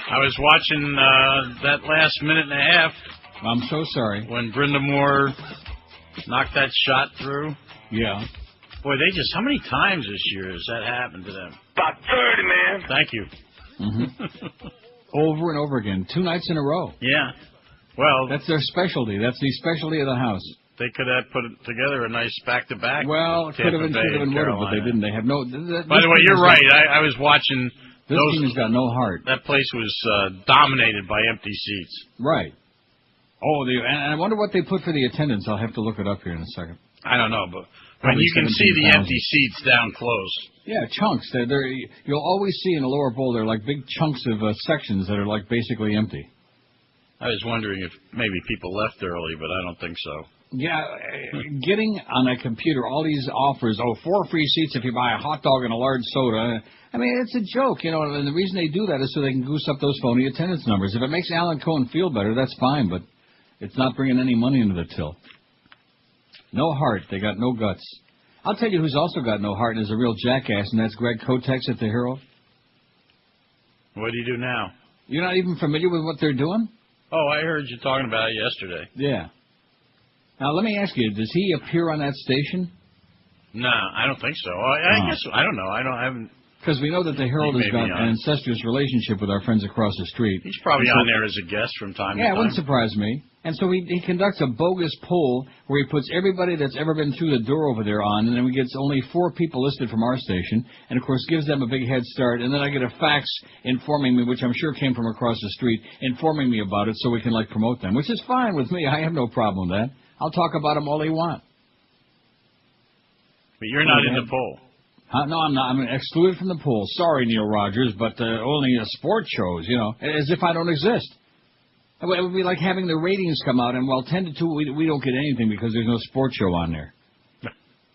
I was watching that last minute and a half. I'm so sorry. When Brenda Moore knocked that shot through. Yeah. Boy, how many times this year has that happened to them? About 30, man. Thank you. Mm-hmm. Over and over again. 2 nights in a row. Yeah. Well, that's their specialty. That's the specialty of the house. They could have put together a nice back-to-back. Well, it could have been, but they didn't. They have no... By the way, you're right. I was watching... This team has got no heart. That place was dominated by empty seats. Right. Oh, and I wonder what they put for the attendance. I'll have to look it up here in a second. I don't know, but you can see the empty seats down close. Yeah, chunks. You'll always see in the lower bowl, they're like big chunks of sections that are like basically empty. I was wondering if maybe people left early, but I don't think so. Yeah, getting on a computer, all these offers, 4 free seats if you buy a hot dog and a large soda. I mean, it's a joke, and the reason they do that is so they can goose up those phony attendance numbers. If it makes Alan Cohen feel better, that's fine, but it's not bringing any money into the till. No heart. They got no guts. I'll tell you who's also got no heart and is a real jackass, and that's Greg Kotex at the Herald. What do you do now? You're not even familiar with what they're doing? Oh, I heard you talking about it yesterday. Yeah. Now, let me ask you, does he appear on that station? No, I don't think so. I guess, I don't know. I haven't... Because we know that the Herald has got an incestuous relationship with our friends across the street. He's probably on there as a guest from time to time. Yeah, it wouldn't surprise me. And so he conducts a bogus poll where he puts everybody that's ever been through the door over there on, and then we gets only 4 people listed from our station, and of course gives them a big head start, and then I get a fax informing me, which I'm sure came from across the street, informing me about it so we can, promote them, which is fine with me. I have no problem with that. I'll talk about them all they want. But you're not in the poll. No, I'm not. I'm excluded from the poll. Sorry, Neil Rogers, but only sports shows, as if I don't exist. It would be like having the ratings come out, and 10 to 2, we don't get anything because there's no sports show on there.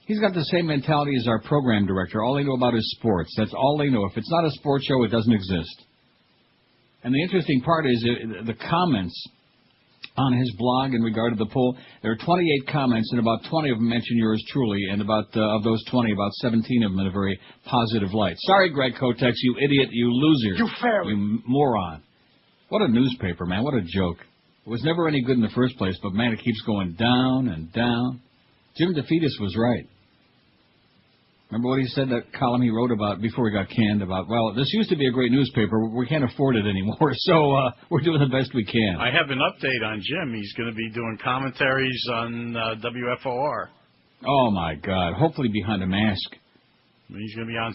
He's got the same mentality as our program director. All they know about is sports. That's all they know. If it's not a sports show, it doesn't exist. And the interesting part is the comments on his blog in regard to the poll. There are 28 comments, and about 20 of them mention yours truly, and of those 20, about 17 of them in a very positive light. Sorry, Greg Kotex, you idiot, you loser. You moron. What a newspaper, man. What a joke. It was never any good in the first place, but, man, it keeps going down and down. Jim DeFetus was right. Remember what he said, that column he wrote about before he got canned about, this used to be a great newspaper. We can't afford it anymore, so we're doing the best we can. I have an update on Jim. He's going to be doing commentaries on WFOR. Oh, my God. Hopefully behind a mask. He's going to be on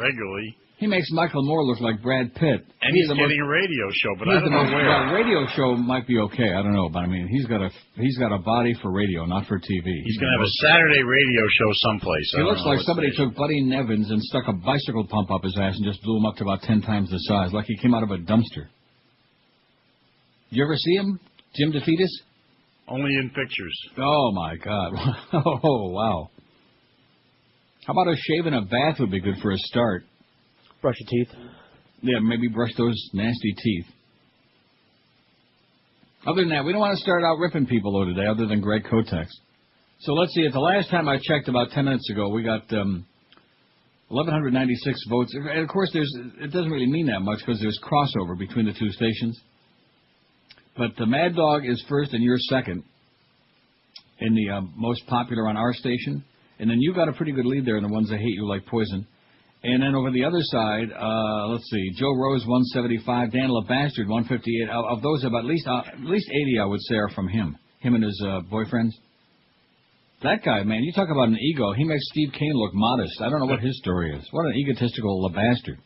regularly. He makes Michael Moore look like Brad Pitt. And he's getting a radio show, but I don't know where. Well, radio show might be okay. I don't know, but I mean, he's got a body for radio, not for TV. He's going to have a Saturday radio show someplace. He looks like somebody took Buddy Nevins and stuck a bicycle pump up his ass and just blew him up to about 10 times the size, like he came out of a dumpster. You ever see him, Jim DeFetus? Only in pictures. Oh, my God. Oh, wow. How about a shave and a bath would be good for a start? Brush your teeth. Yeah, maybe brush those nasty teeth. Other than that, we don't want to start out ripping people, though, today, other than Greg Kotex. So let's see. At the last time I checked about 10 minutes ago, we got 1,196 votes. And, of course, it doesn't really mean that much because there's crossover between the two stations. But the Mad Dog is first and you're second in the most popular on our station. And then you got a pretty good lead there in the ones that hate you like poison. And then over the other side, let's see, Joe Rose 175, Dan LeBastard 158. Of those, about at least 80, I would say, are from him and his boyfriends. That guy, man, you talk about an ego. He makes Steve Kane look modest. I don't know what his story is. What an egotistical LeBastard.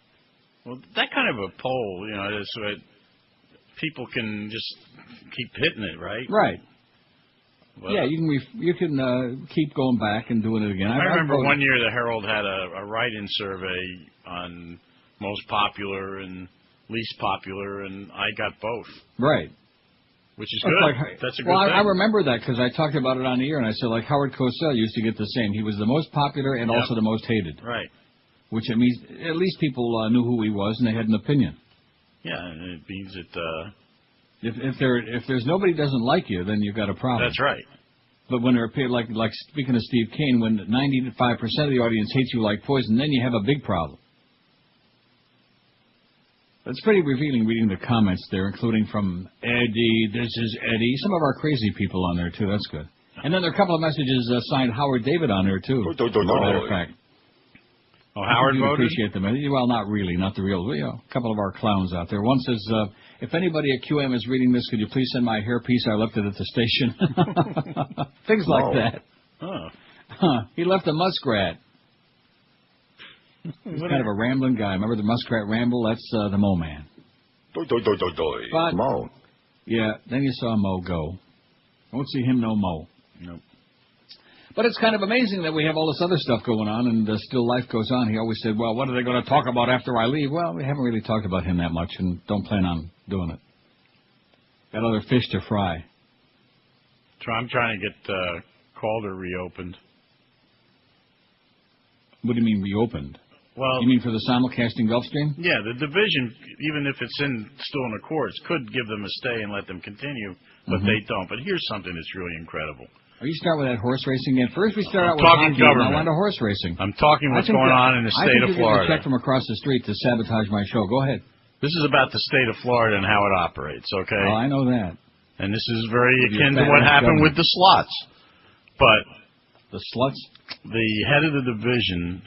Well, that kind of a poll, is so people can just keep hitting it, right? Right. Well, yeah, you can keep going back and doing it again. I remember one year the Herald had a write-in survey on most popular and least popular, and I got both. Right. Which is good. That's a good thing. I remember that because I talked about it on the air, and I said, Howard Cosell used to get the same. He was the most popular and also the most hated. Right. Which it means at least people knew who he was and they had an opinion. Yeah, and it means that... If there's nobody who doesn't like you, then you've got a problem. That's right. But when they're like speaking of Steve Kane, when 95% of the audience hates you like poison, then you have a big problem. It's pretty revealing reading the comments there, including from Eddie, this is Eddie. Some of our crazy people on there, too. That's good. And then there are a couple of messages signed Howard David on there, too. As a matter of fact. Oh, Howard voted? Appreciate them. Well, not really. Not the real. A couple of our clowns out there. One says, if anybody at QM is reading this, could you please send my hairpiece? I left it at the station. Things like that. Oh. He left a muskrat. He's kind of a rambling guy. Remember the muskrat ramble? That's the Mo Man. But, Mo. Yeah, then you saw Mo go. Won't see him no Mo. Nope. But it's kind of amazing that we have all this other stuff going on, and still life goes on. He always said, well, what are they going to talk about after I leave? Well, we haven't really talked about him that much, and don't plan on doing it. Got other fish to fry. I'm trying to get Calder reopened. What do you mean reopened? Well, you mean for the simulcasting Gulfstream? Yeah, the division, even if it's still in the courts, could give them a stay and let them continue, but they don't. But here's something that's really incredible. Are you start with that horse racing again? First we start out with talking hockey, government. Now on to horse racing. I'm talking what's going on in the state of Florida. I think you're going to check from across the street to sabotage my show. Go ahead. This is about the state of Florida and how it operates, okay? Oh, I know that. And this is very akin to what happened with the slots. But the sluts? The head of the division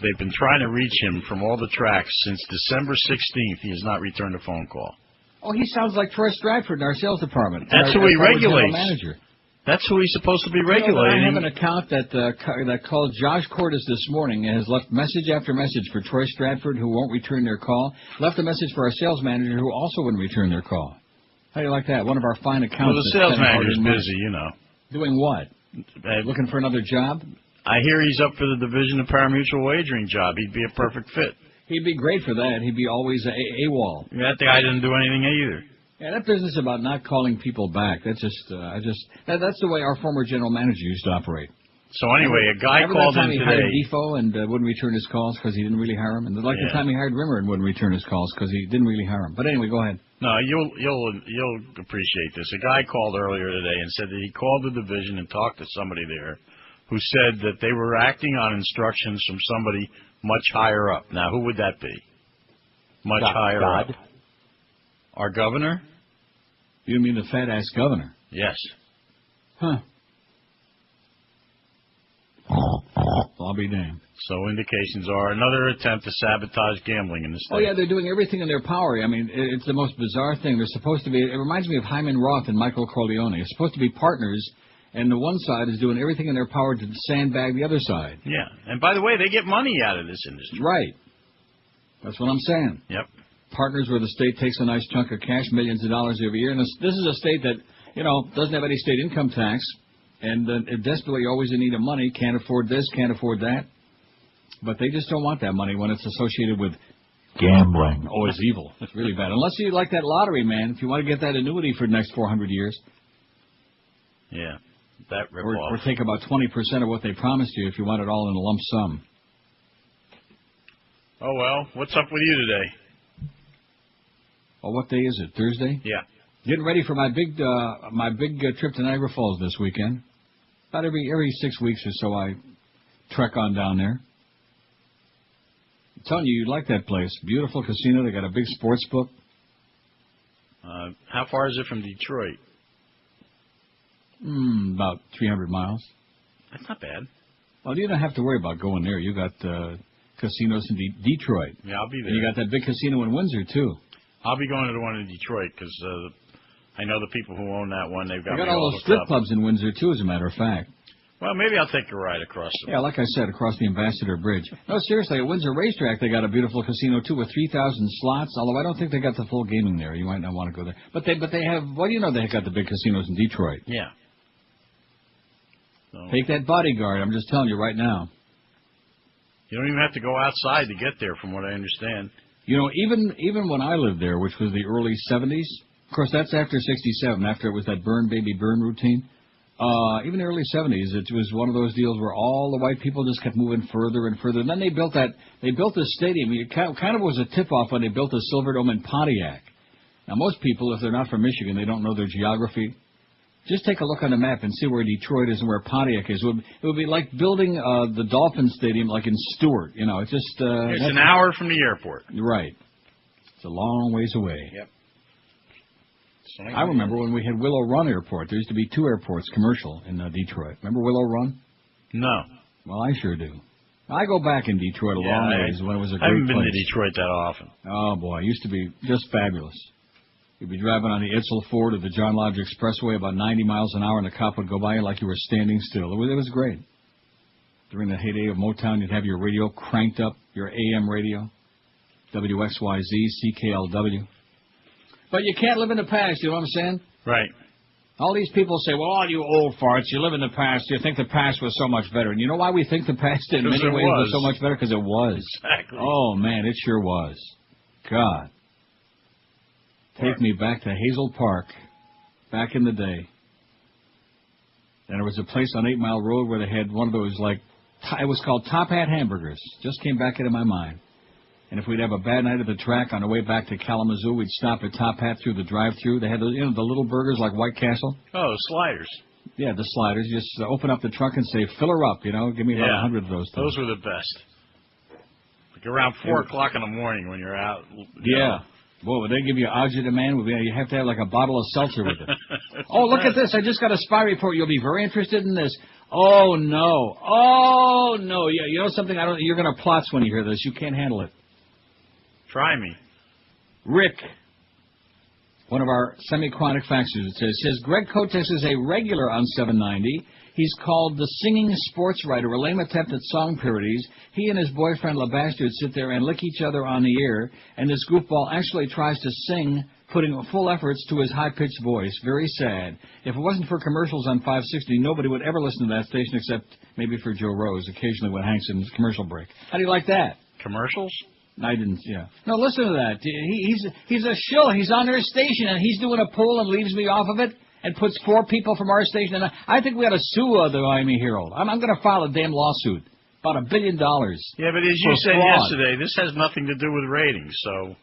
they've been trying to reach him from all the tracks since December 16th. He has not returned a phone call. Oh, he sounds like Troy Stratford in our sales department. That's who he regulates. Manager. That's who he's supposed to be regulating. I have an account that called Josh Cordes this morning and has left message after message for Troy Stratford, who won't return their call. Left a message for our sales manager, who also wouldn't return their call. How do you like that? One of our fine accounts. Well, the sales manager's busy, you know. Doing what? Looking for another job? I hear he's up for the division of parimutuel wagering job. He'd be a perfect fit. He'd be great for that. He'd be always AWOL. That guy didn't do anything either. Yeah, that business about not calling people back, that's just, that's the way our former general manager used to operate. So anyway, a guy called in today. He hired Defoe and wouldn't return his calls because he didn't really hire him. And the time he hired Rimmer and wouldn't return his calls because he didn't really hire him. But anyway, go ahead. No, you'll appreciate this. A guy called earlier today and said that he called the division and talked to somebody there who said that they were acting on instructions from somebody much higher up. Now, who would that be? Much higher up. Our governor? You mean the fat-ass governor? Yes. Huh. I'll be damned. So indications are another attempt to sabotage gambling in the state. Oh, yeah, they're doing everything in their power. I mean, it's the most bizarre thing. They're supposed to be, it reminds me of Hyman Roth and Michael Corleone. They're supposed to be partners, and the one side is doing everything in their power to sandbag the other side. Yeah, and by the way, they get money out of this industry. Right. That's what I'm saying. Yep. Partners where the state takes a nice chunk of cash, millions of dollars every year. And this is a state that, doesn't have any state income tax, and desperately always in need of money, can't afford this, can't afford that. But they just don't want that money when it's associated with gambling. Oh, it's evil. It's really bad. Unless you like that lottery, man, if you want to get that annuity for the next 400 years. Yeah, that rip-off. Or take about 20% of what they promised you if you want it all in a lump sum. Oh, well, what's up with you today? Oh, what day is it? Thursday? Yeah. Getting ready for my big trip to Niagara Falls this weekend. About every 6 weeks or so, I trek on down there. I'm telling you, you'd like that place. Beautiful casino. They got a big sports book. How far is it from Detroit? About 300 miles. That's not bad. Well, you don't have to worry about going there. You got casinos in Detroit. Yeah, I'll be there. And you got that big casino in Windsor too. I'll be going to the one in Detroit because I know the people who own that one. They've got all those strip clubs in Windsor too, as a matter of fact. Well, maybe I'll take a ride across them. Yeah, like I said, across the Ambassador Bridge. No, seriously, at Windsor Racetrack, they got a beautiful casino too with 3,000 slots. Although I don't think they got the full gaming there. You might not want to go there. But they have. Well, they got the big casinos in Detroit. Yeah. So, take that bodyguard. I'm just telling you right now. You don't even have to go outside to get there, from what I understand. Even when I lived there, which was the early 70s, of course, that's after 67, after it was that burn, baby, burn routine. Even the early 70s, it was one of those deals where all the white people just kept moving further and further. And then they built this stadium. It kind of was a tip-off when they built the Silverdome in Pontiac. Now, most people, if they're not from Michigan, they don't know their geography. Just take a look on the map and see where Detroit is and where Pontiac is. It would be like building the Dolphin Stadium like in Stewart. It's just... it's an hour from the airport. Right. It's a long ways away. Yep. I remember when we had Willow Run Airport. There used to be 2 airports, commercial, in Detroit. Remember Willow Run? No. Well, I sure do. I go back in Detroit a long ways when it was a great place. I haven't been to Detroit that often. Oh, boy. It used to be just fabulous. You'd be driving on the Itzel Ford or the John Lodge Expressway about 90 miles an hour, and the cop would go by you like you were standing still. It was great. During the heyday of Motown, you'd have your radio cranked up, your AM radio, WXYZ, CKLW. But you can't live in the past, you know what I'm saying? Right. All these people say, well, all you old farts, you live in the past, you think the past was so much better. And you know why we think the past in many ways was so much better? Because it was. Exactly. Oh, man, it sure was. God. Take me back to Hazel Park, back in the day. And there was a place on 8 Mile Road where they had one of those, like, it was called Top Hat Hamburgers. Just came back into my mind. And if we'd have a bad night at the track on the way back to Kalamazoo, we'd stop at Top Hat through the drive-thru. They had those, the little burgers like White Castle. Oh, sliders. Yeah, the sliders. You just open up the trunk and say, fill her up, give me about 100 of those things. Those were the best. Like around 4 o'clock in the morning when you're out. Yeah. Boy, would they give you agita, man? You have to have like a bottle of seltzer with it. Oh, look at this. I just got a spy report. You'll be very interested in this. Oh, no. Oh, no. Yeah, you know something? You're going to plotz when you hear this. You can't handle it. Try me. Rick, one of our semi-chronic faxers, says Greg Kotex is a regular on 790. He's called the singing sports writer, a lame attempt at song parodies. He and his boyfriend LaBastard sit there and lick each other on the ear, and this goofball actually tries to sing, putting full efforts to his high-pitched voice. Very sad. If it wasn't for commercials on 560, nobody would ever listen to that station except maybe for Joe Rose, occasionally when Hank's in his commercial break. How do you like that? Commercials? I didn't, No, listen to that. He's a shill. He's on their station, and he's doing a poll and leaves me off of it and puts 4 people from our station. And I think we ought to sue the Miami Herald. I'm going to file a damn lawsuit. About $1 billion. Yeah, but as you said yesterday, this has nothing to do with ratings, so...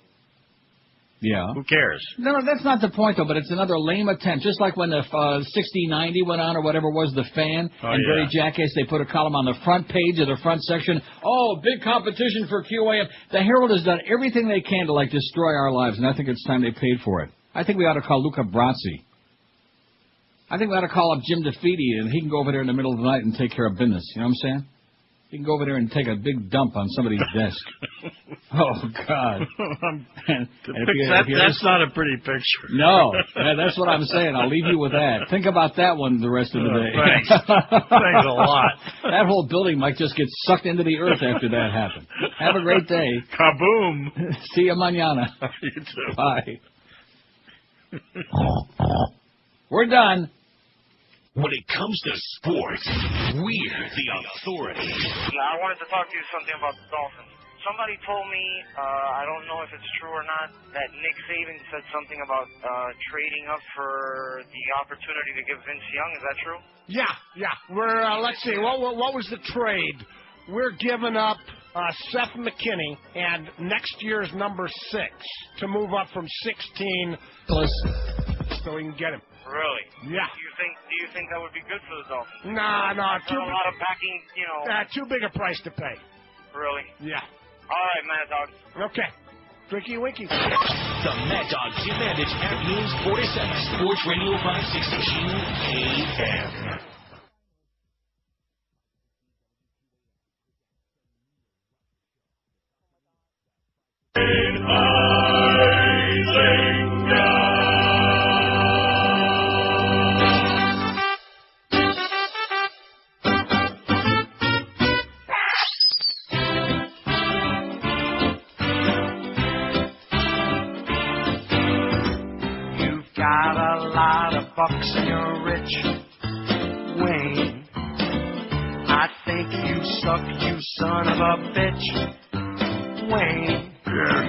Yeah. Who cares? No, that's not the point, though, but it's another lame attempt. Just like when the 6090 went on, or whatever was, the fan, and Very Jackass, they put a column on the front page of the front section. Oh, big competition for QAM. The Herald has done everything they can to, destroy our lives, and I think it's time they paid for it. I think we ought to call Luca Brasi. I think we ought to call up Jim DeFeedy, and he can go over there in the middle of the night and take care of business. You know what I'm saying? He can go over there and take a big dump on somebody's desk. Oh, God. That's not a pretty picture. No, that's what I'm saying. I'll leave you with that. Think about that one the rest of the day. Thanks. Thanks a lot. That whole building might just get sucked into the earth after that happens. Have a great day. Kaboom. See you mañana. You too. Bye. We're done. When it comes to sports, we're the authority. I wanted to talk to you something about the Dolphins. Somebody told me, I don't know if it's true or not, that Nick Saban said something about trading up for the opportunity to give Vince Young. Is that true? Yeah. We're let's see. What was the trade? We're giving up Seth McKinney and next year's number 6 to move up from 16 plus, so we can get him. Really? Yeah. Do you think that would be good for the Dolphins? No. A lot of backing, too big a price to pay. Really? Yeah. All right, Mad Dog. Okay. Drinky Winky. The Mad Dog Jim Mandich Afternoons 47, Sports Radio 560 AM. Bucks and you're rich, Wayne. I think you suck, you son of a bitch, Wayne. Yeah.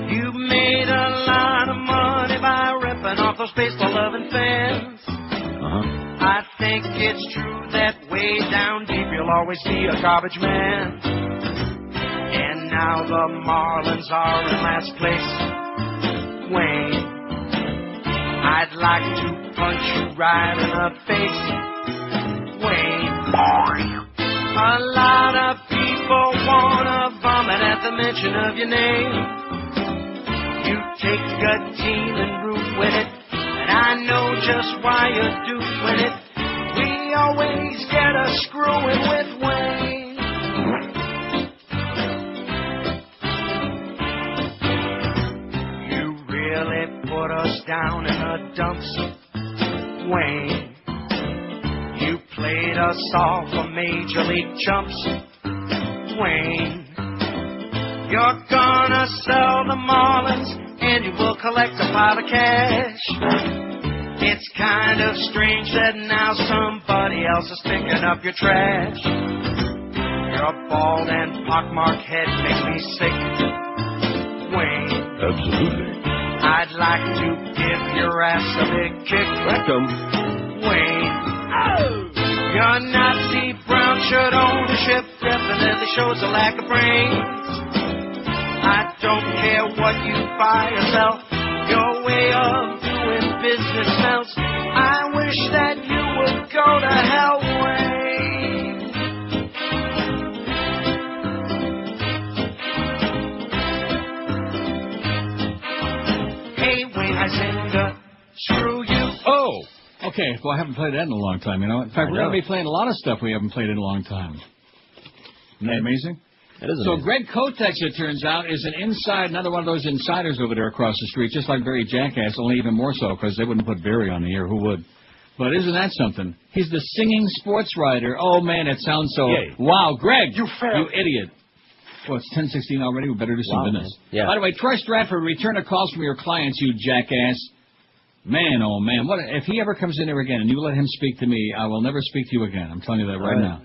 You made a lot of money by ripping off those baseball-loving fans. I think it's true that way down deep you'll always be a garbage man. And now the Marlins are in last place, Wayne. I'd like to punch you right in the face, Wayne. A lot of people wanna vomit at the mention of your name. take a team and root with it. And I know just why you're doing it. We always get a screwing with Wayne. You really put us down in the dumps, Wayne. You played us all for Major League chumps, Wayne. You're gonna sell the Marlins and you will collect a pile of cash. It's kind of strange that now somebody else is picking up your trash. Your bald and pockmarked head makes me sick, Wayne. Absolutely. I'd like to give your ass a big kick, Rectum. Wayne. Oh! Your Nazi brown shirt ownership definitely shows a lack of brains. I don't care what you buy or sell, your way of doing business smells. I wish that you would go to hell, Wayne. Hey, Wayne Huizenga, screw you. Oh, okay. Well, I haven't played that in a long time, you know. In fact, we're going to be playing a lot of stuff we haven't played in a long time. Isn't that amazing? It is so amazing. Greg Kotex, it turns out, is another one of those insiders over there across the street, just like Barry Jackass, only even more so, because they wouldn't put Barry on the air. Who would? But isn't that something? He's the singing sports writer. Oh, man, it sounds so... Yay. Wow, Greg, You failed. you idiot. Well, it's 10:16 already. We better do some business. Man. Yeah. By the way, Troy Stratford, return a calls from your clients, you jackass. Man, oh, man. What if he ever comes in there again and you let him speak to me, I will never speak to you again. I'm telling you that right now.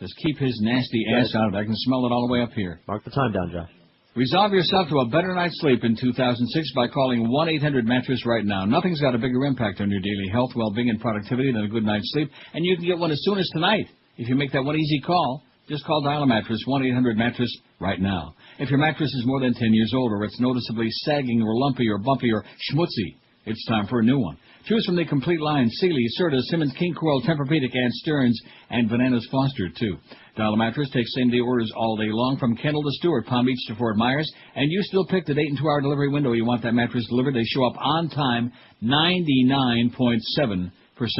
Just keep his nasty ass out of it. I can smell it all the way up here. Mark the time down, Josh. Resolve yourself to a better night's sleep in 2006 by calling 1-800-MATTRESS right now. Nothing's got a bigger impact on your daily health, well-being, and productivity than a good night's sleep, and you can get one as soon as tonight. If you make that one easy call, just call Dial-A-Mattress, 1-800-MATTRESS right now. If your mattress is more than 10 years old or it's noticeably sagging or lumpy or bumpy or schmutzy, it's time for a new one. Choose from the complete line, Sealy, Serta, Simmons, King Coil, Tempur-Pedic, and Stearns, and Bananas Foster, too. Dial-A-Mattress takes same-day orders all day long from Kendall to Stewart, Palm Beach to Fort Myers, and you still pick the date and 2-hour delivery window you want that mattress delivered. They show up on time 99.7%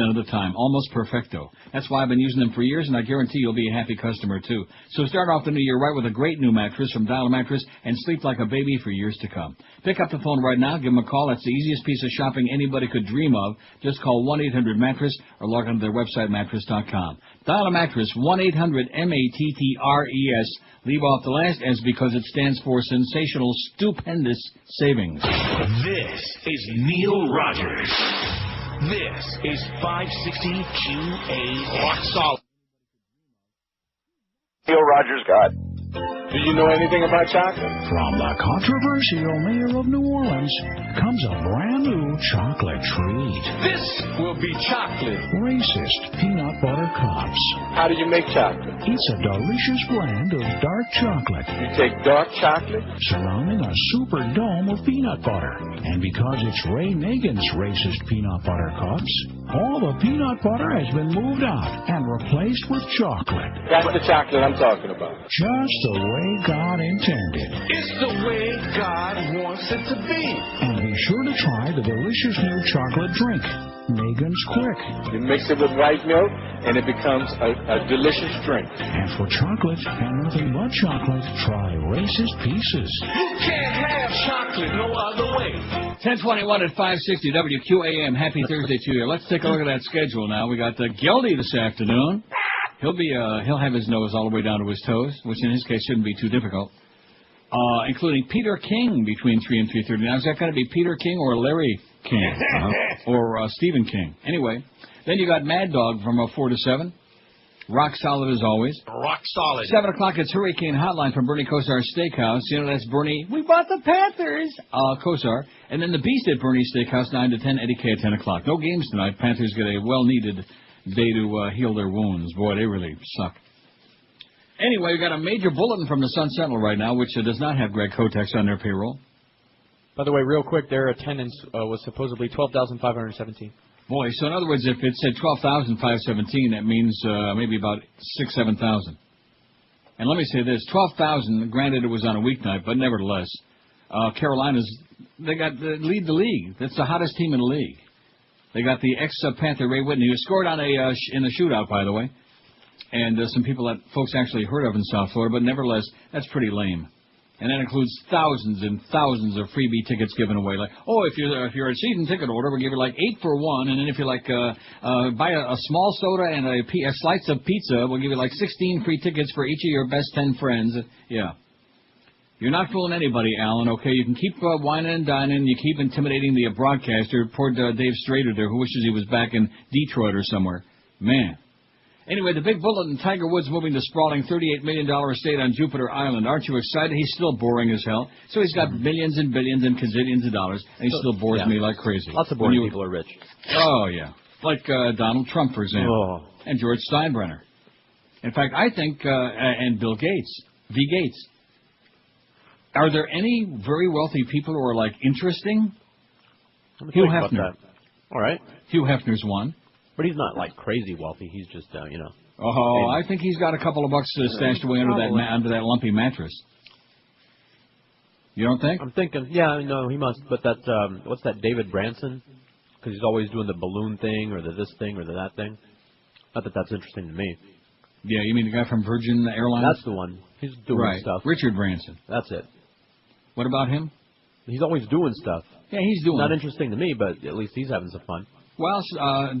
of the time. Almost perfecto. That's why I've been using them for years, and I guarantee you'll be a happy customer, too. So start off the new year right with a great new mattress from Dial-A-Mattress and sleep like a baby for years to come. Pick up the phone right now. Give them a call. That's the easiest piece of shopping anybody could dream of. Just call 1-800-MATTRESS or log on to their website, mattress.com. Dial-A-Mattress, 1-800-MATTRES. Leave off the last S because it stands for sensational, stupendous savings. This is Neil Rogers. This is 560 QAM. Rock solid. Neil Rogers got. Do you know anything about chocolate? From the controversial mayor of New Orleans comes a brand new chocolate treat. This will be chocolate. Racist peanut butter cups. How do you make chocolate? It's a delicious blend of dark chocolate You take dark chocolate. surrounding a super dome of peanut butter. And because it's Ray Nagin's racist peanut butter cups, all the peanut butter has been moved out and replaced with chocolate. That's the chocolate I'm talking about. Just the way God intended. It's the way God wants it to be. And be sure to try the delicious new chocolate drink, Megan's Quick. You mix it with white milk, and it becomes a delicious drink. And for chocolate and nothing but chocolate, try Racist Pieces. You can't have chocolate no other way. 10:21 at 560 WQAM. Happy Thursday to you. Let's take a look at that schedule now. We got Gildy this afternoon. He'll have his nose all the way down to his toes, which in his case shouldn't be too difficult. Including Peter King between 3 and 3:30. Now, is that going to be Peter King or Larry King? Or Stephen King? Anyway, then you got Mad Dog from 4 to 7. Rock solid as always. Rock solid. 7 o'clock, it's Hurricane Hotline from Bernie Kosar's Steakhouse. You know, that's Bernie. We bought the Panthers. Kosar. And then the Beast at Bernie's Steakhouse, 9 to 10. Eddie K at 10 o'clock. No games tonight. Panthers get a well-needed day to heal their wounds. Boy, they really suck. Anyway, we got a major bulletin from the Sun Sentinel right now, which does not have Greg Kotex on their payroll. By the way, real quick, their attendance was supposedly 12,517. Boy, so in other words, if it said 12,517, that means maybe about 6,000, 7,000. And let me say this, 12,000, granted it was on a weeknight, but nevertheless, Carolina's lead the league. That's the hottest team in the league. They got the ex-Panther Ray Whitney, who scored on in a shootout, by the way. And some people that folks actually heard of in South Florida, but nevertheless, that's pretty lame. And that includes thousands and thousands of freebie tickets given away. Like, if you're a season ticket holder, we'll give you like 8 for 1, and then if you like buy a small soda and a slice of pizza, we'll give you like 16 free tickets for each of your best 10 friends. Yeah. You're not fooling anybody, Alan, okay? You can keep whining and dining. You keep intimidating the broadcaster. Poor Dave Strader there, who wishes he was back in Detroit or somewhere. Man. Anyway, the big bullet in Tiger Woods moving the sprawling $38 million estate on Jupiter Island. Aren't you excited? He's still boring as hell. So he's got billions and billions and gazillions of dollars, and he still bores me like crazy. Lots of boring people are rich. Oh, yeah. Like Donald Trump, for example. And George Steinbrenner. In fact, I think, and Bill Gates. V. Gates. Are there any very wealthy people who are, like, interesting? Hugh Hefner. All right. Hugh Hefner's one. But he's not, like, crazy wealthy. He's just, I think he's got a couple of bucks stashed away under that lumpy mattress. You don't think? I'm thinking, no, he must. But that, what's that, David Branson? Because he's always doing the balloon thing or the this thing or the that thing. Not that that's interesting to me. Yeah, you mean the guy from Virgin Airlines? That's the one. He's doing stuff. Richard Branson. That's it. What about him? He's always doing stuff. Yeah, he's doing Not interesting to me, but at least he's having some fun. Well,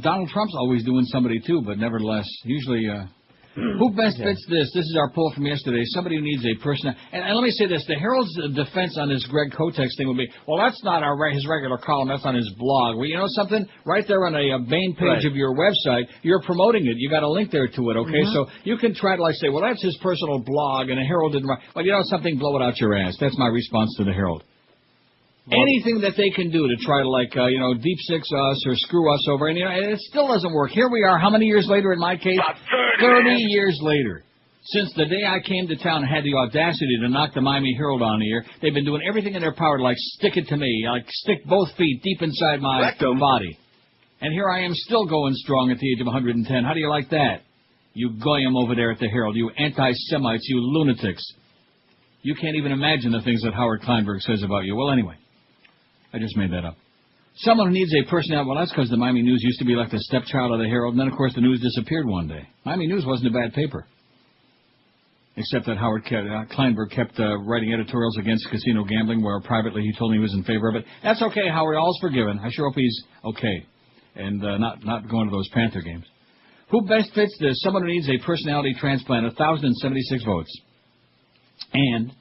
Donald Trump's always doing somebody, too, but nevertheless, usually... Who best fits this? This is our poll from yesterday. Somebody who needs a person... And let me say this. The Herald's defense on this Greg Kotex thing would be, well, that's not his regular column. That's on his blog. Well, you know something? Right there on a main page of your website, you're promoting it. You got a link there to it, okay? So you can try to, say, well, that's his personal blog, and the Herald didn't write... Well, you know something? Blow it out your ass. That's my response to the Herald. Anything that they can do to try to, deep six us or screw us over, and, it still doesn't work. Here we are, how many years later in my case? 30 years later. Since the day I came to town and had the audacity to knock the Miami Herald on the air, they've been doing everything in their power to, stick it to me, stick both feet deep inside my body. And here I am still going strong at the age of 110. How do you like that? You goyim over there at the Herald, you anti-Semites, you lunatics. You can't even imagine the things that Howard Kleinberg says about you. Well, anyway. I just made that up. Someone who needs a personality. Well, that's because the Miami News used to be like the stepchild of the Herald, and then, of course, the News disappeared one day. Miami News wasn't a bad paper. Except that Howard Kleinberg kept writing editorials against casino gambling, where privately he told me he was in favor of it. That's okay, Howard. All's forgiven. I sure hope he's okay and not going to those Panther games. Who best fits this? Someone who needs a personality transplant, 1,076 votes. And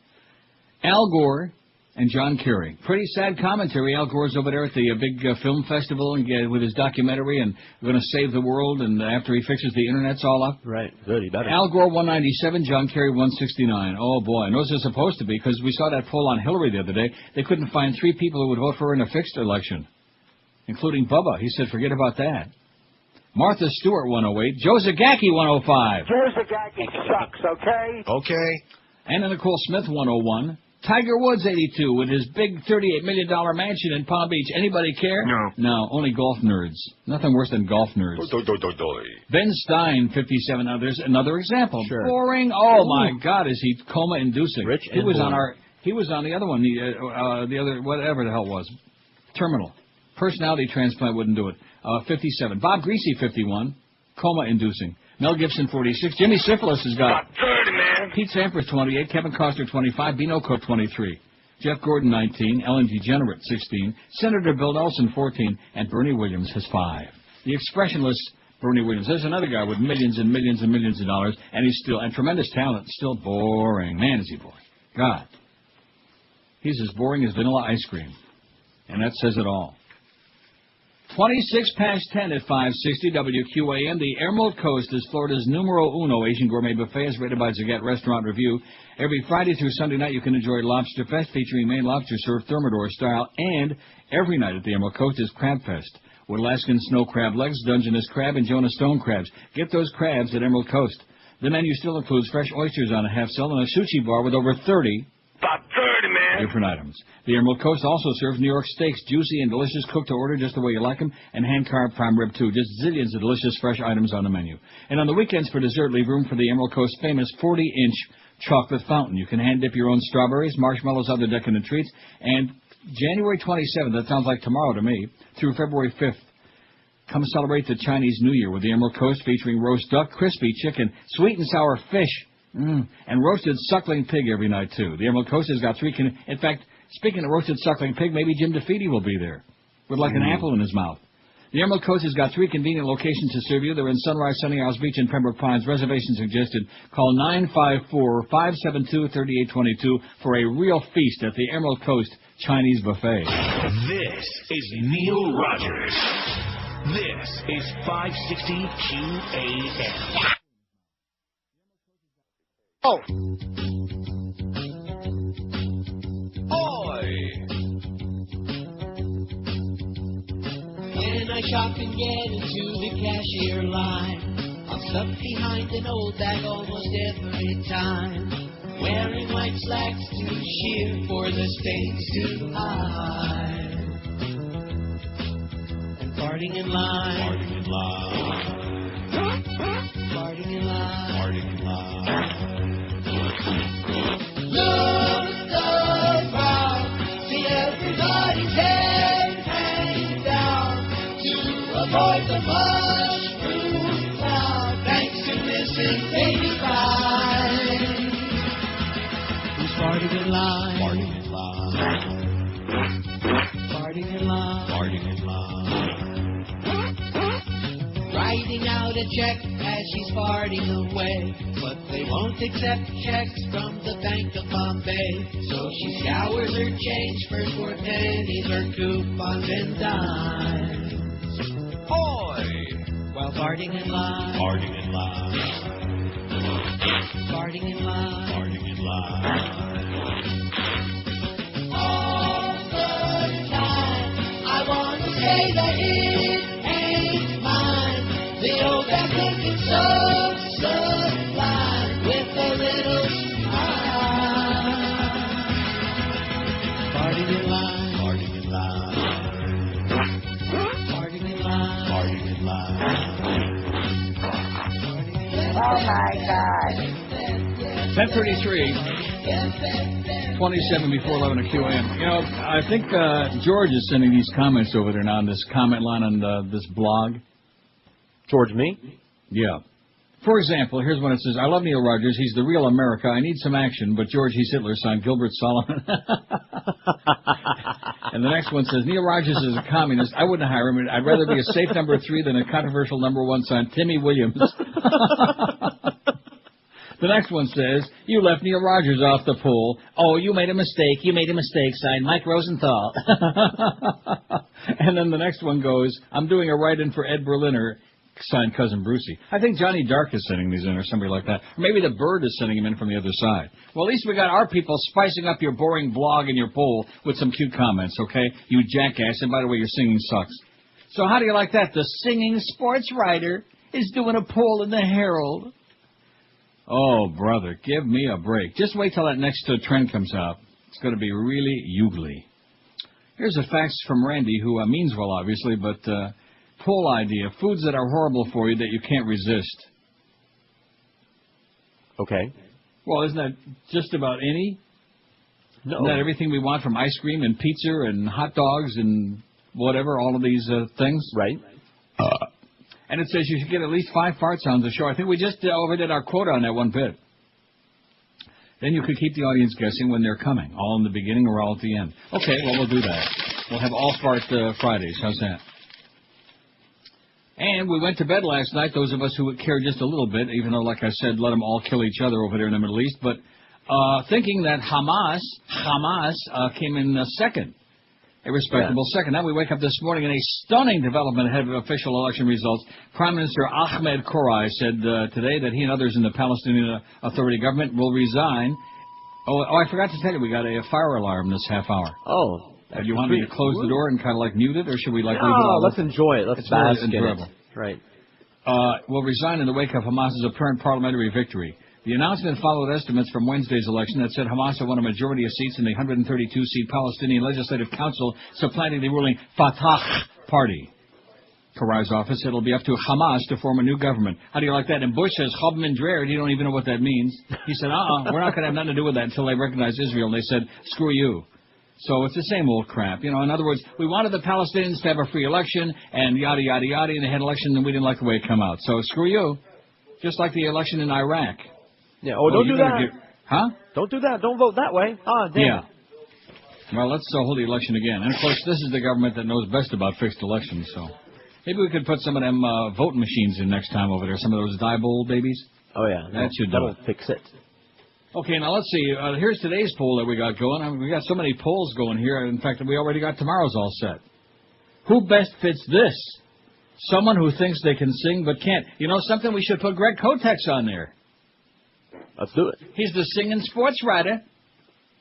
Al Gore and John Kerry. Pretty sad commentary. Al Gore's over there at the big film festival and with his documentary and going to save the world, and after he fixes the internet's all up. Right. Good. He better. Al Gore 197, John Kerry 169. Oh, boy. And those are supposed to be, because we saw that poll on Hillary the other day. They couldn't find 3 people who would vote for her in a fixed election, including Bubba. He said, forget about that. Martha Stewart 108, Joe Zagacki 105. Joe Zagacki sucks, okay? Okay. Anna Nicole Smith 101. Tiger Woods, 82, with his big $38 million mansion in Palm Beach. Anybody care? No. No, only golf nerds. Nothing worse than golf nerds. Ben Stein, 57. Now, there's another example. Sure. Boring. Oh, my God, is he coma-inducing. Rich he and was boring. He was on the other one, the other, whatever the hell it was. Terminal. Personality transplant wouldn't do it. 57. Bob Greasy, 51. Coma-inducing. Mel Gibson, 46. Jimmy Syphilis has got 30, man. Pete Sampras, 28. Kevin Costner, 25. Bino Cook, 23. Jeff Gordon, 19. Ellen DeGenerate, 16. Senator Bill Nelson, 14. And Bernie Williams has 5. The expressionless Bernie Williams. There's another guy with millions and millions and millions of dollars, and he's still, and tremendous talent, still boring. Man, is he boring. God. He's as boring as vanilla ice cream. And that says it all. 26 past 10 at 560 WQAM. The Emerald Coast is Florida's numero uno Asian gourmet buffet, as rated by Zagat Restaurant Review. Every Friday through Sunday night, you can enjoy Lobster Fest, featuring Maine lobster served Thermidor style. And every night at the Emerald Coast is Crab Fest, with Alaskan snow crab legs, Dungeness crab, and Jonah Stone crabs. Get those crabs at Emerald Coast. The menu still includes fresh oysters on a half cell and a sushi bar with over 30 different items. The Emerald Coast also serves New York steaks, juicy and delicious, cooked to order just the way you like them, and hand-carved prime rib, too. Just zillions of delicious fresh items on the menu. And on the weekends for dessert, leave room for the Emerald Coast famous 40-inch chocolate fountain. You can hand-dip your own strawberries, marshmallows, other decadent treats, and January 27th, that sounds like tomorrow to me, through February 5th. Come celebrate the Chinese New Year with the Emerald Coast featuring roast duck, crispy chicken, sweet and sour fish, and roasted suckling pig every night, too. The Emerald Coast has got in fact, speaking of roasted suckling pig, maybe Jim DeFeedy will be there with like an apple in his mouth. The Emerald Coast has got 3 convenient locations to serve you. They're in Sunrise, Sunny Isles Beach, and Pembroke Pines. Reservations suggested. Call 954-572-3822 for a real feast at the Emerald Coast Chinese Buffet. This is Neil Rogers. This is 560 QAM. Oh. Oi! When I shop and get into the cashier line, I'm stuck behind an old bag almost every time. Wearing white slacks too sheer for the stains too high. And farting in line. Farting in line. Farting in line. Farting in line. Look the crowd. See everybody's head hanging down. Avoid the mushroom cloud, thanks to missing baby cries. Who's farting in line? Farting in line. Farting in line. Farting in line. Writing out a check as she's farting away, but they won't accept checks from the Bank of Bombay. So she scours her change first for pennies or coupons and dimes. Boy! While farting in line. Farting in line. Farting in line. Farting in line. All the time, I want to say that it ain't mine. The old back looking so sublime with a little smile. Farting in line. Farting in line. Oh, my God. 10:33, 27 before 11 at QAM. You know, I think George is sending these comments over there now on this comment line on this blog. George, me? Yeah. For example, here's what it says. I love Neil Rogers. He's the real America. I need some action, but George, he's Hitler, signed Gilbert Solomon. And the next one says, Neil Rogers is a communist. I wouldn't hire him. I'd rather be a safe number 3 than a controversial number 1 signed Timmy Williams. The next one says, you left Neil Rogers off the pool. Oh, you made a mistake. You made a mistake, signed Mike Rosenthal. And then the next one goes, I'm doing a write-in for Ed Berliner, signed Cousin Brucey. I think Johnny Dark is sending these in or somebody like that. Or maybe the Bird is sending them in from the other side. Well, at least we got our people spicing up your boring blog and your poll with some cute comments, okay? You jackass. And by the way, your singing sucks. So how do you like that? The singing sports writer is doing a poll in the Herald. Oh, brother, give me a break. Just wait till that next trend comes out. It's going to be really ugly. Here's a fax from Randy, who means well, obviously, but poll idea. Foods that are horrible for you that you can't resist. Okay. Well, isn't that just about any? No. Isn't that everything we want from ice cream and pizza and hot dogs and whatever, all of these things? Right. And it says you should get at least 5 fart sounds a show. I think we just overdid our quota on that one bit. Then you could keep the audience guessing when they're coming, all in the beginning or all at the end. Okay, well, we'll do that. We'll have all fart Fridays. How's that? And we went to bed last night, those of us who would care just a little bit, even though, like I said, let them all kill each other over there in the Middle East, but thinking that Hamas came in second. A respectable second. Now we wake up this morning in a stunning development ahead of official election results. Prime Minister Ahmed Korai said today that he and others in the Palestinian Authority government will resign. Oh, I forgot to tell you, we got a fire alarm this half hour. Oh. Do you want me to close the door and kind of like mute it, or should we like leave it on? all? Let's enjoy it. Let's bask in it. Right. Will resign in the wake of Hamas's apparent parliamentary victory. The announcement followed estimates from Wednesday's election that said Hamas had won a majority of seats in the 132-seat Palestinian Legislative Council, supplanting the ruling Fatah party. Karai's office said it'll be up to Hamas to form a new government. How do you like that? And Bush says, Chob Mindrer, you don't even know what that means. He said, we're not going to have nothing to do with that until they recognize Israel. And they said, screw you. So it's the same old crap. In other words, we wanted the Palestinians to have a free election, and yada, yada, yada, and they had an election, and we didn't like the way it came out. So screw you. Just like the election in Iraq. Yeah, don't do that. Huh? Don't do that. Don't vote that way. Ah, damn. Yeah. Well, let's hold the election again. And, of course, this is the government that knows best about fixed elections, so maybe we could put some of them voting machines in next time over there, some of those die-bowl babies. Oh, yeah. That'll fix it. Okay, now let's see. Here's today's poll that we got going. We got so many polls going here. In fact, we already got tomorrow's all set. Who best fits this? Someone who thinks they can sing but can't. You know something? We should put Greg Kotex on there. Let's do it. He's the singing sports writer.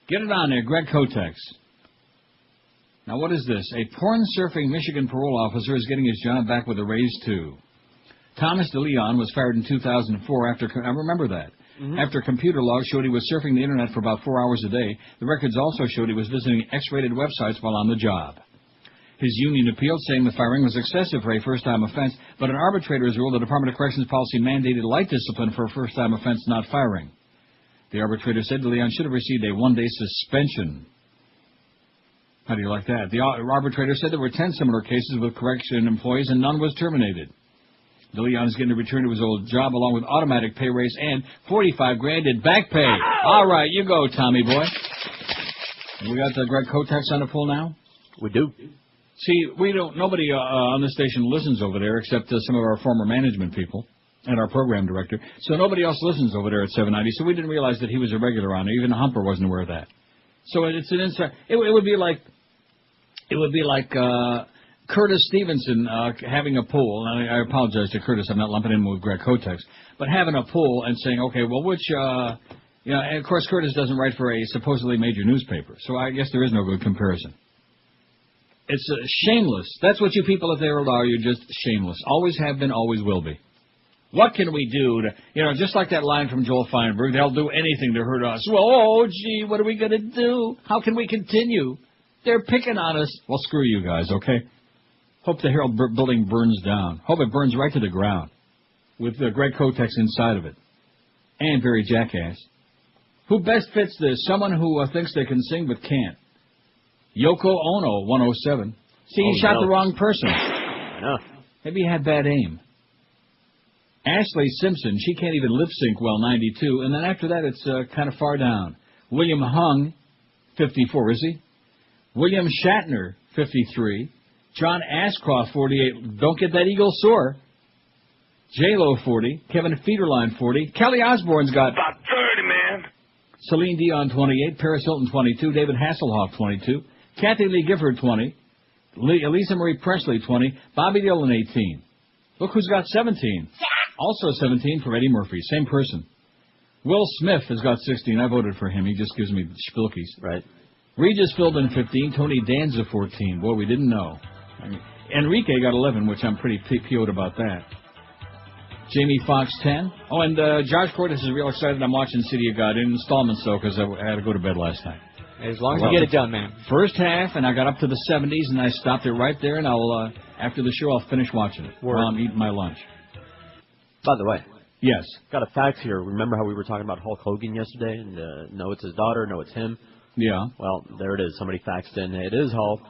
Get it on there, Greg Kotex. Now, what is this? A porn-surfing Michigan parole officer is getting his job back with a raise, too. Thomas DeLeon was fired in 2004 after... I remember that. Mm-hmm. After computer logs showed he was surfing the Internet for about 4 hours a day. The records also showed he was visiting X-rated websites while on the job. His union appealed, saying the firing was excessive for a first-time offense, but an arbitrator has ruled the Department of Corrections policy mandated light discipline for a first-time offense, not firing. The arbitrator said DeLeon should have received a one-day suspension. How do you like that? The arbitrator said there were 10 similar cases with correction employees, and none was terminated. DeLeon is getting to return to his old job along with automatic pay raise and $45,000 in back pay. All right, you go, Tommy boy. We got Greg Kotex on the pool now? We do. See, nobody on this station listens over there except some of our former management people and our program director. So nobody else listens over there at 790. So we didn't realize that he was a regular on there. Even Humper wasn't aware of that. So it's an inside. It would be like Curtis Stevenson having a pool. And I apologize to Curtis. I'm not lumping him with Greg Kotex, but having a pool and saying, okay, well, which and of course Curtis doesn't write for a supposedly major newspaper. So I guess there is no good comparison. It's shameless. That's what you people at the Herald are. You're just shameless. Always have been, always will be. What can we do to, just like that line from Joel Feinberg, they'll do anything to hurt us. Well, oh, gee, what are we going to do? How can we continue? They're picking on us. Well, screw you guys, okay? Hope the Herald building burns down. Hope it burns right to the ground with Greg Kotex inside of it. And Barry Jackass. Who best fits this? Someone who thinks they can sing but can't. Yoko Ono, 107. See, he shot the wrong person. I know. Maybe he had bad aim. Ashley Simpson, she can't even lip sync well, 92. And then after that, it's kind of far down. William Hung, 54, is he? William Shatner, 53. John Ashcroft, 48. Don't get that eagle sore. J-Lo, 40. Kevin Federline, 40. Kelly Osbourne's got... About 30, man. Celine Dion, 28. Paris Hilton, 22. David Hasselhoff, 22. Kathy Lee Gifford, 20. Elisa Marie Presley, 20. Bobby Dylan, 18. Look who's got 17. Also 17 for Eddie Murphy. Same person. Will Smith has got 16. I voted for him. He just gives me spilkies. Right. Regis Philbin, 15. Tony Danza, 14. Boy, we didn't know. Enrique got 11, which I'm pretty PO'd about that. Jamie Foxx, 10. Oh, and Josh Cordes is real excited. I'm watching City of God in installments, though, because I had to go to bed last night. As long as you get it done, man. First half, and I got up to the 70s, and I stopped it right there, and I'll after the show, I'll finish watching it while I'm eating my lunch. By the way. Yes. Got a fax here. Remember how we were talking about Hulk Hogan yesterday? And no, it's his daughter. No, it's him. Yeah. Well, there it is. Somebody faxed in. It is Hulk.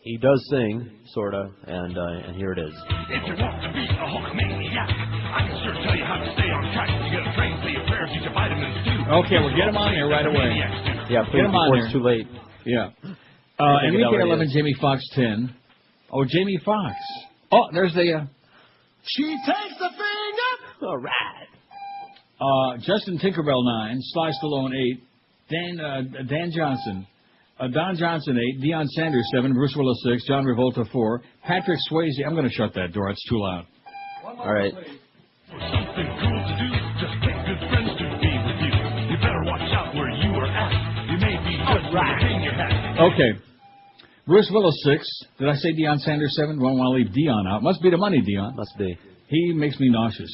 He does sing, sort of, and here it is. If you want to be a Hulkamaniac, I can sure tell you how to stay on track. You get a train, say your prayers, eat your vitamins, too. Okay, well, get him on here right away. Yeah, please, before it's too late. Yeah. Enrique 11, Jamie Foxx 10. Oh, Jamie Foxx. Oh, there's the... She takes the finger. All right. Justin Tinkerbell 9. Sly Stallone 8. Dan Johnson. Don Johnson 8. Deion Sanders 7. Bruce Willis 6. John Travolta 4. Patrick Swayze. I'm going to shut that door. It's too loud. All right. Something cool to do. Just pick good friends to be with you. You better watch out where you are at. You may be just hang your hat. Okay. Bruce Willis 6. Did I say Deion Sanders 7? Well, I want to leave Deion out. Must be the money, Deion. Must be. He makes me nauseous.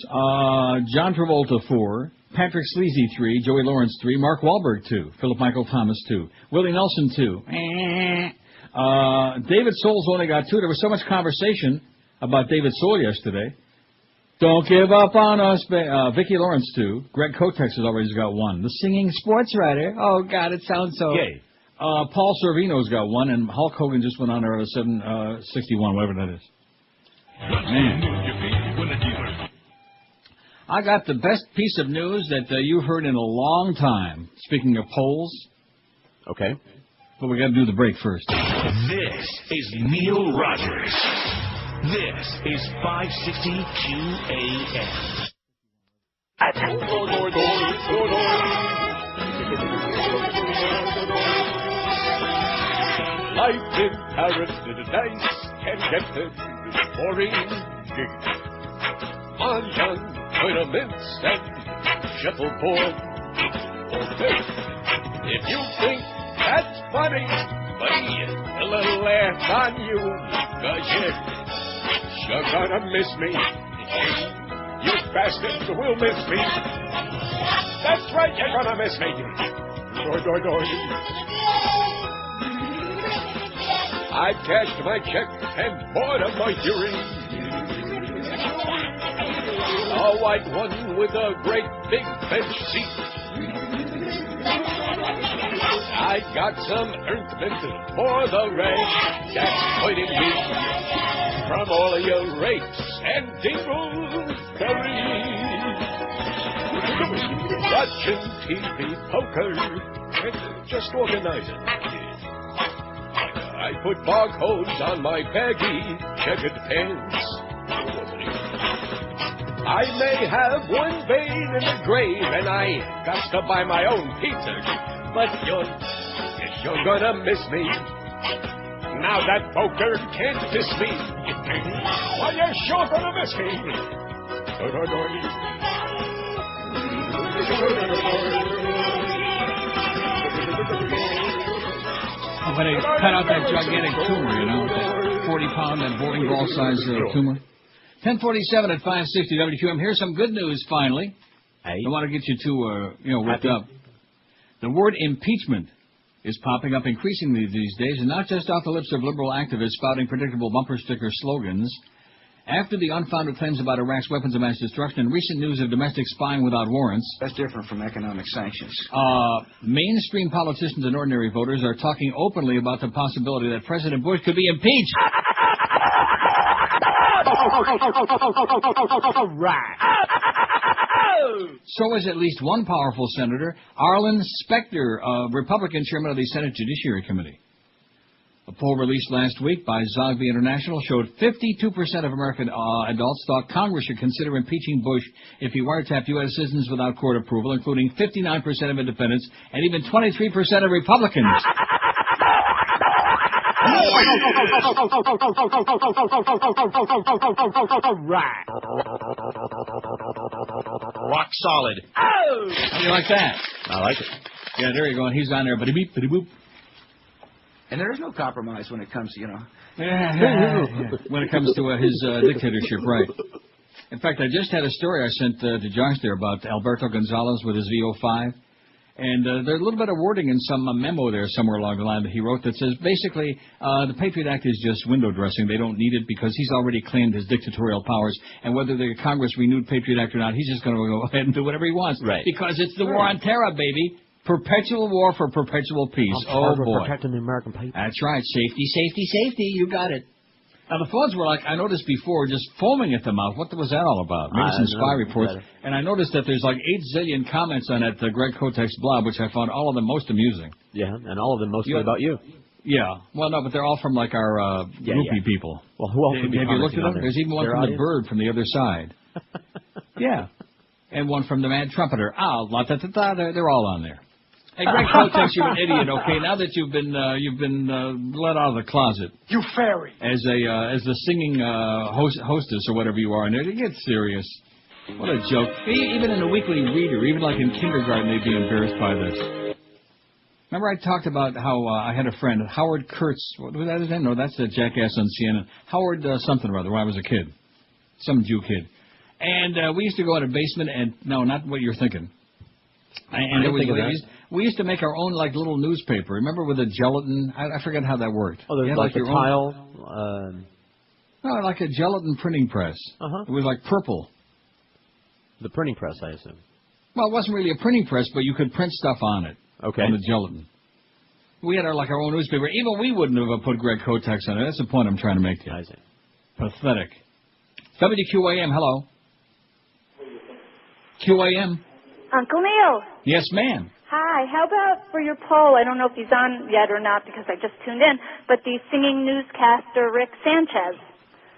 John Travolta 4. Patrick Swayze 3. Joey Lawrence 3. Mark Wahlberg 2. Philip Michael Thomas 2. Willie Nelson 2. David Soul's only got 2. There was so much conversation about David Soul yesterday. Don't give up on us. Vicki Lawrence 2. Greg Kotex has already got 1. The singing sports writer. Oh, God, it sounds so... Gay. Paul Sorvino's got one, and Hulk Hogan just went on there at 761, whatever that is. Man. I got the best piece of news that you've heard in a long time. Speaking of polls. Okay. But we got to do the break first. This is Neil Rogers. This is 560 QAM. Life in Paris is nice and get boring. On young tournaments and shuffleboard. If you think that's funny, buddy, a little laugh on you, 'cause you're gonna miss me. You bastards will miss me. That's right, you're gonna miss me. I cashed my check and bought a Mercury. A white one with a great big bench seat. I got some ointment for the rag that's pointing me from all of your rakes and dingleberries. Watching TV poker and just organizing. I put barcodes on my baggy checkered pants. I may have one vein in the grave, and I got to buy my own pizza. But you're gonna miss me. Now that poker can't diss me. Well, you're sure gonna miss me. When they cut out that gigantic tumor, that 40-pound and bowling ball size tumor. 1047 at 560 WQM. Here's some good news, finally. Hey. I want to get you worked up. The word impeachment is popping up increasingly these days, and not just off the lips of liberal activists spouting predictable bumper sticker slogans. After the unfounded claims about Iraq's weapons of mass destruction and recent news of domestic spying without warrants... That's different from economic sanctions. Mainstream politicians and ordinary voters are talking openly about the possibility that President Bush could be impeached. Right. So is at least one powerful senator, Arlen Specter, Republican chairman of the Senate Judiciary Committee. A poll released last week by Zogby International showed 52% of American adults thought Congress should consider impeaching Bush if he wiretapped U.S. citizens without court approval, including 59% of independents and even 23% of Republicans. Right. Rock solid. How do you like that? I like it. Yeah, there you go. And he's on there, bitty-beep, bitty-boop. And there is no compromise when it comes to, when it comes to his dictatorship, right. In fact, I just had a story I sent to Josh there about Alberto Gonzalez with his VO5. And there's a little bit of wording in some memo there somewhere along the line that he wrote that says, basically, the Patriot Act is just window dressing. They don't need it because he's already claimed his dictatorial powers. And whether the Congress renewed Patriot Act or not, he's just going to go ahead and do whatever he wants. Right. Because it's the war on terror, baby. Perpetual war for perpetual peace. Oh, boy. Protecting the American people. That's right. Safety, safety, safety. You got it. Now, the phones were I noticed before, just foaming at the mouth. What was that all about? Maybe some spy reports. And I noticed that there's 8 zillion comments on that Greg Kotex blog, which I found all of them most amusing. Yeah, and all of them mostly about you. Yeah. Well, no, but they're all from, our groupie people. Well, who else would be Have you looked at them? There's even one from the bird from the other side. Yeah. And one from the mad trumpeter. La-ta-ta-ta. They're all on there. Hey, Greg Kotex, you're an idiot. Okay, now that you've been let out of the closet, you fairy, as the singing hostess or whatever you are in there, get serious. What a joke! Even in a weekly reader, even like in kindergarten, they'd be embarrassed by this. Remember, I talked about how I had a friend, Howard Kurtz. What was that his name? No, that's the jackass on CNN. Howard something or other. When I was a kid, some Jew kid, and we used to go in a basement, and no, not what you're thinking. And we used to make our own little newspaper. Remember with a gelatin? I forget how that worked. Oh, there's like a tile. No, like a gelatin printing press. It was purple. The printing press, I assume. Well, it wasn't really a printing press, but you could print stuff on it. Okay. On the gelatin. We had our own newspaper. Even we wouldn't have put Greg Kotex on it. That's the point I'm trying to make to you. Pathetic. WQAM, hello. QAM. Uncle Neil. Yes, ma'am. Hi. How about for your poll? I don't know if he's on yet or not because I just tuned in, but the singing newscaster Rick Sanchez.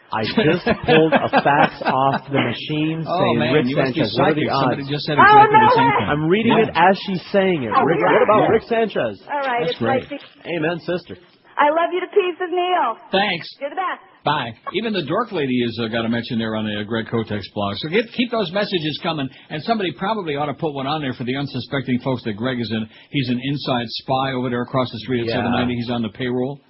I just pulled a fax off the machine saying man, Rick you must be Sanchez. What are the psychic. odds? Somebody just said exactly the same thing. I'm reading it as she's saying it. Rick, what about Rick Sanchez? All right. That's it's great. Amen, sister. I love you to pieces, Neil. Thanks. You're the best. Bye. Even the dork lady has got a mention there on the Greg Kotex blog. So keep those messages coming. And somebody probably ought to put one on there for the unsuspecting folks that Greg is he's an inside spy over there across the street at 790. He's on the payroll.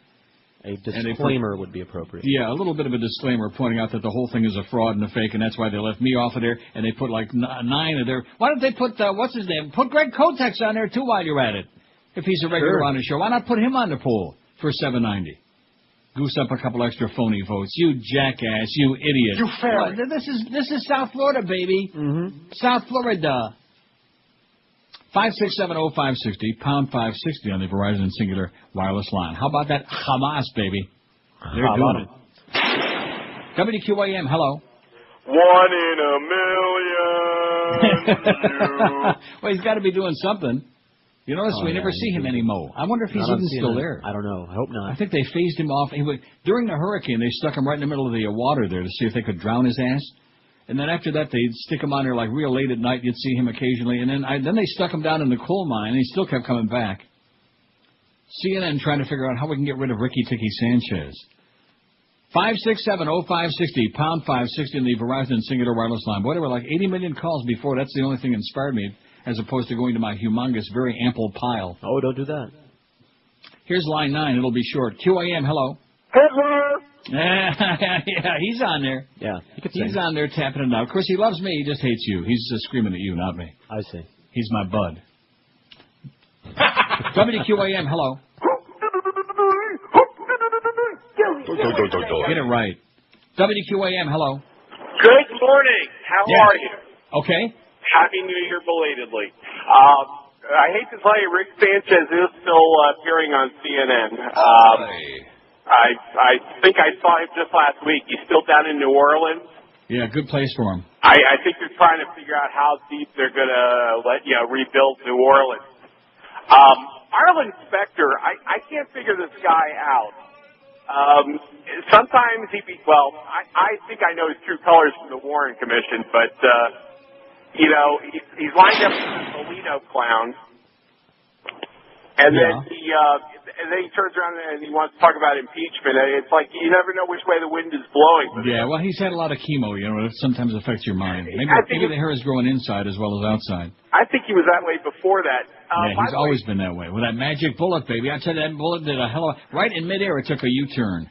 A disclaimer would be appropriate. Yeah, a little bit of a disclaimer pointing out that the whole thing is a fraud and a fake, and that's why they left me off of there, and they put 9 of their... Why don't they put, what's his name? Put Greg Kotex on there, too, while you're at it. If he's a regular on the show, why not put him on the poll for 790? Goose up a couple extra phony votes. You jackass, you idiot. You fairy. This is South Florida, baby. Mm-hmm. South Florida. 5670560, pound 560 on the Verizon Singular wireless line. How about that Hamas, baby? They're doing it. WQAM, hello. 1 in a million. Well, he's got to be doing something. You notice we never see him anymore. I wonder if he's even still there. I don't know. I hope not. I think they phased him off. During the hurricane, they stuck him right in the middle of the water there to see if they could drown his ass. And then after that, they'd stick him on there real late at night. You'd see him occasionally. And then they stuck him down in the coal mine, and he still kept coming back. CNN trying to figure out how we can get rid of Ricky Ticky Sanchez. 5670560, pound 560 in the Verizon Singular wireless line. Boy, there were 80 million calls before. That's the only thing that inspired me, as opposed to going to my humongous, very ample pile. Oh, don't do that. Here's line 9. It'll be short. QAM, hello. Hitler. Yeah, he's on there. Yeah, he's on there tapping it out. Of course, he loves me. He just hates you. He's screaming at you, not me. I see. He's my bud. WQAM, hello. Get it right. WQAM, hello. Good morning. How are you? Okay. Happy New Year belatedly. I hate to tell you, Rick Sanchez is still appearing on CNN. I think I saw him just last week. He's still down in New Orleans. Yeah, good place for him. I think they're trying to figure out how deep they're going to rebuild New Orleans. Arlen Specter, I can't figure this guy out. Sometimes I think I know his true colors from the Warren Commission, but, he's lined up with the Toledo clown. And then he turns around and he wants to talk about impeachment. It's like you never know which way the wind is blowing. Yeah, well, he's had a lot of chemo, it sometimes affects your mind. Maybe the hair is growing inside as well as outside. I think he was that way before that. He's always been that way. With that magic bullet, baby. I tell you, that bullet did a hell of right in midair, it took a U-turn.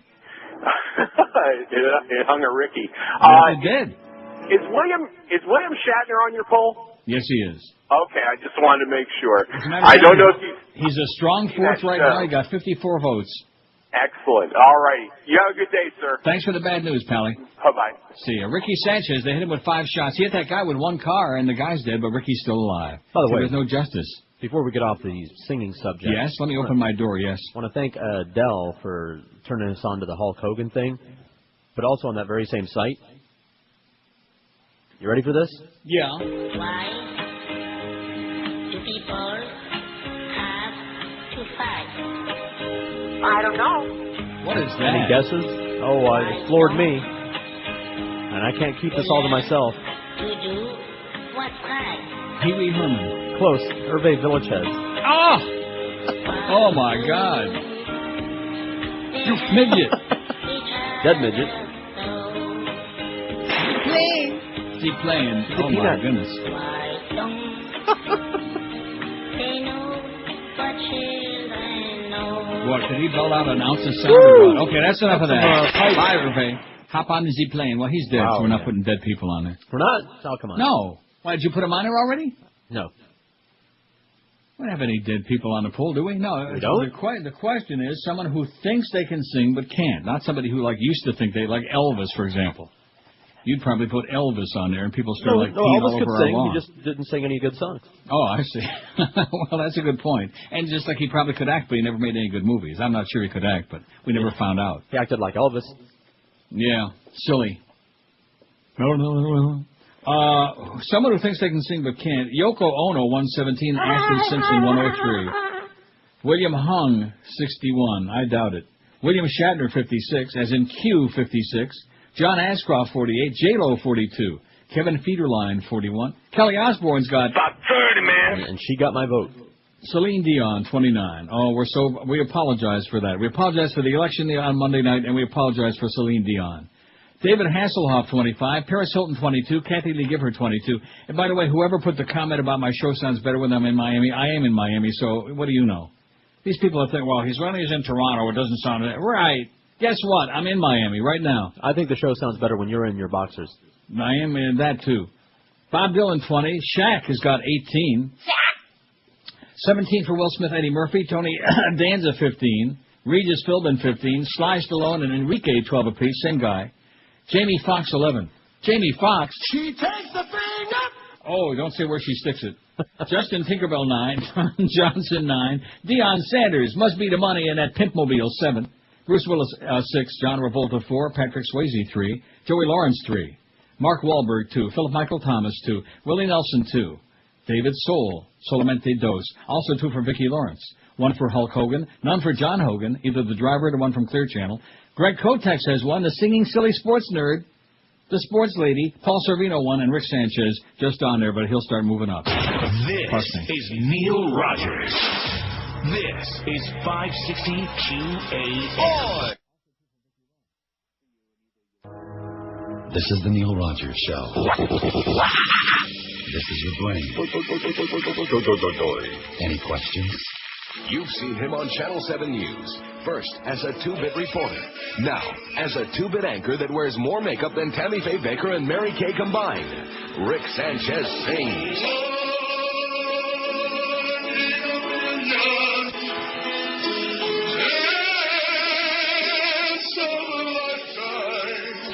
It hung a Ricky. It did. Is William Shatner on your poll? Yes, he is. Okay, I just wanted to make sure. I don't know if he's a strong fourth right now. He got 54 votes. Excellent. All right. You have a good day, sir. Thanks for the bad news, Pally. Bye-bye. See ya. Ricky Sanchez, they hit him with 5 shots. He hit that guy with 1 car, and the guy's dead, but Ricky's still alive. By the way, there's no justice. Before we get off the singing subject. Yes, let me open my door, yes. I want to thank Adele for turning us on to the Hulk Hogan thing, but also on that very same site. You ready for this? Yeah. Why do people have to fight? I don't know. What is that? Any guesses? Oh, it floored me. And I can't keep this all to myself. To do what crime? Pee Wee Herman. Close. Hervé Villachez. Oh! Oh, my God. You midget. Dead midget. Playing. Is he playing? Oh, my goodness. What, did he belt out an ounce of sound or what? Okay, that's enough of that. Bye, Hervé. Hop on, is he playing? Well, he's dead, so we're not putting dead people on there. We're not? Oh, come on. No. Why, did you put him on there already? No. We don't have any dead people on the poll, do we? No. We don't? The question is someone who thinks they can sing but can't. Not somebody who, used to think they, like Elvis, for example. You'd probably put Elvis on there, and people start No, peeing all Elvis could over our sing. lawn. He just didn't sing any good songs. Oh, I see. Well, that's a good point. And just like he probably could act, but he never made any good movies. I'm not sure he could act, but we never found out. He acted like Elvis. Yeah, silly. Someone who thinks they can sing but can't. Yoko Ono, 117. Ashley Simpson, 103. William Hung, 61. I doubt it. William Shatner, 56, as in Q, 56. John Ashcroft, 48. J-Lo, 42. Kevin Federline, 41. Kelly Osbourne's got... About 30, man. And she got my vote. Celine Dion, 29. Oh, we apologize for that. We apologize for the election on Monday night, and we apologize for Celine Dion. David Hasselhoff, 25. Paris Hilton, 22. Kathy Lee Gifford, 22. And by the way, whoever put the comment about my show sounds better when I'm in Miami, I am in Miami, so what do you know? These people are thinking, well, he's in Toronto, it doesn't sound... Right. Guess what? I'm in Miami right now. I think the show sounds better when you're in your boxers. I am in that, too. Bob Dylan, 20. Shaq has got 18. 17 for Will Smith, Eddie Murphy. Tony Danza, 15. Regis Philbin, 15. Sly Stallone and Enrique, 12 apiece. Same guy. Jamie Foxx, 11. Jamie Foxx. She takes the thing up. Oh, don't say where she sticks it. Justin Tinkerbell, 9. Don Johnson, 9. Deion Sanders, must be the money in that pimpmobile, 7. Bruce Willis, 6. John Travolta, 4. Patrick Swayze, 3. Joey Lawrence, 3. Mark Wahlberg, 2. Philip Michael Thomas, 2. Willie Nelson, 2. David Soul, Solamente Dos. Also 2 for Vicki Lawrence. 1 for Hulk Hogan. None for John Hogan, either the driver or the one from Clear Channel. Greg Kotex has 1. The singing silly sports nerd. The sports lady. Paul Sorvino, 1. And Rick Sanchez just on there, but he'll start moving up. This is Neil Rogers. This is 560 QAM. This is the Neil Rogers Show. This is your brain. Any questions? You've seen him on Channel 7 News. First as a 2-bit reporter. Now as a 2-bit anchor that wears more makeup than Tammy Faye Baker and Mary Kay combined. Rick Sanchez sings.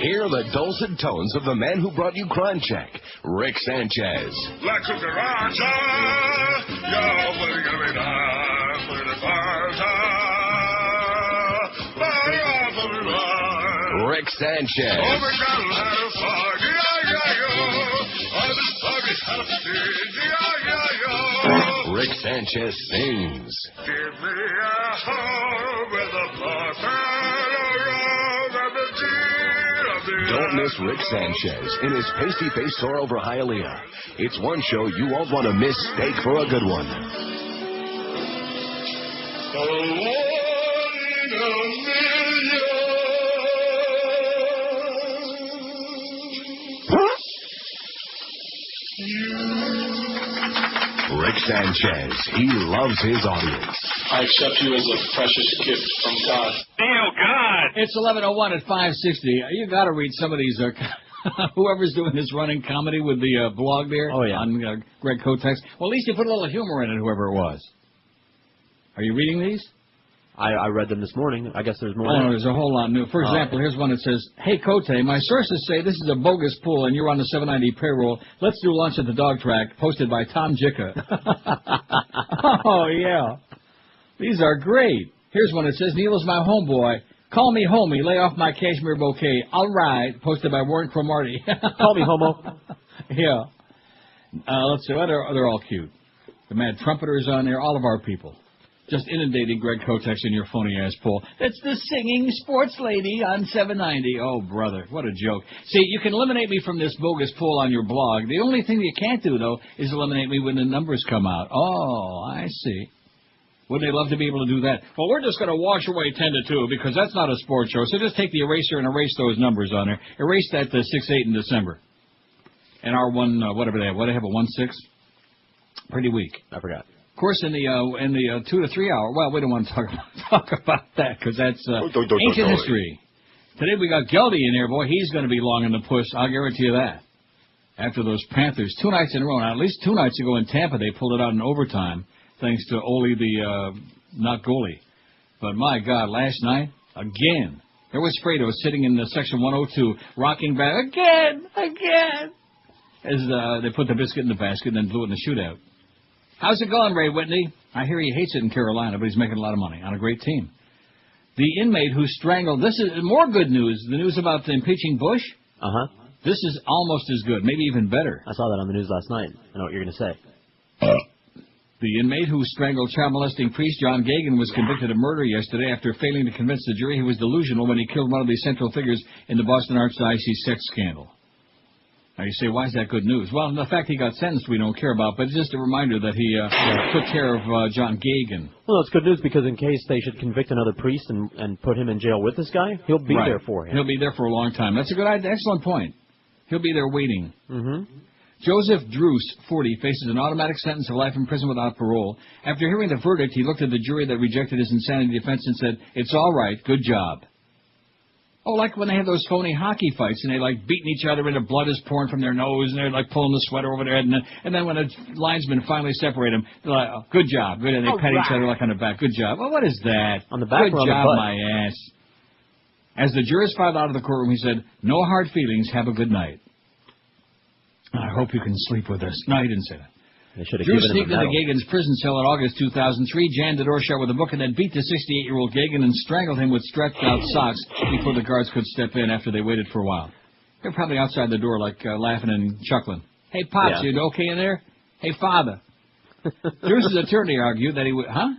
Hear the dulcet tones of the man who brought you Crime Check, Rick Sanchez. Rick Sanchez. Rick Sanchez sings. Give me a home with a Don't miss Rick Sanchez in his pasty-faced soar over Hialeah. It's one show you won't want to miss. Steak for a good one. Rick Sanchez, he loves his audience. I accept you as a precious gift from God. Oh, God. It's 11:01 at 560. You got to read some of these. Whoever's doing this running comedy with the blog there on Greg Kotex. Well, at least you put a little humor in it, whoever it was. Are you reading these? I read them this morning. I guess there's more. Oh, no, there's a whole lot new. For example, here's one that says, "Hey, Cote, my sources say this is a bogus pool and you're on the 790 payroll. Let's do lunch at the dog track," posted by Tom Jicka. Oh, yeah. These are great. Here's one that says, "Neil is my homeboy. Call me homie. Lay off my cashmere bouquet. All right," posted by Warren Cromartie. Call me homo. Yeah. Let's see. They're all cute. The Mad Trumpeter's on there. All of our people. Just inundating Greg Kotex in your phony-ass poll. It's the singing sports lady on 790. Oh, brother, what a joke. See, you can eliminate me from this bogus poll on your blog. The only thing you can't do, though, is eliminate me when the numbers come out. Oh, I see. Wouldn't they love to be able to do that? Well, we're just going to wash away 10-2 because that's not a sports show. So just take the eraser and erase those numbers on there. Erase that 6-8 in December. And our one, whatever they have. What do they have, a 1-6? Pretty weak. I forgot. Of course, in the 2 to 3 hour. Well, we don't want to talk about that because that's ancient history. Today we got Geldy in there, boy. He's going to be long in the push. I'll guarantee you that. After those Panthers, 2 nights in a row. Now, at least 2 nights ago in Tampa, they pulled it out in overtime, thanks to Ole the not goalie. But my God, last night again, There was Fredo sitting in section 102, rocking back again. As they put the biscuit in the basket and then blew it in the shootout. How's it going, Ray Whitney? I hear he hates it in Carolina, but he's making a lot of money on a great team. The inmate who strangled... This is more good news. The news about impeaching Bush? Uh-huh. This is almost as good, maybe even better. I saw that on the news last night. I know what you're going to say. The inmate who strangled child molesting priest John Gagan was convicted of murder yesterday after failing to convince the jury he was delusional when he killed one of the central figures in the Boston Archdiocese sex scandal. Now you say, why is that good news? Well, the fact he got sentenced we don't care about, but it's just a reminder that he took care of John Gagan. Well, it's good news because in case they should convict another priest and put him in jail with this guy, he'll be there for him. He'll be there for a long time. That's a good idea. Excellent point. He'll be there waiting. Mm-hmm. Joseph Druce, 40, faces an automatic sentence of life in prison without parole. After hearing the verdict, he looked at the jury that rejected his insanity defense and said, "It's all right, good job." Oh, like when they have those phony hockey fights and they like beating each other and the blood is pouring from their nose and they're like pulling the sweater over their head and then when the linesmen finally separate them, they're like, "Oh, good job," good, and they pat each other like on the back. Good job. Well, what is that? On the back good or on job, the butt? my ass. As the jurors filed out of the courtroom, he said, "No hard feelings. Have a good night." I hope you can sleep with us. No, he didn't say that. They should have Drew given him sneaked a into medal. Gagan's prison cell in August 2003, jammed the door shut with a book, and then beat the 68-year-old Gagan and strangled him with stretched-out socks before the guards could step in after they waited for a while. They're probably outside the door, like, laughing and chuckling. "Hey, Pops, you okay in there? Hey, Father." Drew's attorney argued that he would... Huh?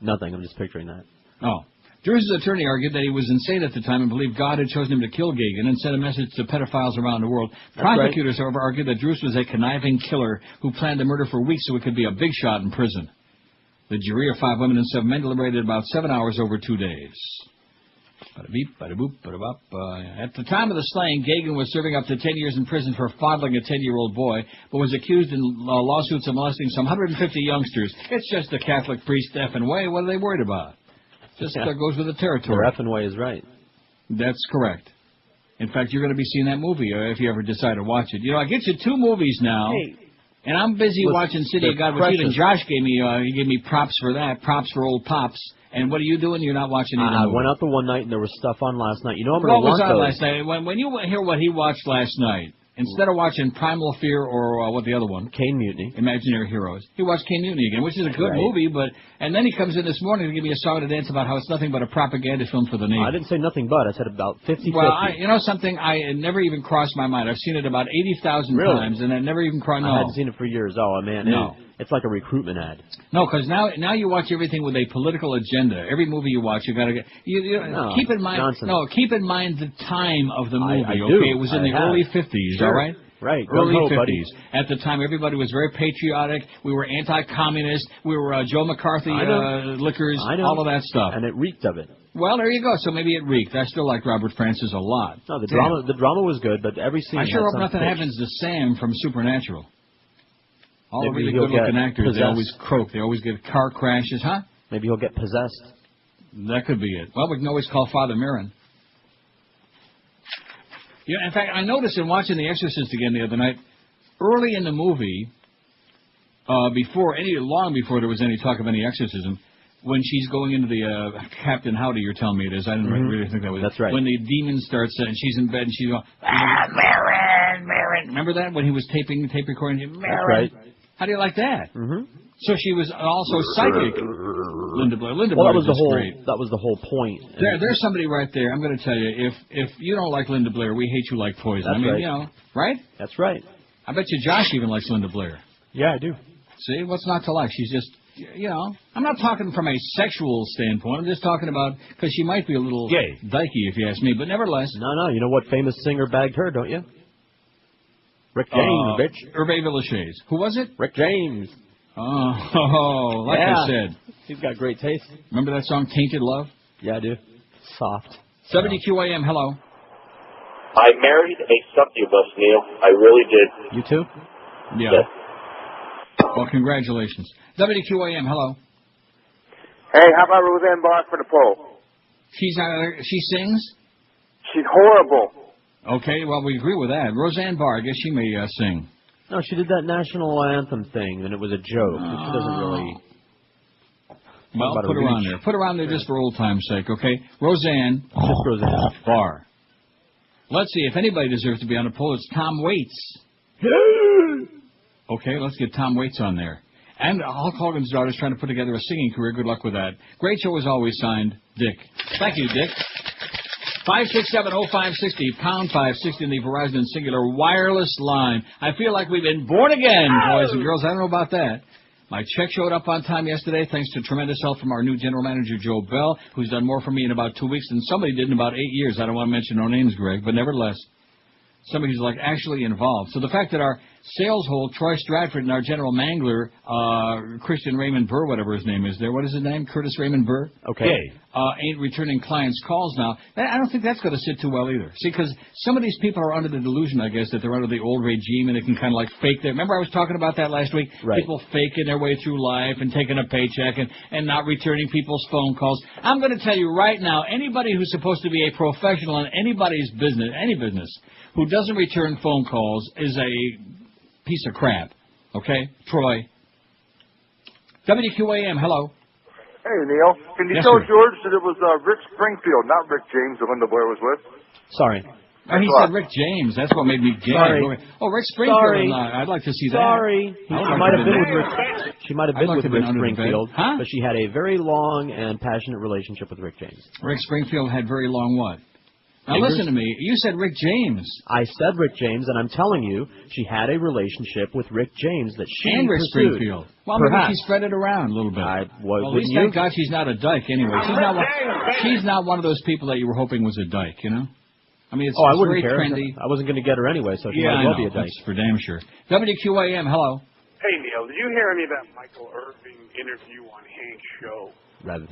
Nothing. I'm just picturing that. Oh. Drew's attorney argued that he was insane at the time and believed God had chosen him to kill Gagan and sent a message to pedophiles around the world. Prosecutors, however, argued that Drews was a conniving killer who planned the murder for weeks so it could be a big shot in prison. The jury of 5 women and 7 men deliberated about 7 hours over 2 days. Bada-beep, bada-boop, bada-bop. At the time of the slaying, Gagan was serving up to 10 years in prison for fondling a 10-year-old boy, but was accused in lawsuits of molesting some 150 youngsters. It's just a Catholic priest effing way. What are they worried about? Just goes with the territory. Their effing way is right. That's correct. In fact, you're going to be seeing that movie if you ever decide to watch it. You know, I get you 2 movies now, and I'm busy watching City of God with you. And Josh gave me props for that, props for old Pops. And what are you doing? You're not watching any I movie. went out the one night and there was stuff on last night. You know I'm going to What was want on those. last night? When you hear what he watched last night, instead of watching Primal Fear or what the other one? Caine Mutiny. Imaginary Heroes. He watched Caine Mutiny again, which is a good movie, and then he comes in this morning to give me a song to dance about how it's nothing but a propaganda film for the Navy. I didn't say nothing but. I said about 50-50. Well, you know something? It never even crossed my mind. I've seen it about 80,000 times, and it never even crossed. I hadn't seen it for years. Oh, man. No. It's like a recruitment ad. No, because now you watch everything with a political agenda. Every movie you watch, you got to get. Keep in mind. Nonsense. No, keep in mind the time of the movie. I do. Okay, it was in the early 50s. Sure. All right. Right. Early Go, 50s. buddy. At the time, everybody was very patriotic. We were anti-communist. We were Joe McCarthy lickers. All of that stuff. And it reeked of it. Well, there you go. So maybe it reeked. I still like Robert Francis a lot. No, the drama was good, but every scene. I sure had hope some nothing pitch. happens to Sam from Supernatural. All the Maybe really he'll good-looking get actors, they possessed. always croak. They always get car crashes, huh? Maybe he'll get possessed. That could be it. Well, we can always call Father Mirren. Yeah, in fact, I noticed in watching The Exorcist again the other night, early in the movie, long before there was any talk of any exorcism, when she's going into the Captain Howdy, you're telling me it is. I didn't really think that was. That's right. When the demon starts and she's in bed and she's going, Mirren, Mirren. Remember that when he was tape recording? Mirren. That's right. How do you like that? Mm-hmm. So she was also psychic. Linda Blair. Linda Well, Blair that was the whole. great. That was the whole point. There's somebody right there. I'm going to tell you, if you don't like Linda Blair, we hate you like poison. That's I mean, right. you know, right? That's right. I bet you Josh even likes Linda Blair. Yeah, I do. See, what's not to like? She's just, you know, I'm not talking from a sexual standpoint. I'm just talking about, because she might be a little gay, dykey, if you ask me, but nevertheless. No, you know what famous singer bagged her, don't you? Rick James, bitch. Hervé Villechaize. Who was it? Rick James. Oh, like I said. He's got great taste. Remember that song, Tainted Love? Yeah, I do. Soft. 70QAM, hello. I married a succubus, Neil. I really did. You too? Yeah. Well, congratulations. WQAM, hello. Hey, how about Roseanne Barr for the poll? She sings? She's horrible. Okay, well, we agree with that. Roseanne Barr, I guess she may sing. No, she did that national anthem thing, and it was a joke. She doesn't really... Well, put her on there. Put her on there just for old time's sake, okay? Roseanne. Just Roseanne. Barr. Let's see, if anybody deserves to be on the poll, it's Tom Waits. Okay, let's get Tom Waits on there. And Hulk Hogan's daughter's trying to put together a singing career. Good luck with that. Great show as always, signed Dick. Thank you, Dick. 567-0560, pound 560 in the Verizon Singular wireless line. I feel like we've been born again, boys and girls. I don't know about that. My check showed up on time yesterday thanks to tremendous help from our new general manager, Joe Bell, who's done more for me in about 2 weeks than somebody did in about 8 years. I don't want to mention no names, Greg, but nevertheless, somebody who's like actually involved. So the fact that our sales hold, Troy Stratford, and our general mangler, Christian Raymond Burr, whatever his name is there. What is his name? Curtis Raymond Burr? Okay. Ain't returning clients' calls now. I don't think that's going to sit too well either. See, because some of these people are under the delusion, I guess, that they're under the old regime and they can kind of like fake their... Remember I was talking about that last week? Right. People faking their way through life and taking a paycheck and not returning people's phone calls. I'm going to tell you right now, anybody who's supposed to be a professional in anybody's business, any business, who doesn't return phone calls is a piece of crap. Okay? Troy. WQAM, hello. Hey, Neil. Can you tell George that it was Rick Springfield, not Rick James, the one the boy was with? Sorry. Oh, he said Rick James. That's what made me gag. Sorry. Oh, Rick Springfield. Sorry. I'd like to see that. Sorry. She might have been with Rick. She might have been with Rick Springfield, huh? but she had a very long and passionate relationship with Rick James. Rick Springfield had very long what? Now Fingers? listen to me. You said Rick James. I said Rick James, and I'm telling you, she had a relationship with Rick James that she and Rick pursued. Springfield. Well, Perhaps. maybe she spread it around a little bit. Well, at least thank God she's not a dyke anyway. She's not one of those people that you were hoping was a dyke, you know? I mean, it's, I it's wouldn't very care. trendy. I wasn't going to get her anyway, so she Yeah, might as well I be know. a dyke. That's for damn sure. WQAM, hello. Hey, Neil, did you hear any of that Michael Irving interview on Hank's show?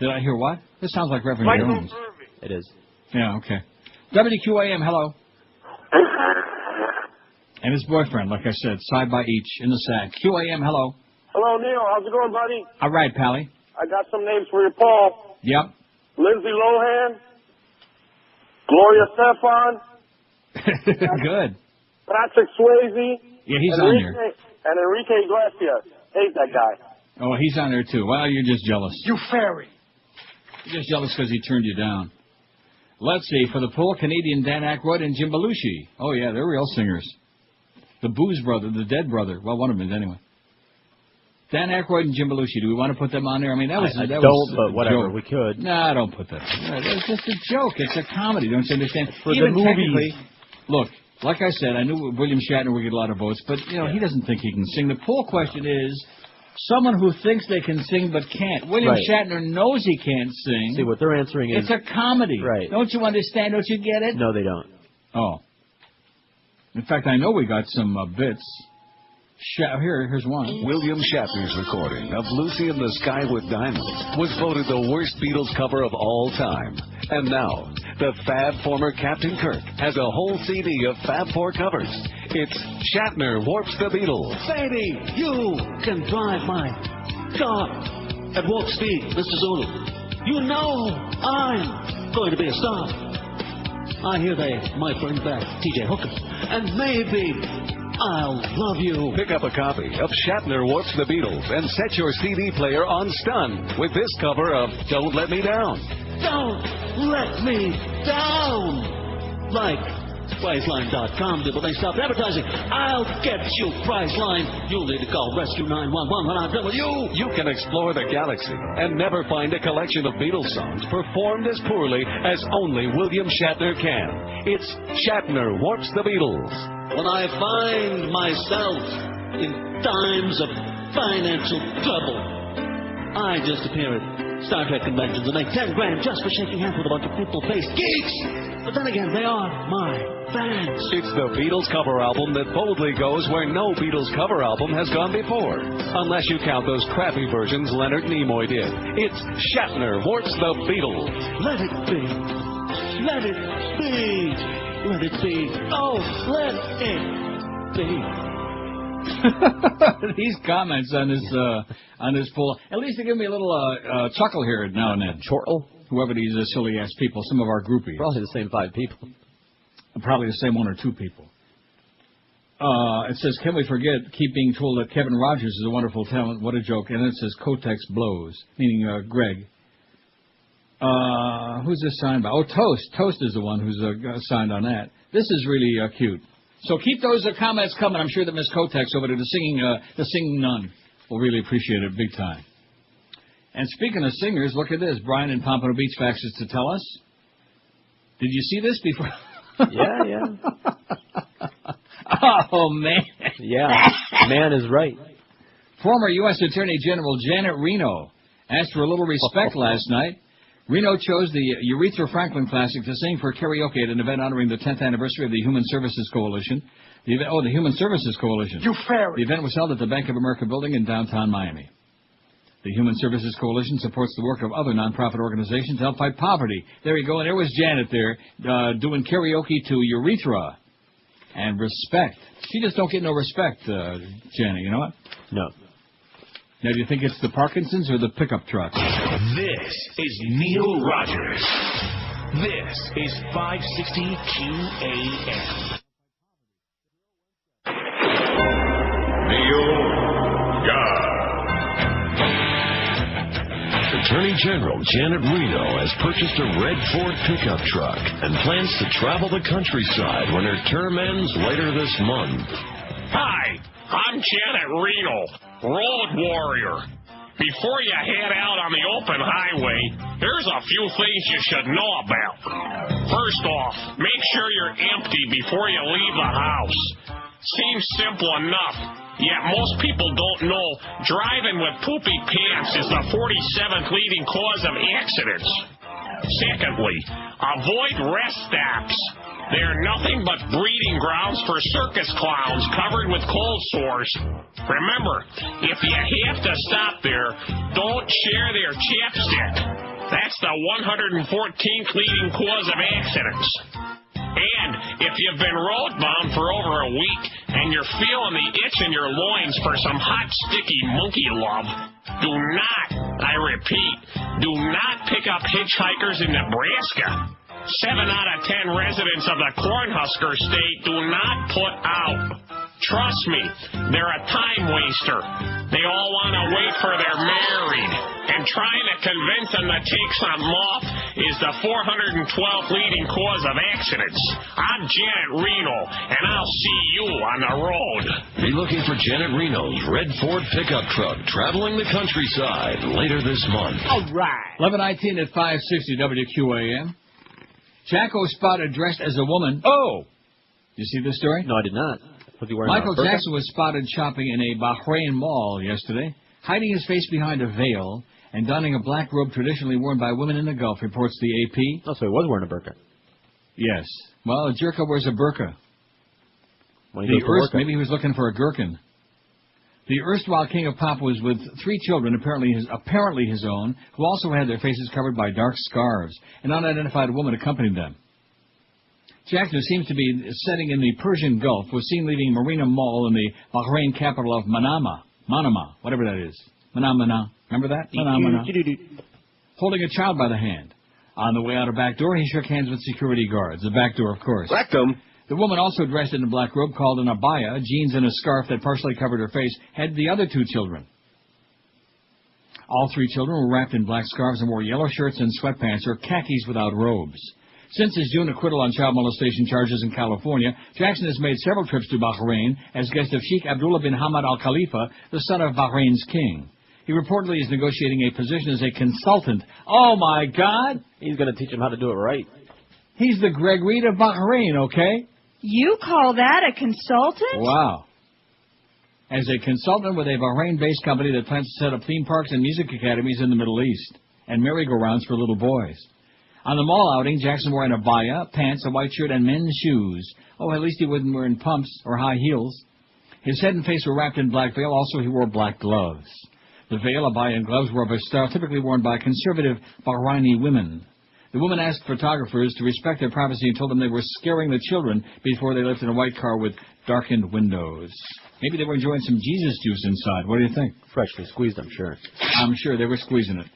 Did I hear what? This sounds like Reverend Michael Jones. Irving. It is. Yeah, okay. WQAM, hello. And his boyfriend, like I said, side by each in the sack. QAM, hello. Hello, Neil. How's it going, buddy? All right, Pally. I got some names for your poll. Yep. Lindsay Lohan, Gloria Stefan, Good. Patrick Swayze. Yeah, he's on there. And Enrique Iglesias. Hate that guy. Oh, he's on there too. Well, you're just jealous. You fairy. You're just jealous because he turned you down. Let's see. For the poll, Canadian Dan Aykroyd and Jim Belushi. Oh, yeah, they're real singers. The Booze brother, the dead brother. Well, one of them is anyway. Dan Aykroyd and Jim Belushi. Do we want to put them on there? I mean, that was but whatever, joke. we could. Nah, don't put that. It's just a joke. It's a comedy. Don't you understand? For Even the movies. technically, look, like I said, I knew William Shatner would get a lot of votes, but, you know, he doesn't think he can sing. The poll question is someone who thinks they can sing but can't. William Right. Shatner knows he can't sing. See, what they're answering is... It's a comedy. Right. Don't you understand? Don't you get it? No, they don't. Oh. In fact, I know we got some bits. Here's one. William Shatner's recording of Lucy in the Sky with Diamonds was voted the worst Beatles cover of all time. And now, the Fab former Captain Kirk has a whole CD of Fab 4 covers. It's Shatner Warps the Beatles. Baby, you can drive my car at warp speed, Mr. Zulu. You know I'm going to be a star. I hear they might bring back T.J. Hooker. And maybe I'll love you. Pick up a copy of Shatner Warps the Beatles and set your CD player on stun with this cover of Don't Let Me Down. Don't let me down. Like Priceline.com. When they stop advertising, I'll get you Priceline. You'll need to call Rescue 911 when I'm done with you. You can explore the galaxy and never find a collection of Beatles songs performed as poorly as only William Shatner can. It's Shatner Warps the Beatles. When I find myself in times of financial trouble, I just appear at Star Trek conventions and make 10 grand just for shaking hands with a bunch of people-faced geeks. But then again, they are my fans. It's the Beatles cover album that boldly goes where no Beatles cover album has gone before. Unless you count those crappy versions Leonard Nimoy did. It's Shatner Warps the Beatles. Let it be. Let it be. Let it be. Oh, let it be. These comments on this poll, at least they give me a little chuckle here now and then. Chortle? Whoever these silly ass people, some of our groupies. Probably the same 5 people. Probably the same 1 or 2 people. It says, can we forget keep being told that Kevin Rogers is a wonderful talent? What a joke. And then it says, Kotex blows, meaning Greg. Who's this signed by? Oh, Toast. Toast is the one who's signed on that. This is really cute. So keep those comments coming. I'm sure that Miss Kotex over there, the singing nun, will really appreciate it big time. And speaking of singers, look at this. Brian in Pompano Beach faxes to tell us. Did you see this before? Yeah. Oh, man. Yeah, man is right. Former U.S. Attorney General Janet Reno asked for a little respect last night. Reno chose the Aretha Franklin Classic to sing for karaoke at an event honoring the 10th anniversary of the Human Services Coalition. The Human Services Coalition. You fairy. The event was held at the Bank of America building in downtown Miami. The Human Services Coalition supports the work of other nonprofit organizations to help fight poverty. There you go, and there was Janet there doing karaoke to Urethra. And respect. She just don't get no respect, Janet, you know what? No. Now, do you think it's the Parkinson's or the pickup truck? This is Neil Rogers. This is 560 QAM. Neil God. Attorney General Janet Reno has purchased a red Ford pickup truck and plans to travel the countryside when her term ends later this month. Hi, I'm Janet Reno, road warrior. Before you head out on the open highway, there's a few things you should know about. First off, make sure you're empty before you leave the house. Seems simple enough. Yet most people don't know driving with poopy pants is the 47th leading cause of accidents. Secondly, avoid rest stops. They are nothing but breeding grounds for circus clowns covered with cold sores. Remember, if you have to stop there, don't share their chapstick. That's the 114th leading cause of accidents. And if you've been roadbound for over a week and you're feeling the itch in your loins for some hot, sticky monkey love, do not, I repeat, do not pick up hitchhikers in Nebraska. 7 out of 10 residents of the Cornhusker State do not put out. Trust me, they're a time waster. They all want to wait for they're married. And trying to convince them to take something off is the 412th leading cause of accidents. I'm Janet Reno, and I'll see you on the road. Be looking for Janet Reno's red Ford pickup truck traveling the countryside later this month. All right. 11:19 at 560 WQAM. Jacko spotted dressed as a woman. Oh! Did you see this story? No, I did not. Was he wearing Michael a burqa? Jackson was spotted shopping in a Bahrain mall yesterday, hiding his face behind a veil and donning a black robe traditionally worn by women in the Gulf, reports the AP. Oh, so he was wearing a burqa. Yes. Well, a jerka wears a burqa. Maybe he was looking for a gherkin. The erstwhile king of pop was with 3 children, apparently his own, who also had their faces covered by dark scarves. An unidentified woman accompanied them. Jackson, who seems to be setting in the Persian Gulf, was seen leaving Marina Mall in the Bahrain capital of Manama, whatever that is. Manama. Remember that? Manama. Holding a child by the hand. On the way out a back door, he shook hands with security guards. The back door, of course. Rectum. The woman, also dressed in a black robe called an abaya, jeans and a scarf that partially covered her face, had the other 2 children. All 3 children were wrapped in black scarves and wore yellow shirts and sweatpants or khakis without robes. Since his June acquittal on child molestation charges in California, Jackson has made several trips to Bahrain as guest of Sheikh Abdullah bin Hamad Al Khalifa, the son of Bahrain's king. He reportedly is negotiating a position as a consultant. Oh, my God! He's going to teach him how to do it right. He's the Greg Reed of Bahrain, okay? You call that a consultant? Wow. As a consultant with a Bahrain-based company that plans to set up theme parks and music academies in the Middle East, and merry-go-rounds for little boys. On the mall outing, Jackson wore an abaya, pants, a white shirt, and men's shoes. Oh, at least he wasn't wearing pumps or high heels. His head and face were wrapped in black veil. Also, he wore black gloves. The veil, abaya, and gloves were of a style typically worn by conservative Bahraini women. The woman asked photographers to respect their privacy and told them they were scaring the children before they left in a white car with darkened windows. Maybe they were enjoying some Jesus juice inside. What do you think? Freshly squeezed, I'm sure. I'm sure they were squeezing it.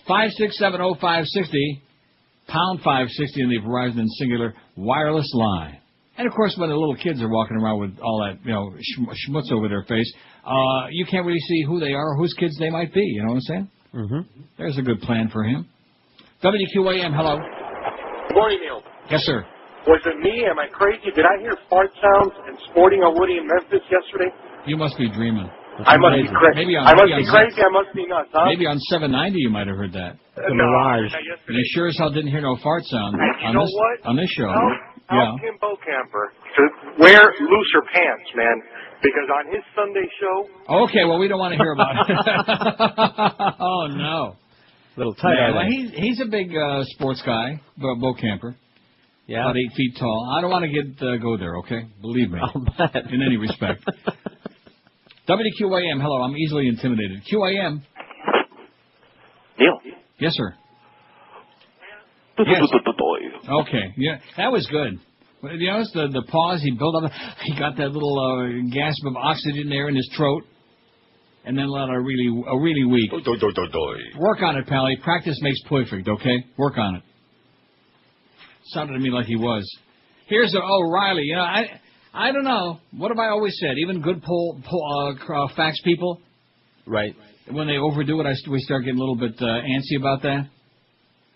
5670560, pound 560 in the Verizon and Singular wireless line. And, of course, when the little kids are walking around with all that, schmutz over their face, you can't really see who they are or whose kids they might be. You know what I'm saying? Mm-hmm. There's a good plan for him. WQAM, hello. Good morning, Neil. Yes, sir. Was it me? Am I crazy? Did I hear fart sounds and sporting on Woody in Memphis yesterday? You must be dreaming. I must be crazy. I must be crazy. I must be nuts, huh? Maybe on 790 you might have heard that. No, I heard that yesterday. You sure as hell didn't hear no fart sound You know what? on this show. Tell Kim Bocamper to wear looser pants, man, because on his Sunday show... Okay, well, we don't want to hear about it. Oh, no. Little tight. Yeah, well, he's a big sports guy, Bocamper. Yeah. About 8 feet tall. I don't want to go there, okay? Believe me. In any respect. WQAM, hello. I'm easily intimidated. QAM. Neil. Yes, sir. Yes. Okay, yeah, that was good. You notice the pause he built up. He got that little gasp of oxygen there in his throat, and then let a really weak. Work on it, Pally. Practice makes perfect. Okay, work on it. Sounded to me like he was. Here's Riley. You know, I don't know. What have I always said? Even good fax people, right? When they overdo it, we start getting a little bit antsy about that.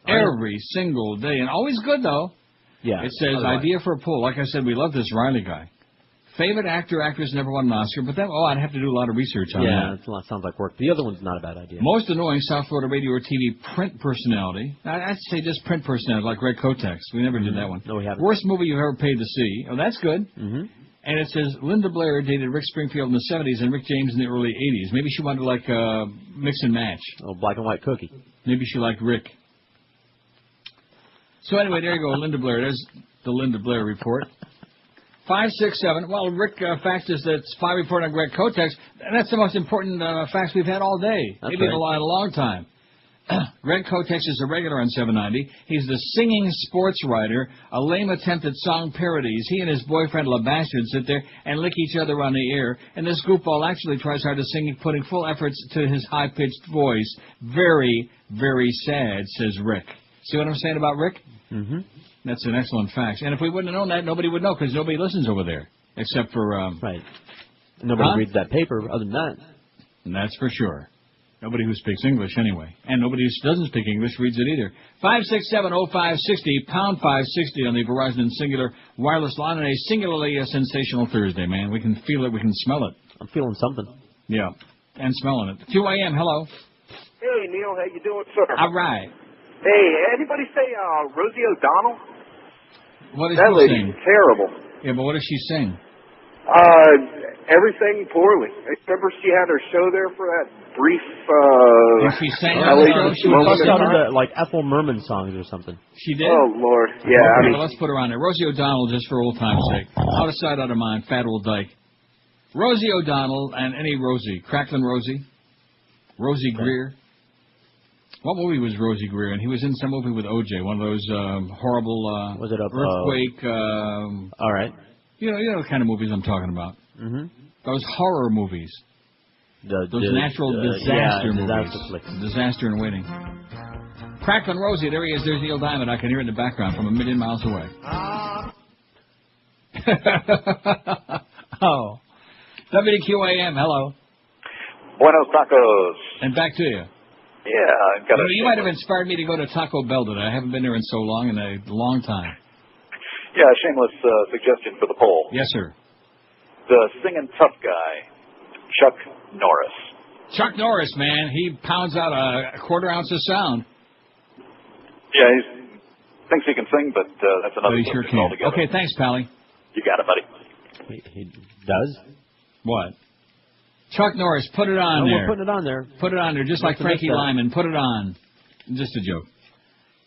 Every single day, and always good though. Yeah. It says idea for a poll. Like I said, we love this Riley guy. Favorite actor, actress never won an Oscar, but then I'd have to do a lot of research on that. Yeah, it sounds like work. The other one's not a bad idea. Most annoying South Florida radio or TV print personality. I'd say just print personality, like Greg Kotex. We never did that one. No, we haven't. Worst movie you've ever paid to see. Oh, that's good. Mm-hmm. And it says Linda Blair dated Rick Springfield in the 70s and Rick James in the early 80s. Maybe she wanted to mix and match. Oh, black and white cookie. Maybe she liked Rick. So anyway, there you go, Linda Blair. There's the Linda Blair report. 567. Well, Rick faxed us that spy report on Greg Kotex, and that's the most important fax we've had all day. That's maybe right. in a long time. Greg Kotex is a regular on 790. He's the singing sports writer, a lame attempt at song parodies. He and his boyfriend La Bastard sit there and lick each other on the air, and this goofball actually tries hard to sing, putting full efforts to his high-pitched voice. Very, very sad, says Rick. See what I'm saying about Rick? Mm-hmm. That's an excellent fact. And if we wouldn't have known that, nobody would know, because nobody listens over there, except for... right. Nobody reads that paper other than that. And that's for sure. Nobody who speaks English, anyway. And nobody who doesn't speak English reads it either. 567-0560, pound 560 on the Verizon Singular wireless line on a singularly sensational Thursday, man. We can feel it. We can smell it. I'm feeling something. Yeah, and smelling it. 2 a.m., hello. Hey, Neil, how you doing, sir? All right. Hey, anybody say Rosie O'Donnell? What is that she lady's sing? terrible. Yeah, but what does she sing? Everything poorly. Remember she had her show there for that brief... she sang she bust out into, like, Ethel Merman songs or something. She did? Oh, Lord. Yeah, Okay, I mean... well, let's put her on there. Rosie O'Donnell, just for old time's sake. Out of sight, out of mind. Fat old dyke. Rosie O'Donnell and any Rosie. Cracklin' Rosie. Rosie Greer. What movie was Rosie Greer in? He was in some movie with O.J., one of those horrible was it earthquake... all right. You know the kind of movies I'm talking about. Mm-hmm. Those horror movies. Those natural disaster movies. Disaster in Waiting. Cracklin' Rosie, there he is. There's Neil Diamond. I can hear it in the background from a million miles away. Oh. WQAM, hello. Buenos tacos. And back to you. Yeah, you might have inspired me to go to Taco Bell today. I haven't been there in so long, in a long time. Yeah, shameless suggestion for the poll. Yes, sir. The singing tough guy, Chuck Norris. Chuck Norris, man, he pounds out a quarter ounce of sound. Yeah, he thinks he can sing, but that's another he sure subject can. altogether. Okay, thanks, Pally. You got it, buddy. He does? What? Chuck Norris, put it on there. We're putting it on there. Put it on there, just like Frankie Lyman. Put it on. Just a joke.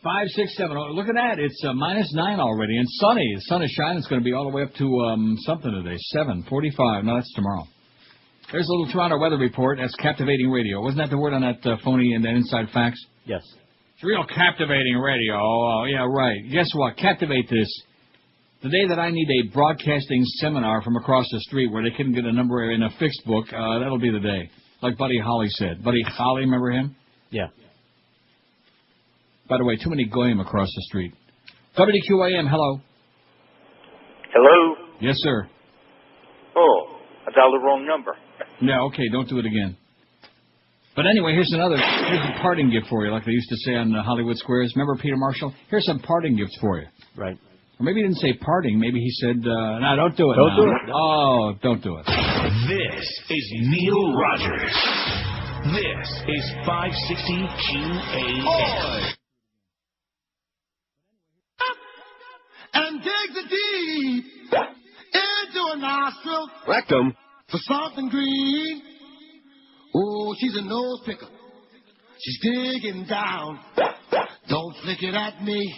567. Oh, look at that. It's -9 already and sunny. The sun is shining. It's going to be all the way up to something today. 7:45. No, that's tomorrow. There's a little Toronto weather report. That's captivating radio. Wasn't that the word on that phony and that inside fax? Yes. It's real captivating radio. Oh, yeah, right. Guess what? Captivate this. The day that I need a broadcasting seminar from across the street where they couldn't get a number in a fixed book, that'll be the day. Like Buddy Holly said. Buddy Holly, remember him? Yeah. By the way, too many goyim across the street. WQAM, hello. Hello? Yes, sir. Oh, I dialed the wrong number. Yeah, okay, don't do it again. But anyway, here's a parting gift for you, like they used to say on Hollywood Squares. Remember Peter Marshall? Here's some parting gifts for you. Right. Or maybe he didn't say parting. Maybe he said, no, don't do it. Don't do it. Oh, don't do it. This is Neil Rogers. This is 560 QAM. And dig the deep into a nostril. Rectum. For something green. Oh, she's a nose picker. She's digging down. Don't flick it at me.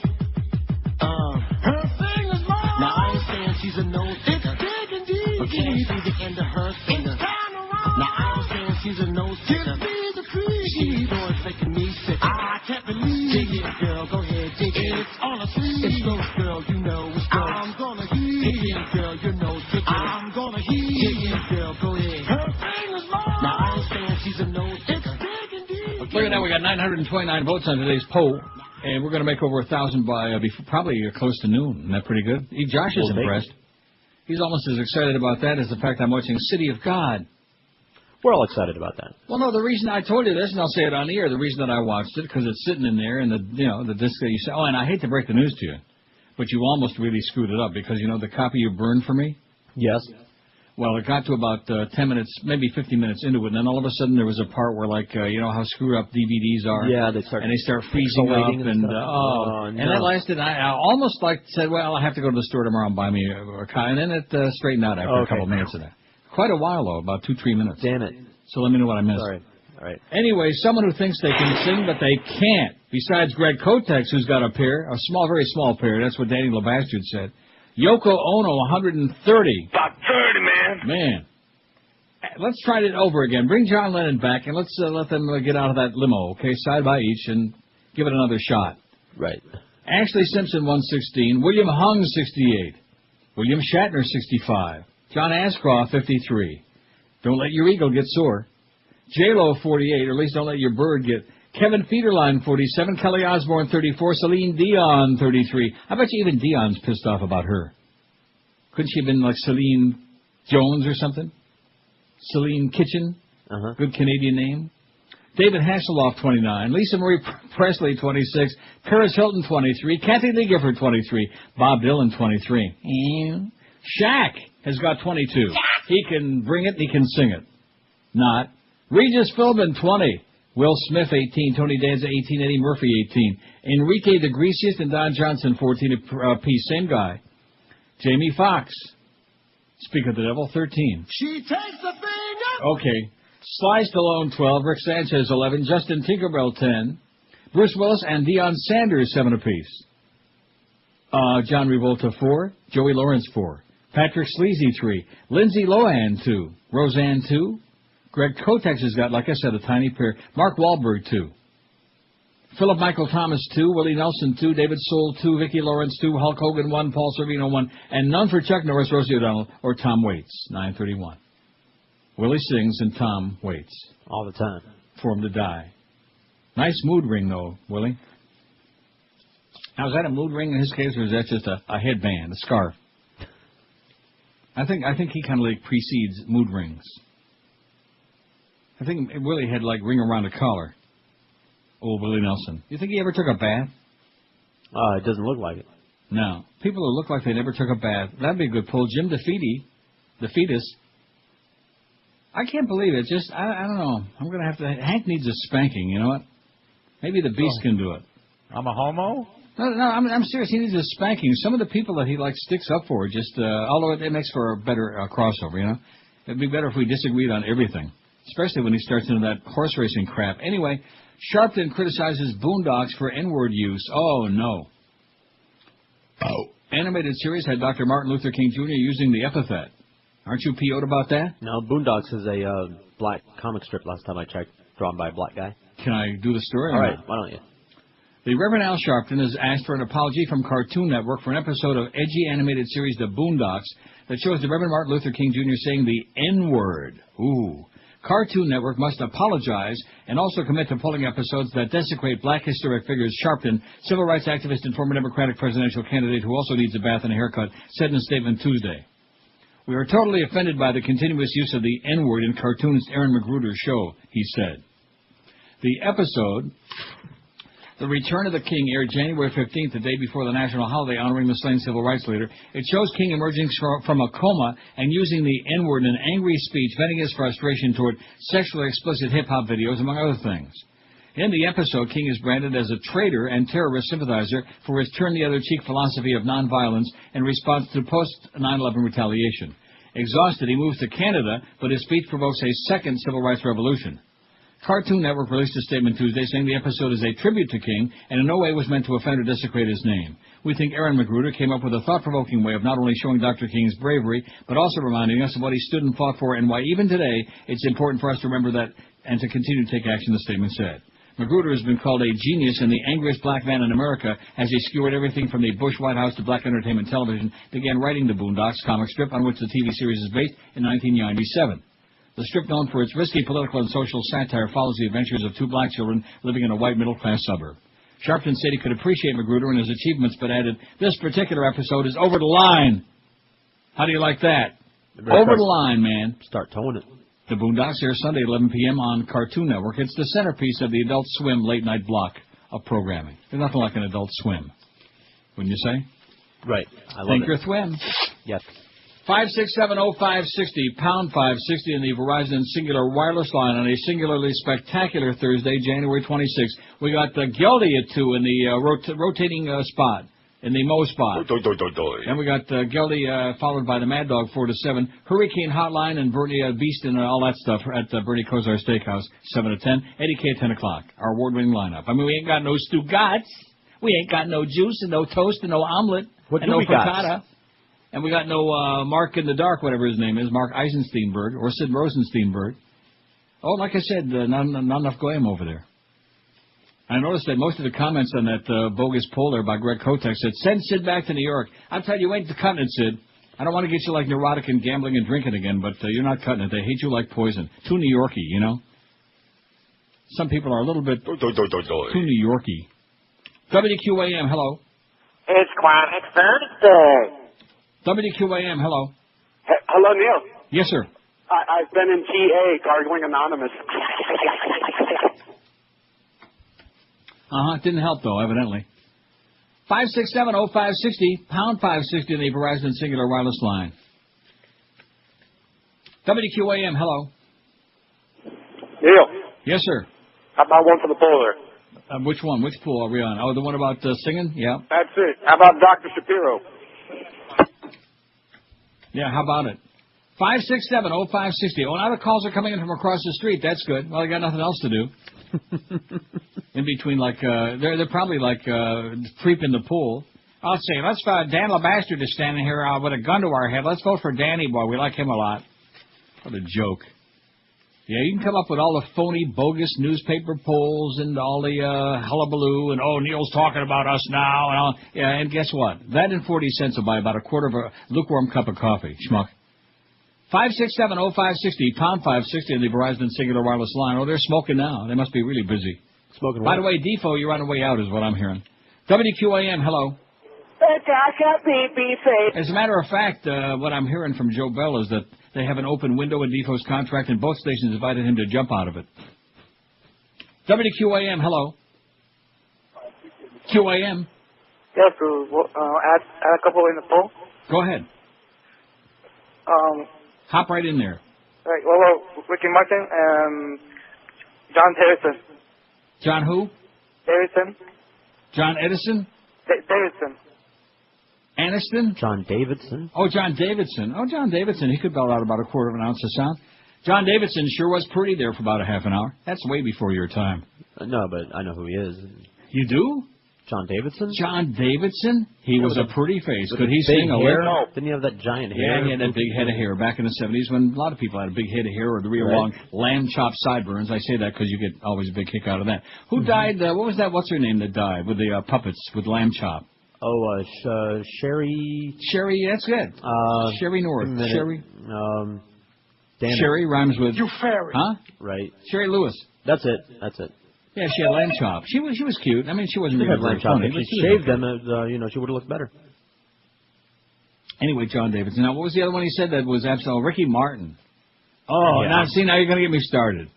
Her finger's long. Now I understand she's a nose picker. It's digging deep. But can't see the end of her finger. It's time around. Now I understand she's a nose picker. Give me the cream. She's doing making me sick. I can't believe. Dig it, girl. Go ahead, dig it. It's on a sleeve. It's gross, girl. You know it's gross. I'm gonna heat. Dig it, girl. Your nose picker. I'm gonna heat. Dig it, girl. Go ahead. Her finger's long. Now I understand she's a nose picker. Look at that, we got 929 votes on today's poll, and we're going to make over 1,000 by probably close to noon. Isn't that pretty good? Josh is impressed. He's almost as excited about that as the fact I'm watching City of God. We're all excited about that. Well, no, the reason I told you this, and I'll say it on the air, the reason that I watched it, because it's sitting in there, and the disc that you say, oh, and I hate to break the news to you, but you almost really screwed it up, because, the copy you burned for me? Yes. Well, it got to about 10 minutes, maybe 15 minutes into it, and then all of a sudden there was a part where, how screwed up DVDs are. Yeah, they start freezing up, and no. And that lasted. I almost said, well, I have to go to the store tomorrow and buy me a copy, and then it straightened out after a couple minutes of that. Quite a while though, about 2-3 minutes. Damn it! So let me know what I missed. Sorry. All right. Anyway, someone who thinks they can sing but they can't. Besides Greg Kotex, who's got a pair, very small pair. That's what Danny LeBastard said. Yoko Ono, 130. About 30, man. Man. Let's try it over again. Bring John Lennon back, and let's let them get out of that limo, okay, side by each, and give it another shot. Right. Ashley Simpson, 116. William Hung, 68. William Shatner, 65. John Ashcroft, 53. Don't let your eagle get sore. J-Lo, 48, or at least don't let your bird get... Kevin Federline, 47. Kelly Osbourne, 34. Celine Dion, 33. I bet you even Dion's pissed off about her. Couldn't she have been like Celine Jones or something? Celine Kitchen? Good Canadian name. David Hasselhoff, 29. Lisa Marie Presley, 26. Paris Hilton, 23. Kathy Lee Gifford, 23. Bob Dylan, 23. And Shaq has got 22. He can bring it, he can sing it. Not. Regis Philbin, 20. Will Smith, 18. Tony Danza, 18. Eddie Murphy, 18. Enrique the Greasiest and Don Johnson, 14 apiece. Same guy. Jamie Foxx. Speak of the devil, 13. She takes the finger. Okay. Sly Stallone, 12. Rick Sanchez, 11. Justin Tinkerbell, 10. Bruce Willis and Deion Sanders, 7 apiece. John Revolta, 4. Joey Lawrence, 4. Patrick Sleazy, 3. Lindsay Lohan, 2. Roseanne, 2. Greg Kotex has got, like I said, a tiny pair. Mark Wahlberg, 2. Philip Michael Thomas, 2. Willie Nelson, 2. David Soul, 2. Vicki Lawrence, 2. Hulk Hogan, 1. Paul Sorvino, 1. And none for Chuck Norris, Rosie O'Donnell, or Tom Waits, 931. Willie sings and Tom waits. All the time. For him to die. Nice mood ring, though, Willie. Now, is that a mood ring in his case, or is that just a headband, a scarf? I think he kind of precedes mood rings. I think Willie had ring around the collar. Old Willie Nelson. You think he ever took a bath? It doesn't look like it. No. People who look like they never took a bath. That'd be a good pull. Jim the fetus. I can't believe it. Just, I don't know. I'm going to have to... Hank needs a spanking, you know what? Maybe the Beast can do it. I'm a homo? No, I'm serious. He needs a spanking. Some of the people that he sticks up for, just, although it makes for a better crossover, you know? It'd be better if we disagreed on everything. Especially when he starts into that horse racing crap. Anyway, Sharpton criticizes Boondocks for N-word use. Oh, no. Animated series had Dr. Martin Luther King Jr. using the epithet. Aren't you PO'd about that? No, Boondocks is a black comic strip last time I checked, drawn by a black guy. Can I do the story? All right, why don't you? The Reverend Al Sharpton has asked for an apology from Cartoon Network for an episode of edgy animated series The Boondocks that shows the Reverend Martin Luther King Jr. saying the N-word. Ooh. Cartoon Network must apologize and also commit to pulling episodes that desecrate black historic figures. Sharpton, civil rights activist and former Democratic presidential candidate who also needs a bath and a haircut, said in a statement Tuesday. We are totally offended by the continuous use of the N-word in cartoonist Aaron Magruder's show, he said. The episode, The Return of the King, aired January 15th, the day before the national holiday honoring the slain civil rights leader. It shows King emerging from a coma and using the N-word in an angry speech, venting his frustration toward sexually explicit hip-hop videos, among other things. In the episode, King is branded as a traitor and terrorist sympathizer for his turn-the-other-cheek philosophy of nonviolence in response to post-9/11 retaliation. Exhausted, he moves to Canada, but his speech provokes a second civil rights revolution. Cartoon Network released a statement Tuesday saying the episode is a tribute to King and in no way was meant to offend or desecrate his name. We think Aaron Magruder came up with a thought-provoking way of not only showing Dr. King's bravery, but also reminding us of what he stood and fought for and why even today it's important for us to remember that and to continue to take action, the statement said. Magruder has been called a genius and the angriest black man in America as he skewered everything from the Bush White House to black entertainment television, began writing the Boondocks comic strip on which the TV series is based in 1997. The strip, known for its risky political and social satire, follows the adventures of two black children living in a white middle-class suburb. Sharpton said he could appreciate Magruder and his achievements, but added, this particular episode is over the line. How do you like that? Over the line, man. Start towing it. The Boondocks air Sunday at 11 p.m. on Cartoon Network. It's the centerpiece of the Adult Swim late-night block of programming. There's nothing like an Adult Swim, wouldn't you say? Right. I love Think it. your Thwim. Yes. 5670560, pound 560 in the Verizon Singular Wireless line on a singularly spectacular Thursday, January 26th. We got Gildy at 2 in the rotating spot. In the Mo spot. Then we got Gildy followed by the Mad Dog 4 to 7. Hurricane Hotline and Bernie Beast and all that stuff at Bernie Kosar Steakhouse 7 to 10. Eddie K at 10 o'clock. Our award-winning lineup. I mean, we ain't got no Stugats. We ain't got no juice and no toast and no omelet and no frittata. And we got no Mark in the Dark, whatever his name is, Mark Eisensteinberg or Sid Rosensteinberg. Oh, like I said, not enough goyim over there. I noticed that most of the comments on that bogus poll there by Greg Kotex said, send Sid back to New York. I'll tell you, you ain't cutting it, Sid. I don't want to get you like neurotic and gambling and drinking again, but you're not cutting it. They hate you like poison. Too New Yorkie, you know? Some people are a little bit too New Yorkie. WQAM, hello. It's Quantic Thursday. WQAM, hello. Hello, Neil. Yes, sir. I've been in TA, Gargling Anonymous. Didn't help, though, evidently. 5670560, pound 560 in the Verizon Singular Wireless line. WQAM, hello. Neil. Yes, sir. How about one for the polar? Which one? Which pool are we on? Oh, the one about singing? Yeah. That's it. How about Dr. Shapiro? Yeah, how about it? 5670560. Oh, now the calls are coming in from across the street. That's good. Well, I got nothing else to do. In between, like, they're probably like creeping the pool. I'll say, let's Dan LeBastard is standing here with a gun to our head. Let's vote for Danny Boy. We like him a lot. What a joke. Yeah, you can come up with all the phony, bogus newspaper polls and all the hullabaloo and, oh, Neil's talking about us now. And all. Yeah, and guess what? That and 40 cents will buy about a quarter of a lukewarm cup of coffee, schmuck. 5670560, pound 560 in the Verizon Singular Wireless line. Oh, they're smoking now. They must be really busy. Smoking. By the way, Defoe, you're on the way out is what I'm hearing. WQAM, hello. As a matter of fact, what I'm hearing from Joe Bell is that they have an open window in Defoe's contract, and both stations invited him to jump out of it. WQAM, hello. QAM. Yes, add a couple in the poll. Go ahead. Hop right in there. Right, well, Ricky Martin and John Harrison. John who? Harrison. John Edison? Davidson. Aniston? John Davidson. Oh, John Davidson. Oh, John Davidson. He could belt out about a quarter of an ounce of sound. John Davidson sure was pretty there for about a half an hour. That's way before your time. No, but I know who he is. You do? John Davidson? John Davidson? He was a pretty face. Could he sing a hair? lyric? Didn't he have that giant hair? Yeah, he had that big head of hair back in the 70s when a lot of people had a big head of hair or the real long lamb chop sideburns. I say that because you get always a big kick out of that. Who died? What was that? What's her name that died with the puppets with lamb chop? Oh, Sherry. Sherry, that's good. Sherry North. Sherry. Sherry rhymes with... You fairy. Huh? Right. Sherry Lewis. That's it. Yeah, she had lamb chops. She was cute. I mean, she wasn't She really had lamb very chops. funny. If but she she was shaved okay. them, she would have looked better. Anyway, John Davidson. Now, what was the other one he said that was absolute? Ricky Martin. Oh, Yeah. now you're going to get me started.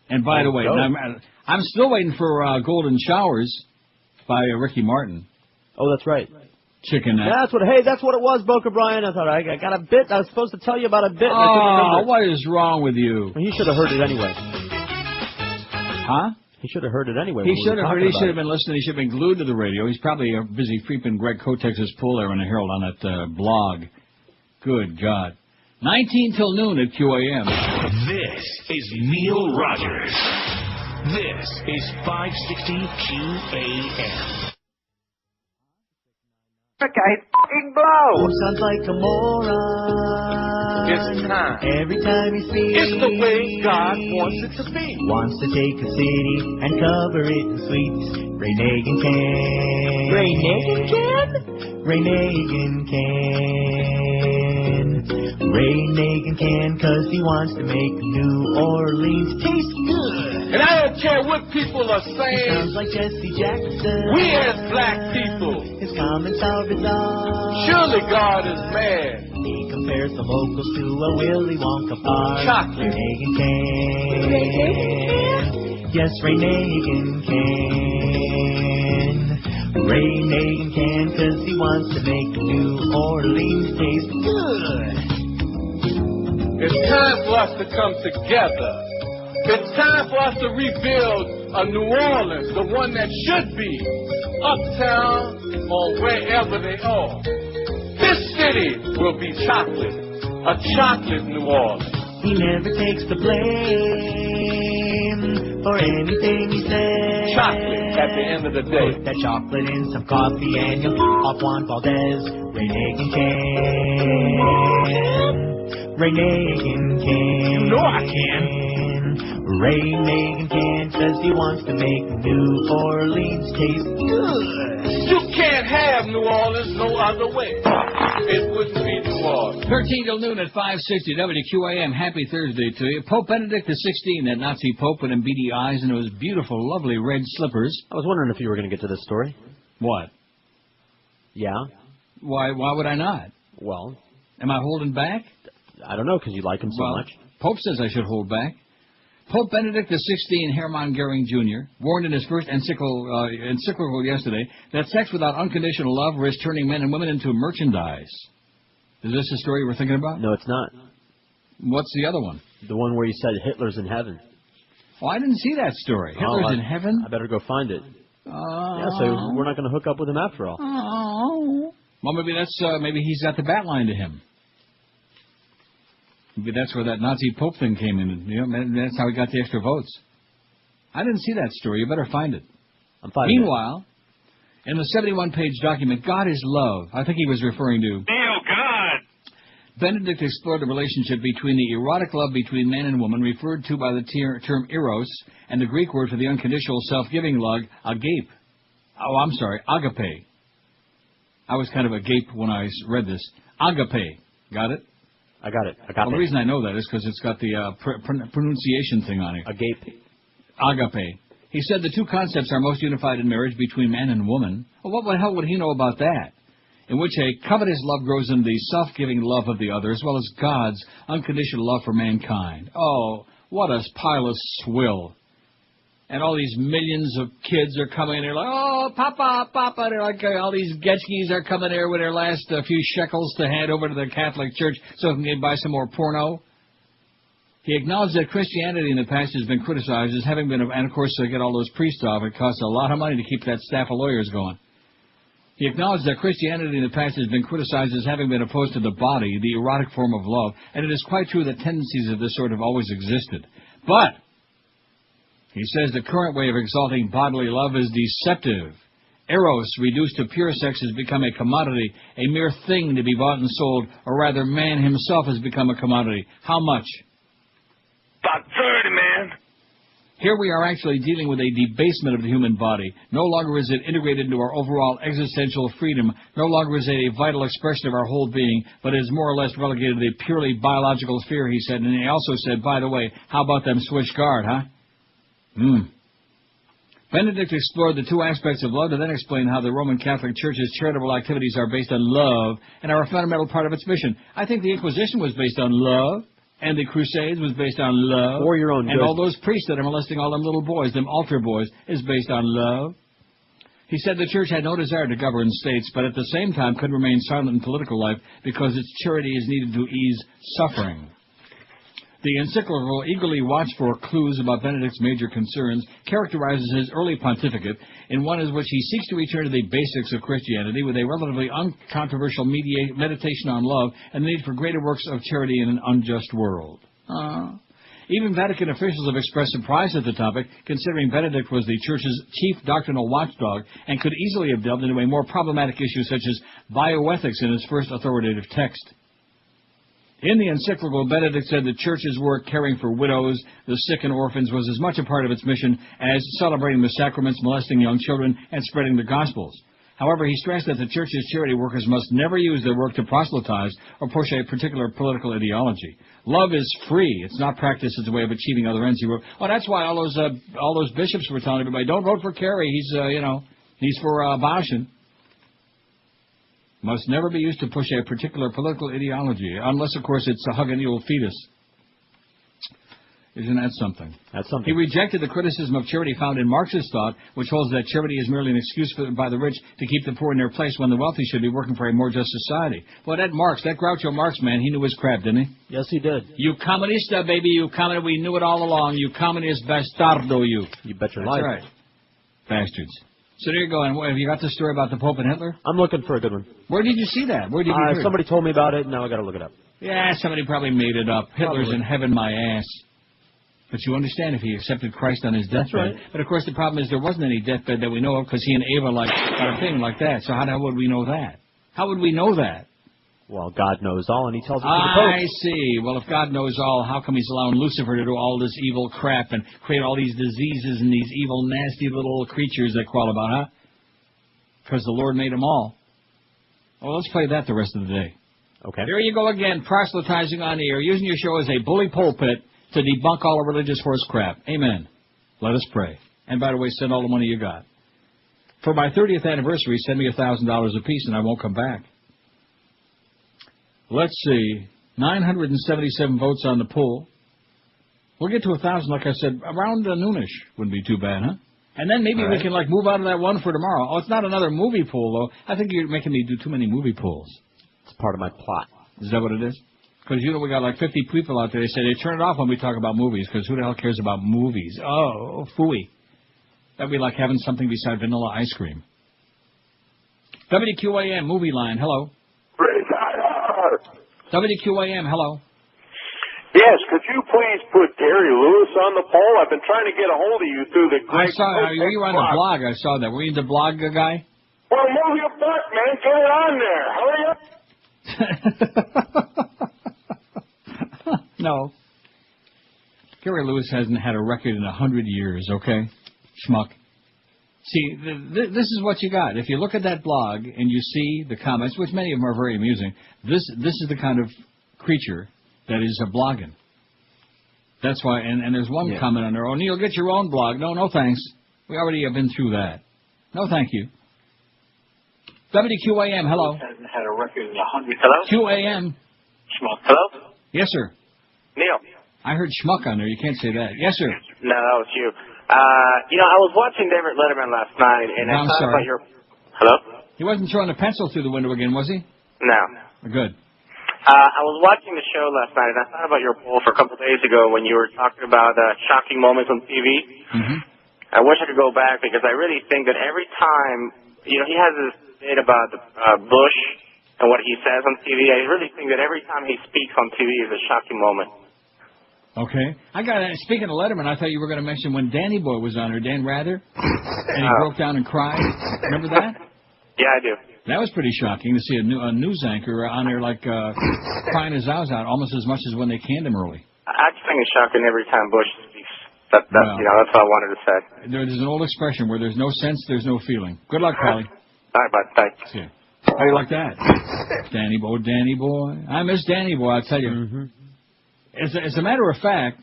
And by the way, I'm still waiting for Golden Showers by Ricky Martin. Oh, that's right. Chicken neck. That's what it was, Boca Brian. I thought I got a bit. I was supposed to tell you about a bit. And I couldn't Oh, remember. what is wrong with you? Well, he should have heard it anyway. Huh? He should have heard it anyway. He should have heard. He should have been listening. He should have been glued to the radio. He's probably busy creeping Greg Kotex's pool there in the Herald on that blog. Good God. 19 till noon at QAM. This is Neil Rogers. This is 560 QAM. I fucking blow. Oh, sounds like a moron. It's time. Every time he speaks, It's the way God wants it to be. Wants to take a city and cover it in sweeps. Ray Nagin can. Ray Nagin can? Ray Nagin can. Ray Nagin can, 'cause he wants to make New Orleans taste good. And I don't care what people are He saying. sounds like Jesse Jackson. We as black people. His comments are bizarre. Surely God is mad. He compares the vocals to a Willy Wonka bar. Chocolate. Ray Nagin can. Yes, Ray Nagin can. Ray Nagin can, 'cause he wants to make New Orleans taste good. It's time for us to come together. It's time for us to rebuild a New Orleans, the one that should be uptown or wherever they are. This city will be chocolate, a chocolate New Orleans. He never takes the blame for anything he says. Chocolate at the end of the day. Put that chocolate in some coffee and you'll off Juan Valdez. Ray Nagin can. Ray Nagin can. You know I can. Ray Nagin can, 'cause he wants to make New Orleans taste good. You can't have New Orleans no other way. It wouldn't be New Orleans. 13 till noon at 560 WQAM. Happy Thursday to you. Pope Benedict XVI, that Nazi Pope with them beady eyes and those beautiful, lovely red slippers. I was wondering if you were going to get to this story. What? Yeah. Why would I not? Well, am I holding back? I don't know, because you like him so much. Pope says I should hold back. Pope Benedict XVI, Hermann Goering Jr., warned in his first encyclical yesterday that sex without unconditional love risks turning men and women into merchandise. Is this the story we're thinking about? No, it's not. What's the other one? The one where he said Hitler's in heaven. Oh, I didn't see that story. Hitler's in heaven? I better go find it. Oh. Yeah, so we're not going to hook up with him after all. Oh. Well, maybe he's got the bat line to him. Maybe that's where that Nazi Pope thing came in. You know, that's how he got the extra votes. I didn't see that story. You better find it. I'm finding Meanwhile, in the 71-page document, God is Love, I think he was referring to... Oh, God! Benedict explored the relationship between the erotic love between man and woman, referred to by the term eros, and the Greek word for the unconditional self-giving love, agape. Agape. I was kind of agape when I read this. Agape. Got it? I got it. Well, the reason I know that is because it's got the pronunciation thing on it. Agape. Agape. He said the two concepts are most unified in marriage between man and woman. Well, what the hell would he know about that? In which a covetous love grows into the self-giving love of the other, as well as God's unconditional love for mankind. Oh, what a pile of swill. And all these millions of kids are coming in. They're like, oh, Papa, Papa. They're like, all these Getskis are coming there with their last few shekels to hand over to the Catholic Church so they can buy some more porno. He acknowledged that Christianity in the past has been criticized as having been, and of course, to get all those priests off, it costs a lot of money to keep that staff of lawyers going. He acknowledged that Christianity in the past has been criticized as having been opposed to the body, the erotic form of love, and it is quite true that tendencies of this sort have always existed. But he says the current way of exalting bodily love is deceptive. Eros, reduced to pure sex, has become a commodity, a mere thing to be bought and sold, or rather man himself has become a commodity. How much? About 30, man. Here we are actually dealing with a debasement of the human body. No longer is it integrated into our overall existential freedom. No longer is it a vital expression of our whole being, but is more or less relegated to the purely biological sphere, he said. And he also said, by the way, how about them switch guard, huh? Benedict explored the two aspects of love to then explain how the Roman Catholic Church's charitable activities are based on love and are a fundamental part of its mission. I think the Inquisition was based on love. And the Crusades was based on love. For your own good. And all those priests that are molesting all them little boys, them altar boys, is based on love. He said the church had no desire to govern states, but at the same time could remain silent in political life because its charity is needed to ease suffering. The encyclical eagerly watched for clues about Benedict's major concerns, characterizes his early pontificate in one in which he seeks to return to the basics of Christianity with a relatively uncontroversial meditation on love and the need for greater works of charity in an unjust world. Even Vatican officials have expressed surprise at the topic, considering Benedict was the Church's chief doctrinal watchdog and could easily have delved into a more problematic issue such as bioethics in his first authoritative text. In the encyclical, Benedict said the Church's work caring for widows, the sick and orphans was as much a part of its mission as celebrating the sacraments, molesting young children, and spreading the Gospels. However, he stressed that the Church's charity workers must never use their work to proselytize or push a particular political ideology. Love is free. It's not practiced as a way of achieving other ends. He wrote, oh, that's why all those bishops were telling everybody, don't vote for Kerry. He's for abortion. Must never be used to push a particular political ideology, unless, of course, it's a hug an old fetus. Isn't that something? That's something. He rejected the criticism of charity found in Marxist thought, which holds that charity is merely an excuse by the rich to keep the poor in their place when the wealthy should be working for a more just society. Well, that Groucho Marx man, he knew his crap, didn't he? Yes, he did. You comunista, baby, you communist. We knew it all along. You communist bastardo, you. You bet your That's life. right. Bastards. So there you go. And have you got the story about the Pope and Hitler? I'm looking for a good one. Where did you see that? Where did you hear it? Somebody told me about it. Now I got to look it up. Yeah, somebody probably made it up. Hitler's in heaven, my ass. But you understand if he accepted Christ on his deathbed. That's right. But of course the problem is there wasn't any deathbed that we know of because he and Ava got a thing like that. So how would we know that? How would we know that? Well, God knows all, and he tells it to the Pope. I see. Well, if God knows all, how come he's allowing Lucifer to do all this evil crap and create all these diseases and these evil, nasty little creatures that crawl about, huh? Because the Lord made them all. Well, let's play that the rest of the day. Okay. There you go again, proselytizing on the air, using your show as a bully pulpit to debunk all the religious horse crap. Amen. Let us pray. And by the way, send all the money you got. For my 30th anniversary, send me $1,000 apiece and I won't come back. Let's see. 977 votes on the poll. We'll get to 1,000, like I said, around noonish. Wouldn't be too bad, huh? And then maybe we can move out of that one for tomorrow. Oh, it's not another movie pool, though. I think you're making me do too many movie pools. It's part of my plot. Is that what it is? Because, we got 50 people out there. They say they turn it off when we talk about movies, because who the hell cares about movies? Oh, phooey. That'd be like having something beside vanilla ice cream. WQAM, movie line, hello. WQAM, hello. Yes, could you please put Gary Lewis on the poll? I've been trying to get a hold of you through the Greg Kotex you were on the blog. I saw that. Were you the blog guy? Well, move your butt, man. Get it on there. Hurry up. No. Gary Lewis hasn't had a record in 100 years, okay? Schmuck. See, this is what you got. If you look at that blog and you see the comments, which many of them are very amusing, this is the kind of creature that is blogging. That's why, and there's one comment on there, oh, Neil, get your own blog. No, thanks. We already have been through that. No, thank you. WQAM, hello. Hasn't had a record in 100. Hello? QAM. Schmuck. Hello? Yes, sir. Neil. I heard schmuck on there. You can't say that. Yes, sir. No, that was you. I was watching David Letterman last night, and I thought about your... Hello? He wasn't throwing a pencil through the window again, was he? No. Good. I was watching the show last night, and I thought about your poll for a couple of days ago when you were talking about shocking moments on TV. Mm-hmm. I wish I could go back, because I really think that every time, he has this bit about Bush and what he says on TV. I really think that every time he speaks on TV is a shocking moment. Okay. Speaking of Letterman, I thought you were going to mention when Danny Boy was on there, Dan Rather, and he broke down and cried. Remember that? Yeah, I do. That was pretty shocking to see a news anchor on there crying his eyes out almost as much as when they canned him early. I just think it's shocking every time Bush speaks. That's what I wanted to say. There's an old expression where there's no sense, there's no feeling. Good luck, Paulie. All right, bud. Thanks. See ya. How do you like that? Danny boy. I miss Danny boy, I'll tell you. Mm-hmm. As a matter of fact,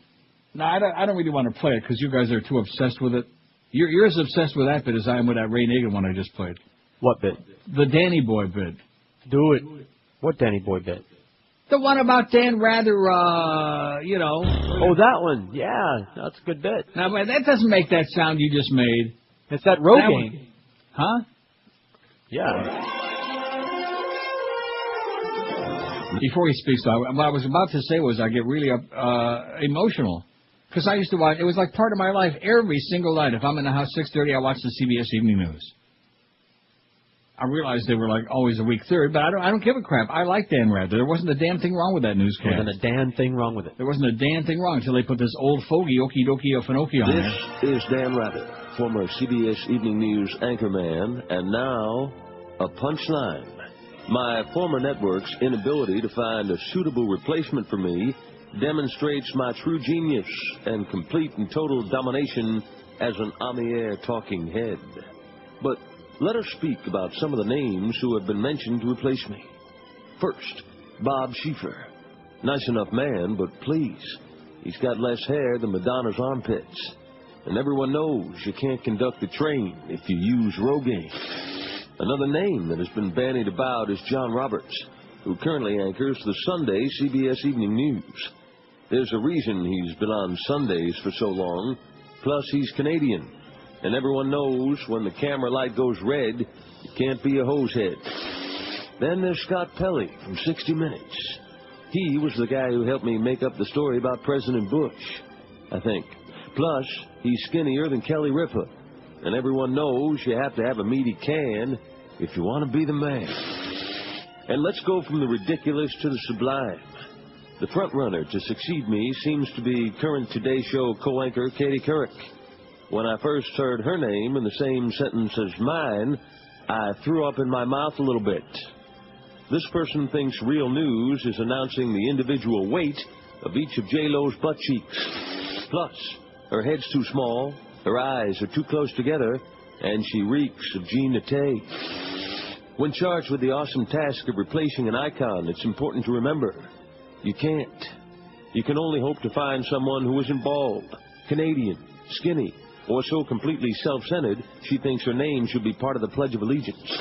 no, I don't really want to play it because you guys are too obsessed with it. You're as obsessed with that bit as I am with that Ray Nagin one I just played. What bit? The Danny boy bit. Do it. What Danny boy bit? The one about Dan Rather, you know. Oh, that one. Yeah, that's a good bit. Now, that doesn't make that sound you just made. It's that Rogaine. Huh? Yeah. Before he speaks, though, what I was about to say was I get really emotional. Because I used to watch, it was like part of my life every single night. If I'm in the house 6:30, I watch the CBS Evening News. I realized they were like always a weak third, but I don't give a crap. I like Dan Rather. There wasn't a damn thing wrong with that newscast. There wasn't a damn thing wrong with it. There wasn't a damn thing wrong until they put this old fogey, okie dokie, Finoki on there. This is Dan Rather, former CBS Evening News anchorman, and now a punchline. My former network's inability to find a suitable replacement for me demonstrates my true genius and complete and total domination as an on-the-air talking head. But let us speak about some of the names who have been mentioned to replace me. First, Bob Schieffer. Nice enough man, but please, he's got less hair than Madonna's armpits. And everyone knows you can't conduct a train if you use Rogaine. Another name that has been bandied about is John Roberts, who currently anchors the Sunday CBS Evening News. There's a reason he's been on Sundays for so long, plus he's Canadian. And everyone knows when the camera light goes red, you can't be a hosehead. Then there's Scott Pelley from 60 Minutes. He was the guy who helped me make up the story about President Bush, I think. Plus, he's skinnier than Kelly Ripa. And everyone knows you have to have a meaty can if you want to be the man. And let's go from the ridiculous to the sublime. The front-runner to succeed me seems to be current Today Show co-anchor Katie Couric. When I first heard her name in the same sentence as mine, I threw up in my mouth a little bit. This person thinks real news is announcing the individual weight of each of J-Lo's butt cheeks. Plus, her head's too small, her eyes are too close together, and she reeks of Jean Naté. When charged with the awesome task of replacing an icon, it's important to remember, you can't. You can only hope to find someone who isn't bald, Canadian, skinny, or so completely self-centered she thinks her name should be part of the Pledge of Allegiance.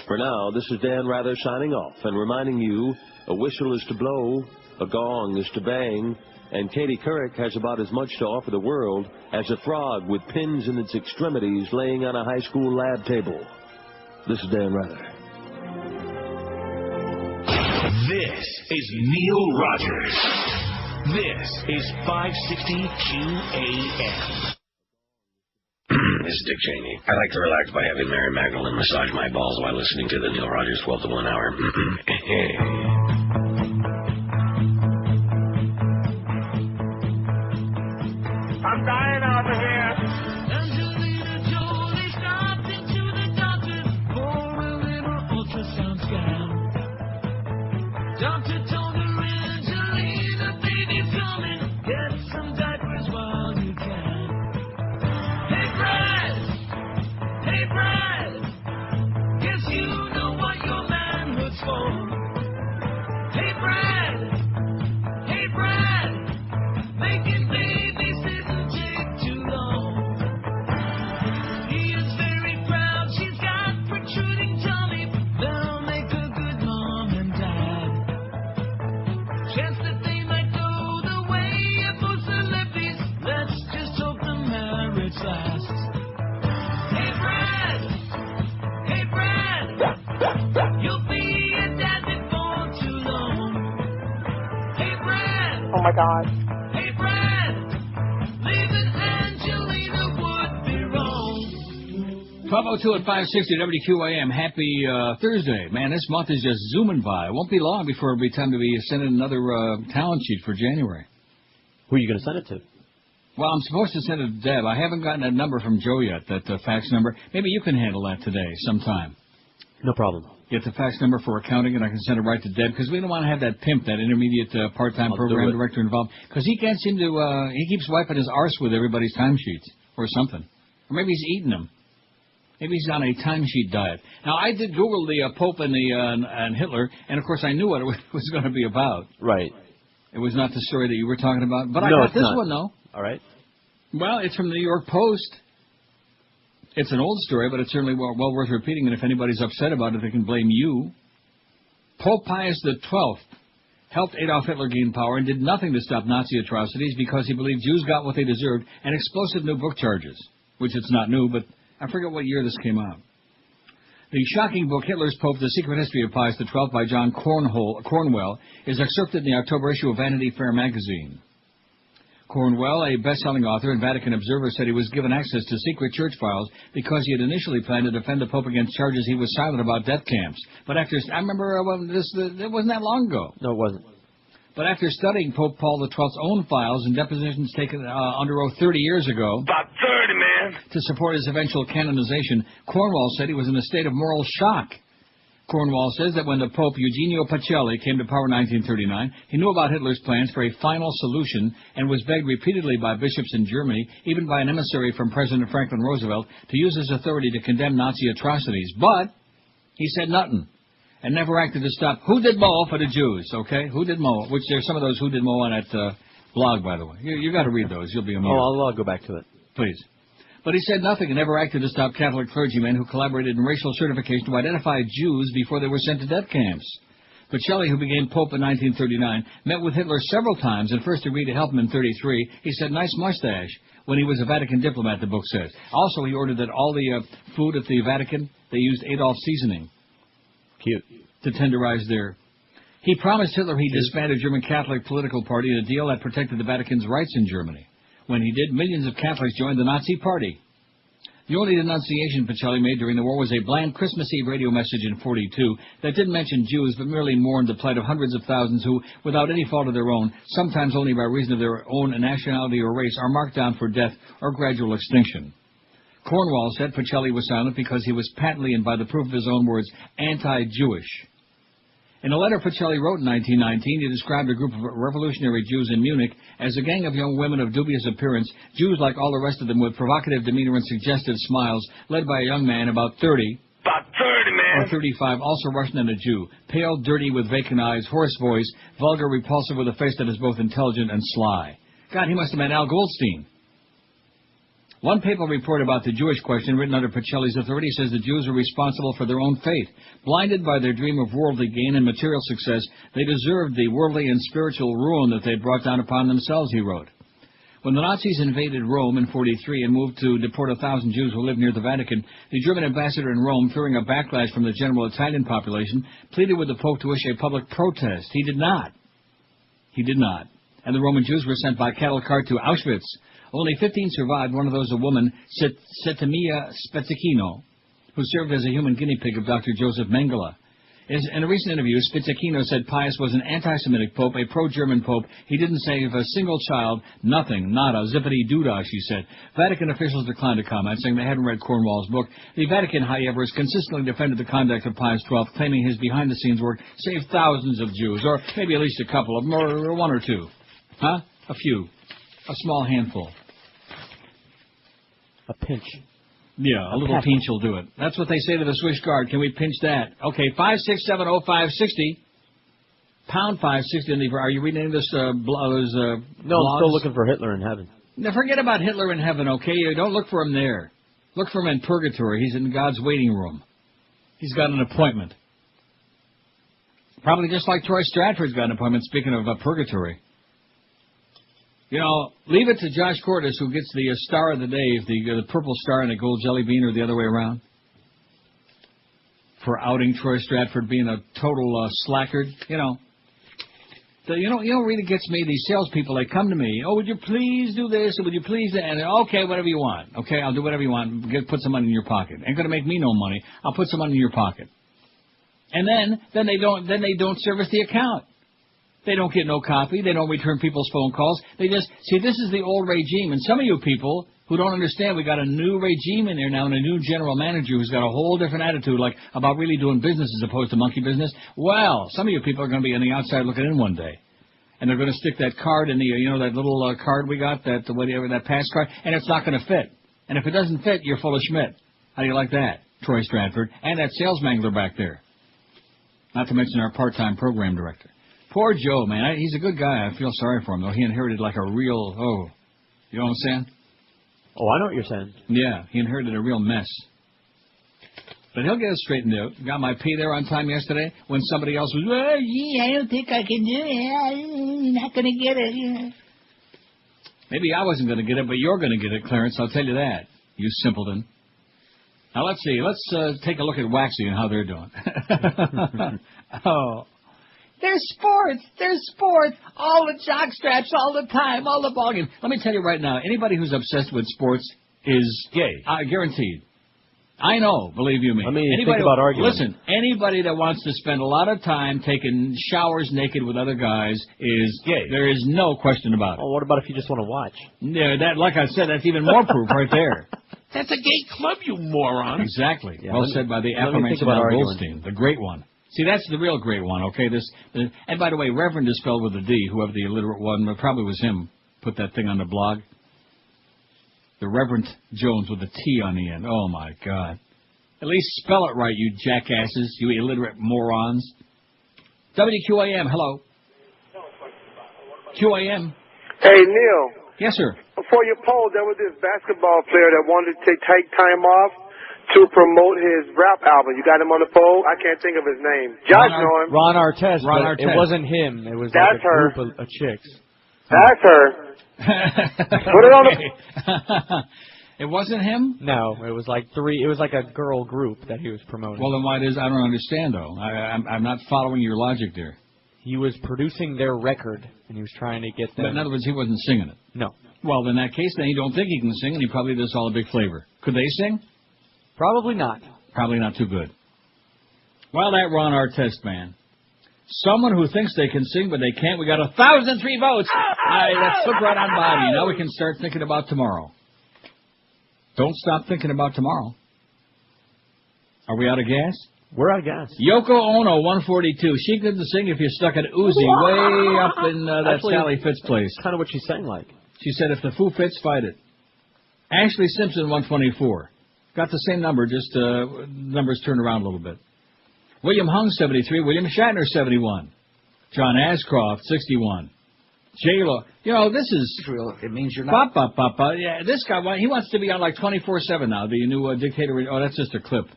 For now, this is Dan Rather signing off and reminding you, a whistle is to blow, a gong is to bang, and Katie Couric has about as much to offer the world as a frog with pins in its extremities laying on a high school lab table. This is Dan Rather. This is Neil Rogers. This is 560 QAM. This is Dick Cheney. I like to relax by having Mary Magdalene massage my balls while listening to the Neil Rogers 12 to 1 hour. I'm dying over here. Angelina Jolie stopped into the doctor for a little ultrasound scan. Doctor told her, Angelina, baby's coming. Get some diapers while you can. Hey, Brad, guess you know what your manhood's for. Hey, Brad, making babies didn't take too long. He is very proud, she's got protruding tummy. They'll make a good mom and dad. Chance that they might go the way of most celebrities. Let's just hope the marriage lasts. Hey, Brad, you'll be a dad before too long. Hey, Brad. Oh, my God. Hey, Brad, leaving Angelina would be wrong. 12:02 at 560 WQAM. Happy Thursday. Man, this month is just zooming by. It won't be long before it'll be time to be sending another talent sheet for January. Who are you going to send it to? Well, I'm supposed to send it to Deb. I haven't gotten a number from Joe yet, that fax number. Maybe you can handle that today sometime. No problem. Get the fax number for accounting, and I can send it right to Deb, because we don't want to have that pimp, that intermediate part-time program director involved, because he can't seem to, he keeps wiping his arse with everybody's timesheets or something. Or maybe he's eating them. Maybe he's on a timesheet diet. Now, I did Google the Pope and and Hitler, and of course I knew what it was going to be about. Right. It was not the story that you were talking about, but I No, got it's this not. one, though. All right. Well, it's from the New York Post. It's an old story, but it's certainly well worth repeating, and if anybody's upset about it, they can blame you. Pope Pius XII helped Adolf Hitler gain power and did nothing to stop Nazi atrocities because he believed Jews got what they deserved and explosive new book charges, which it's not new, but I forget what year this came out. The shocking book, Hitler's Pope, The Secret History of Pius XII by John Cornwell, is excerpted in the October issue of Vanity Fair magazine. Cornwell, a best-selling author and Vatican observer, said he was given access to secret church files because he had initially planned to defend the Pope against charges he was silent about death camps. But after, I remember it wasn't that long ago. No, it wasn't. But after studying Pope Paul XII's own files and depositions taken under oath 30 years ago, About 30, man. to support his eventual canonization, Cornwell said he was in a state of moral shock. Cornwell says that when the Pope Eugenio Pacelli came to power in 1939, he knew about Hitler's plans for a final solution and was begged repeatedly by bishops in Germany, even by an emissary from President Franklin Roosevelt, to use his authority to condemn Nazi atrocities. But he said nothing and never acted to stop Who Did Mo for the Jews, okay? Who Did Mo, which there's some of those Who Did Mo on that blog, by the way. You got to read those. You'll be amused. Oh, I'll go back to it. Please. But he said nothing and never acted to stop Catholic clergymen who collaborated in racial certification to identify Jews before they were sent to death camps. Pacelli, who became Pope in 1939, met with Hitler several times and first agreed to help him in 1933. He said, nice mustache, when he was a Vatican diplomat, the book says. Also, he ordered that all the food at the Vatican, they used Adolf seasoning. Cute. To tenderize their... He promised Hitler he'd disband a German Catholic political party in a deal that protected the Vatican's rights in Germany. When he did, millions of Catholics joined the Nazi Party. The only denunciation Pacelli made during the war was a bland Christmas Eve radio message in 1942 that didn't mention Jews but merely mourned the plight of hundreds of thousands who, without any fault of their own, sometimes only by reason of their own nationality or race, are marked down for death or gradual extinction. Cornwell said Pacelli was silent because he was patently and by the proof of his own words, anti-Jewish. In a letter Pacelli wrote in 1919, he described a group of revolutionary Jews in Munich as a gang of young women of dubious appearance, Jews like all the rest of them with provocative demeanor and suggestive smiles, led by a young man about 30. About 30, man. Or 35, also Russian and a Jew. Pale, dirty, with vacant eyes, hoarse voice, vulgar, repulsive, with a face that is both intelligent and sly. God, he must have meant Al Goldstein. One papal report about the Jewish question, written under Pacelli's authority, says the Jews are responsible for their own fate. Blinded by their dream of worldly gain and material success, they deserved the worldly and spiritual ruin that they brought down upon themselves, he wrote. When the Nazis invaded Rome in 1943 and moved to deport 1,000 Jews who lived near the Vatican, the German ambassador in Rome, fearing a backlash from the general Italian population, pleaded with the Pope to issue a public protest. He did not. He did not. And the Roman Jews were sent by cattle cart to Auschwitz. Only 15 survived, one of those a woman, Settimia Spezzacchino, who served as a human guinea pig of Dr. Joseph Mengele. In a recent interview, Spezzacchino said Pius was an anti-Semitic pope, a pro-German pope. He didn't save a single child, nothing, nada, zippity-doo-dah, she said. Vatican officials declined to comment, saying they hadn't read Cornwell's book. The Vatican, however, has consistently defended the conduct of Pius XII, claiming his behind-the-scenes work saved thousands of Jews, or maybe at least a couple of them, or one or two. Huh? A few. A small handful. A pinch. Yeah, a little pinch will do it. That's what they say to the Swiss Guard. Can we pinch that? Okay, 5670560. Pound 560. Are you reading any of this? No, blogs? I'm still looking for Hitler in heaven. Now, forget about Hitler in heaven, okay? You don't look for him there. Look for him in purgatory. He's in God's waiting room. He's got an appointment. Probably just like Troy Stratford's got an appointment, speaking of purgatory. You know, leave it to Josh Cordes, who gets the star of the day, if the purple star and a gold jelly bean, or the other way around, for outing Troy Stratford being a total slackard. You know, really gets me. These salespeople, they come to me. Oh, would you please do this? Or would you please that? And okay, whatever you want. Okay, I'll do whatever you want. Put some money in your pocket. Ain't gonna make me no money. I'll put some money in your pocket. And then they don't service the account. They don't get no copy. They don't return people's phone calls. They just, see, this is the old regime. And some of you people who don't understand, we got a new regime in there now and a new general manager who's got a whole different attitude, like about really doing business as opposed to monkey business. Well, some of you people are going to be on the outside looking in one day. And they're going to stick that card in the, that little card we got, that whatever, that pass card, and it's not going to fit. And if it doesn't fit, you're full of Schmidt. How do you like that, Troy Stratford? And that sales mangler back there. Not to mention our part-time program director. Poor Joe, man. He's a good guy. I feel sorry for him, though. He inherited like a real, you know what I'm saying? Oh, I know what you're saying. Yeah, he inherited a real mess. But he'll get it straightened out. Got my pay there on time yesterday when somebody else was, well, gee, I don't think I can do it. I'm not going to get it. Yeah. Maybe I wasn't going to get it, but you're going to get it, Clarence. I'll tell you that, you simpleton. Now, let's see. Let's take a look at Waxy and how they're doing. Oh. There's sports, all the jock straps, all the time, all the ballgame. Let me tell you right now, anybody who's obsessed with sports is gay. Guaranteed. I know, believe you me. I mean, think about arguing. Listen, anybody that wants to spend a lot of time taking showers naked with other guys is gay. There is no question about it. Oh, what about if you just want to watch? Yeah, that, like I said, that's even more proof right there. That's a gay club, you moron. Exactly. Yeah, well said by the aforementioned Al Goldstein, the great one. See, that's the real great one, okay? And by the way, Reverend is spelled with a D, whoever the illiterate one, but probably was him, put that thing on the blog. The Reverend Jones with a T on the end. Oh, my God. At least spell it right, you jackasses, you illiterate morons. WQAM, hello. QAM. Hey, Neil. Yes, sir. Before your poll, there was this basketball player that wanted to take time off to promote his rap album. You got him on the poll? I can't think of his name. Josh know him. Ron Artest. Ron but Artest. It wasn't him. It was That's like a her. group of chicks. That's her. Put it on the... It wasn't him? No, it was like three. It was like a girl group that he was promoting. Well, then why does I don't understand though. I'm not following your logic there. He was producing their record and he was trying to get them. But in other words, he wasn't singing it. No. Well, in that case, then you don't think he can sing, and he probably does all a big flavor. Could they sing? Probably not. Probably not too good. Well, that Ron Artest, man. Someone who thinks they can sing, but they can't. We got 1,003 votes. That's put right on body. Now we can start thinking about tomorrow. Don't stop thinking about tomorrow. Are we out of gas? We're out of gas. Yoko Ono, 142. She couldn't sing if you stuck an Uzi way up in that Sally Fitz place. Kind of what she sang like. She said, if the Foo Fits, fight it. Ashley Simpson, 124. Got the same number, just numbers turned around a little bit. William Hung, 73. William Shatner, 71. John Ashcroft, 61. J-Lo. You know, this is... It means you're not... Yeah, this guy, he wants to be on like 24/7 now, the new dictator. Oh, that's just a clip.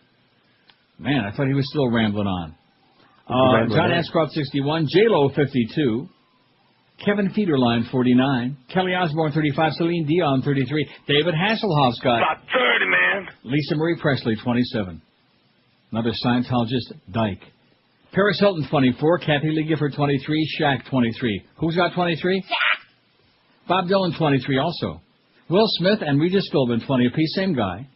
Man, I thought he was still rambling on. John Ashcroft, 61. J-Lo, 52. Kevin Federline, 49. Kelly Osbourne, 35. Celine Dion, 33. David Hasselhoff's got... About 30, man. Lisa Marie Presley, 27. Another Scientologist, Dyke. Paris Hilton, 24. Kathy Lee Gifford, 23. Shaq, 23. Who's got 23? Shaq. Bob Dylan, 23 also. Will Smith and Regis Philbin, 20 apiece, same guy.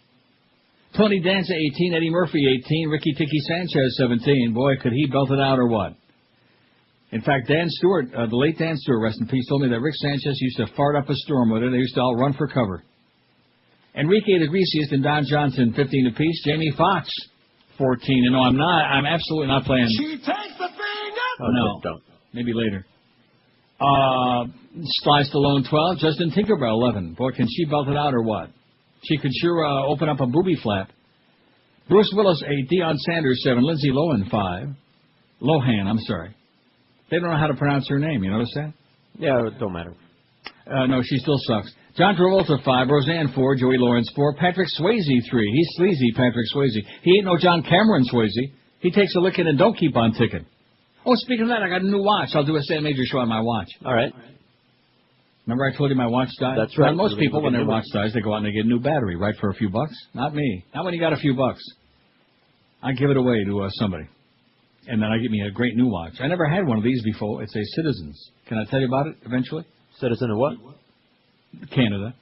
Tony Danza, 18. Eddie Murphy, 18. Ricky Tiki Sanchez, 17. Boy, could he belt it out or what? In fact, Dan Stewart, the late Dan Stewart, rest in peace, told me that Rick Sanchez used to fart up a storm with it. They used to all run for cover. Enrique the Greasiest and Don Johnson, 15 apiece. Jamie Foxx, 14. And no, I'm absolutely not playing. She takes the finger. Oh, no. Don't. Maybe later. Sly Stallone, 12. Justin Tinkerbell, 11. Boy, can she belt it out or what? She could sure open up a booby flap. Bruce Willis, 8. Deion Sanders, 7. Lindsay Lohan, 5. Lohan, I'm sorry. They don't know how to pronounce her name. You notice that? Yeah, it don't matter. No, she still sucks. John Travolta, 5. Roseanne, 4. Joey Lawrence, 4. Patrick Swayze, 3. He's sleazy, Patrick Swayze. He ain't no John Cameron Swayze. He takes a licking and don't keep on ticking. Oh, speaking of that, I got a new watch. I'll do a Stan Major show on my watch. All right. Remember I told you my watch died? That's right. Well, most people, when their watch dies, they go out and they get a new battery, right, for a few bucks? Not me. Not when you got a few bucks. I give it away to somebody. And then I get me a great new watch. I never had one of these before. It's a Citizens. Can I tell you about it eventually? Citizen of what? Canada.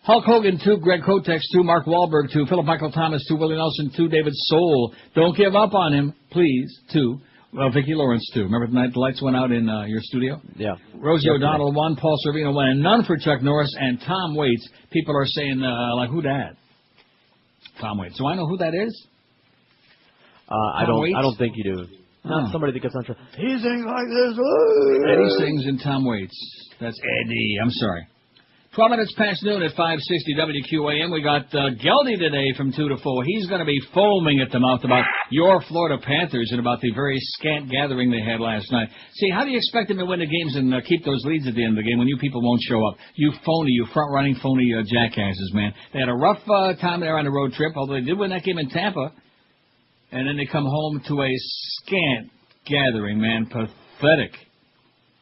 Hulk Hogan, 2. Greg Kotex, 2. Mark Wahlberg, 2. Philip Michael Thomas, 2. Willie Nelson, 2. David Soul. Don't give up on him, please, 2. Well, Vicki Lawrence, too. Remember the night the lights went out in your studio? Yeah. Rosie O'Donnell won, Paul Sorvino won, and none for Chuck Norris and Tom Waits. People are saying, like, who that? Tom Waits. Do I know who that is? I don't think you do. Not somebody that gets on track. He sings like this. Eddie sings and Tom Waits. That's Eddie. I'm sorry. 12 minutes past noon at 560 WQAM. We got Geldy today from 2 to 4. He's going to be foaming at the mouth about your Florida Panthers and about the very scant gathering they had last night. See, how do you expect them to win the games and keep those leads at the end of the game when you people won't show up? You phony, you front-running phony jackasses, man. They had a rough time there on the road trip, although they did win that game in Tampa. And then they come home to a scant gathering, man. Pathetic.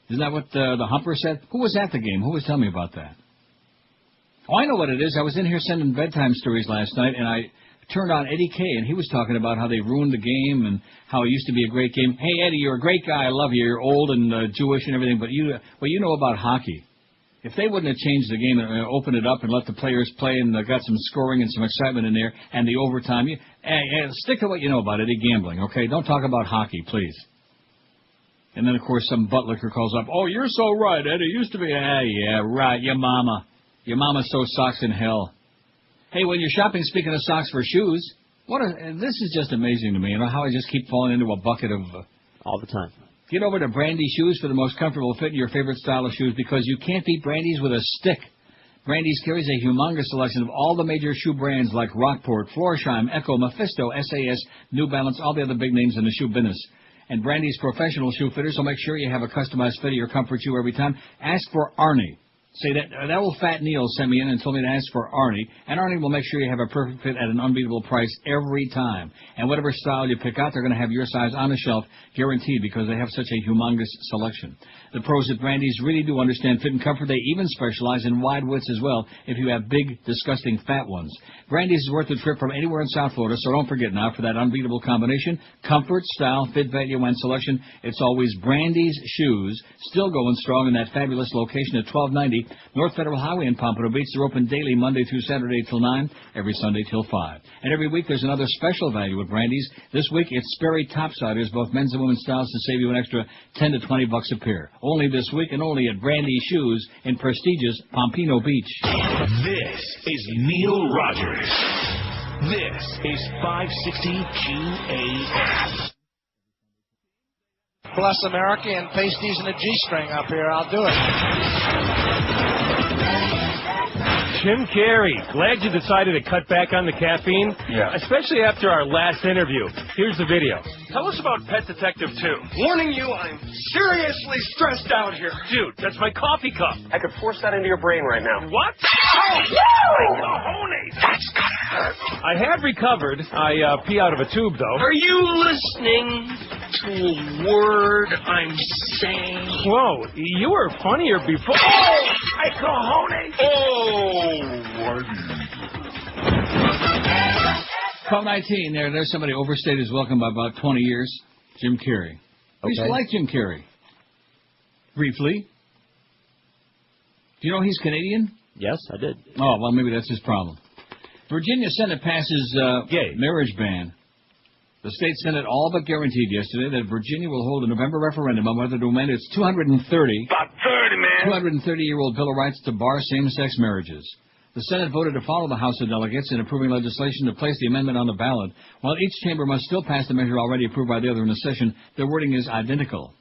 Isn't that what the Humper said? Who was at the game? Who was telling me about that? Oh, I know what it is. I was in here sending bedtime stories last night, and I turned on Eddie K., and he was talking about how they ruined the game and how it used to be a great game. Hey, Eddie, you're a great guy. I love you. You're old and Jewish and everything, but you know about hockey. If they wouldn't have changed the game and opened it up and let the players play and got some scoring and some excitement in there and the overtime, stick to what you know about Eddie gambling, okay? Don't talk about hockey, please. And then, of course, some buttlicker calls up, oh, you're so right, Eddie. It used to be, yeah, right, your mama. Your mama sews socks in hell. Hey, when you're shopping, speaking of socks for shoes, this is just amazing to me, you know, how I just keep falling into a bucket of... all the time. Get over to Brandy Shoes for the most comfortable fit in your favorite style of shoes because you can't beat Brandy's with a stick. Brandy's carries a humongous selection of all the major shoe brands like Rockport, Florsheim, Echo, Mephisto, SAS, New Balance, all the other big names in the shoe business. And Brandy's professional shoe fitters will make sure you have a customized fit of your comfort shoe every time. Ask for Arnie. Say that old fat Neil sent me in and told me to ask for Arnie, and Arnie will make sure you have a perfect fit at an unbeatable price every time. And whatever style you pick out, they're going to have your size on the shelf, guaranteed, because they have such a humongous selection. The pros at Brandy's really do understand fit and comfort. They even specialize in wide widths as well if you have big, disgusting fat ones. Brandy's is worth the trip from anywhere in South Florida, so don't forget now, for that unbeatable combination, comfort, style, fit, value, and selection, it's always Brandy's Shoes, still going strong in that fabulous location at 1290 North Federal Highway in Pompano Beach. They're open daily Monday through Saturday till 9, every Sunday till 5. And every week there's another special value at Brandy's. This week it's Sperry Topsiders, both men's and women's styles, to save you an extra $10 to $20 a pair. Only this week and only at Brandy's Shoes in prestigious Pompano Beach. This is Neil Rogers. This is 560 QAM. Bless America and pasties and a G-string up here. I'll do it. Jim Carrey, glad you decided to cut back on the caffeine. Yeah. Especially after our last interview. Here's the video. Tell us about Pet Detective 2. Warning you, I'm seriously stressed out here. Dude, that's my coffee cup. I could force that into your brain right now. What? Oh, no! cojones! That's gotta hurt. I have recovered. I pee out of a tube, though. Are you listening to a word I'm saying? Whoa, you were funnier before. Oh, my cojones! Oh, 1219 there's somebody overstayed his welcome by about 20 years. Jim Carrey. I used to like Jim Carrey. Briefly. Do you know he's Canadian? Yes, I did. Oh, well, maybe that's his problem. Virginia Senate passes gay marriage ban. The state Senate all but guaranteed yesterday that Virginia will hold a November referendum on whether to amend its 230 About 30, man. 230-year-old Bill of Rights to bar same-sex marriages. The Senate voted to follow the House of Delegates in approving legislation to place the amendment on the ballot. While each chamber must still pass the measure already approved by the other in the session, the wording is identical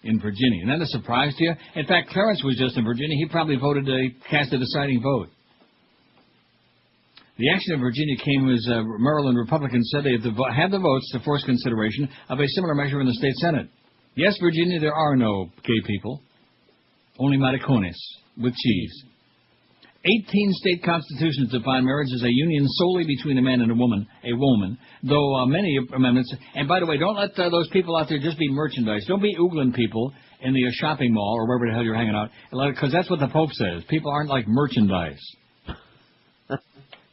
in Virginia. And that a surprise to you? In fact, Clarence was just in Virginia. He probably voted to cast a deciding vote. The action of Virginia came as Maryland Republicans said they had the votes to force consideration of a similar measure in the state Senate. Yes, Virginia, there are no gay people. Only maricones with cheese. 18 state constitutions define marriage as a union solely between a man and a woman, though many amendments... And by the way, don't let those people out there just be merchandise. Don't be oogling people in the shopping mall or wherever the hell you're hanging out, because that's what the Pope says. People aren't like merchandise.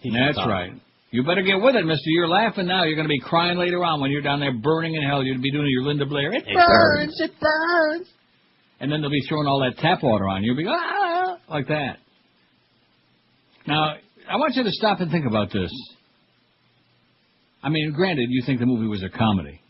That's right. You better get with it, mister. You're laughing now. You're going to be crying later on when you're down there burning in hell. You'll be doing your Linda Blair. It burns, it burns. And then they'll be throwing all that tap water on you. You'll be like that. Now, I want you to stop and think about this. I mean, granted, you think the movie was a comedy.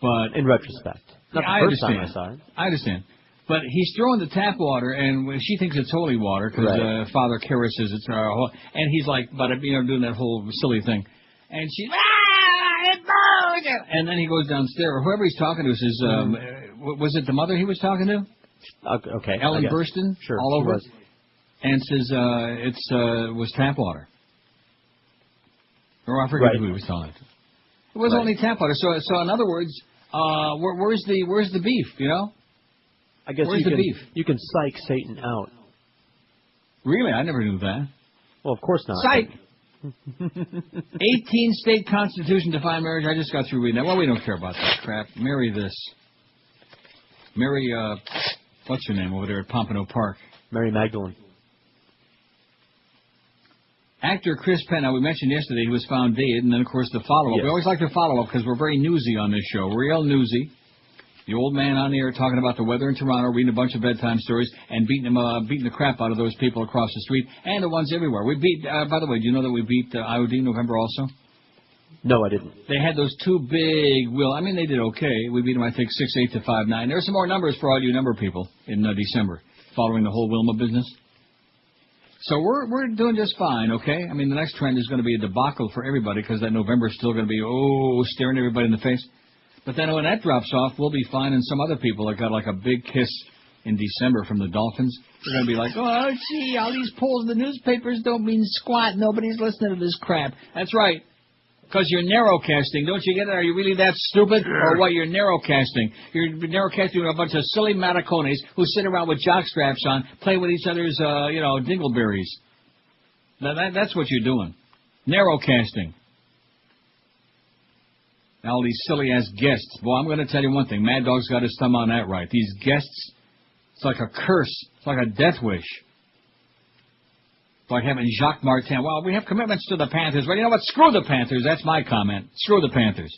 But in retrospect, not I the first understand. time I saw it. I understand. But he's throwing the tap water, and she thinks it's holy water because Right. Father Karras says it's and he's like, doing that whole silly thing, and she's it burns, and then he goes downstairs. Whoever he's talking to says, was it the mother he was talking to? Okay, Ellen I guess. Burstyn, Sure, all she over, was. and says was tap water. Or I forget who he was talking to. It was only tap water. So in other words, where's the beef? You know. I guess Where's the beef? You can psych Satan out. Really? I never knew that. Well, of course not. Psych! 18-state constitution define marriage. I just got through reading that. Well, we don't care about that crap. Marry this. Marry, what's her name over there at Pompano Park? Mary Magdalene. Actor Chris Penn, now we mentioned yesterday he was found dead, and then, of course, the follow-up. Yes. We always like to follow up because we're very newsy on this show. Real newsy. The old man on the air talking about the weather in Toronto, reading a bunch of bedtime stories, and beating the crap out of those people across the street, and the ones everywhere. We beat, by the way, do you know that we beat IOD November also? No, I didn't. They had those two big they did okay. We beat them, I think, 6-8 to 5-9. There are some more numbers for all you number people in December, following the whole Wilma business. So we're doing just fine, okay? I mean, the next trend is going to be a debacle for everybody because that November is still going to be, staring everybody in the face. But then when that drops off, we'll be fine, and some other people that got like a big kiss in December from the Dolphins, they're going to be like, oh, gee, all these polls in the newspapers don't mean squat. Nobody's listening to this crap. That's right. Because you're narrowcasting. Don't you get it? Are you really that stupid? Or what? You're narrowcasting. You're narrowcasting with a bunch of silly matacones who sit around with jock straps on, play with each other's, dingleberries. That's what you're doing. Narrowcasting. All these silly-ass guests. Well, I'm going to tell you one thing. Mad Dog's got his thumb on that right. These guests, it's like a curse. It's like a death wish. It's like having Jacques Martin. Well, we have commitments to the Panthers. Well, you know what? Screw the Panthers. That's my comment. Screw the Panthers.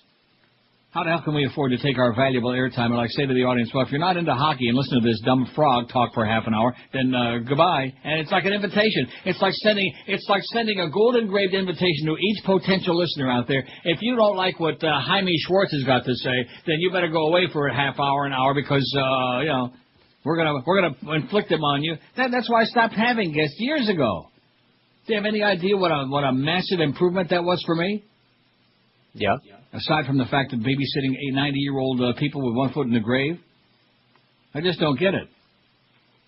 How the hell can we afford to take our valuable airtime and say to the audience, well, if you're not into hockey and listen to this dumb frog talk for half an hour, then goodbye. And it's like an invitation. It's like sending a gold-engraved invitation to each potential listener out there. If you don't like what Jaime Schwartz has got to say, then you better go away for a half hour, an hour, because we're gonna inflict them on you. That's why I stopped having guests years ago. Do you have any idea what a massive improvement that was for me? Yeah. Aside from the fact that babysitting 90-year-old people with one foot in the grave, I just don't get it.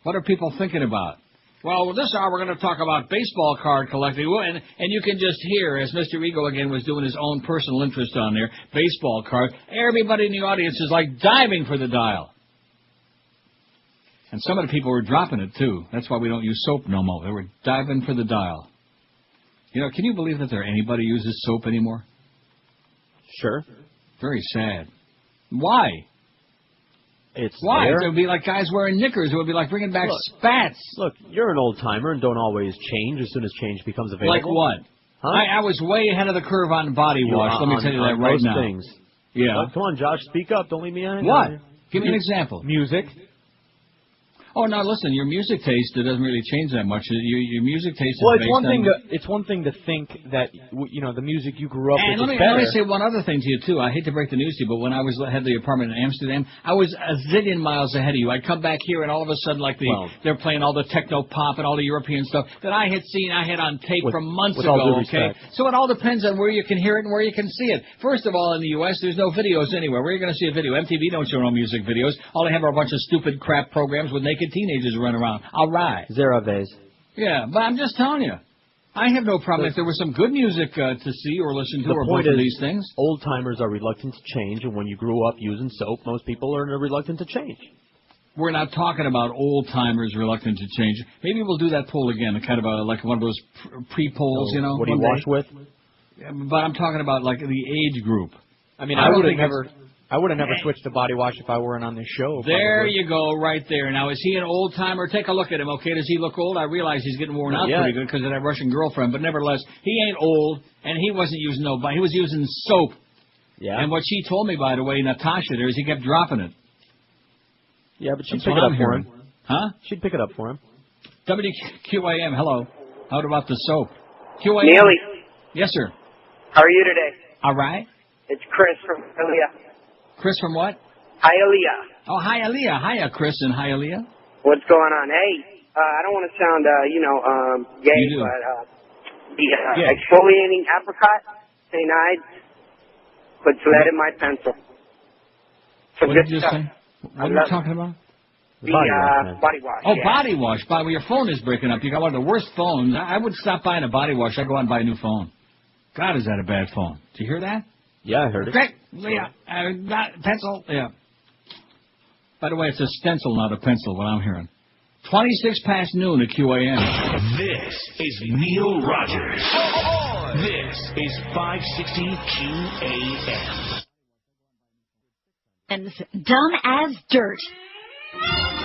What are people thinking about? Well, this hour we're going to talk about baseball card collecting, and you can just hear, as Mr. Ego again was doing his own personal interest on there, baseball cards, everybody in the audience is like diving for the dial. And some of the people were dropping it, too. That's why we don't use soap no more. They were diving for the dial. You know, can you believe that anybody uses soap anymore? Sure. Very sad. Why? Why? There. It would be like guys wearing knickers. It would be like bringing back spats. Look, you're an old-timer and don't always change as soon as change becomes available. Like what? Huh? I was way ahead of the curve on body wash. Let me tell you that right now. Things. Yeah. Come on, Josh, speak up. Don't leave me hanging. What? Give me an example. Music. Oh, now listen, your music taste doesn't really change that much. Your music taste is well, based it's one thing to think that the music you grew up and with is let me better. say one other thing to you too. I hate to break the news to you, but when I had the apartment in Amsterdam, I was a zillion miles ahead of you. I'd come back here, and all of a sudden, they're playing all the techno pop and all the European stuff that I had on tape from months with all ago. due Okay, respect. so it all depends on where you can hear it and where you can see it. First of all, in the U.S., there's no videos anywhere. Where are you going to see a video? MTV don't show no music videos. All they have are a bunch of stupid crap programs with naked teenagers running around. All right. Zeraves. Yeah, but I'm just telling you. I have no problem if there was some good music to see or listen to The or point both of is, these things. Old-timers are reluctant to change, and when you grew up using soap, most people are reluctant to change. We're not talking about old-timers reluctant to change. Maybe we'll do that poll again, kind of like one of those pre-polls, So, you know. What do you wash with? Yeah, but I'm talking about like the age group. I mean, I I would have think never switched to body wash if I weren't on this show. There probably. you go, right there. Now, is he an old-timer? Take a look at him, okay? Does he look old? I realize he's getting worn out pretty good because of that Russian girlfriend, but nevertheless, he ain't old, and he wasn't using he was using soap. Yeah. And what she told me, by the way, Natasha, there, is he kept dropping it. Yeah, but she'd That's pick what it up I'm for hearing. him. Huh? She'd pick it up for him. WQAM, hello. How about the soap? QAM. Neely. Yes, sir. How are you today? All right. It's Chris from Australia. Chris from what? Hialeah. Oh, Hialeah. Hiya, Chris in Hialeah. What's going on? Hey, I don't want to sound, gay, You do. but the exfoliating apricot, St. Ides, puts lead in my pencil. So What good did you stuff. say? What are you talking about? The body wash. Oh, yeah. body wash. Well, your phone is breaking up. You got one of the worst phones. I would stop buying a body wash. I'd go out and buy a new phone. God, is that a bad phone? Did you hear that? Yeah, I heard it. Greg, yeah, pencil. Yeah. By the way, it's a stencil, not a pencil, what I'm hearing. 26 past noon at QAM. This is Neil Rogers. This is 560 QAM. And dumb as dirt.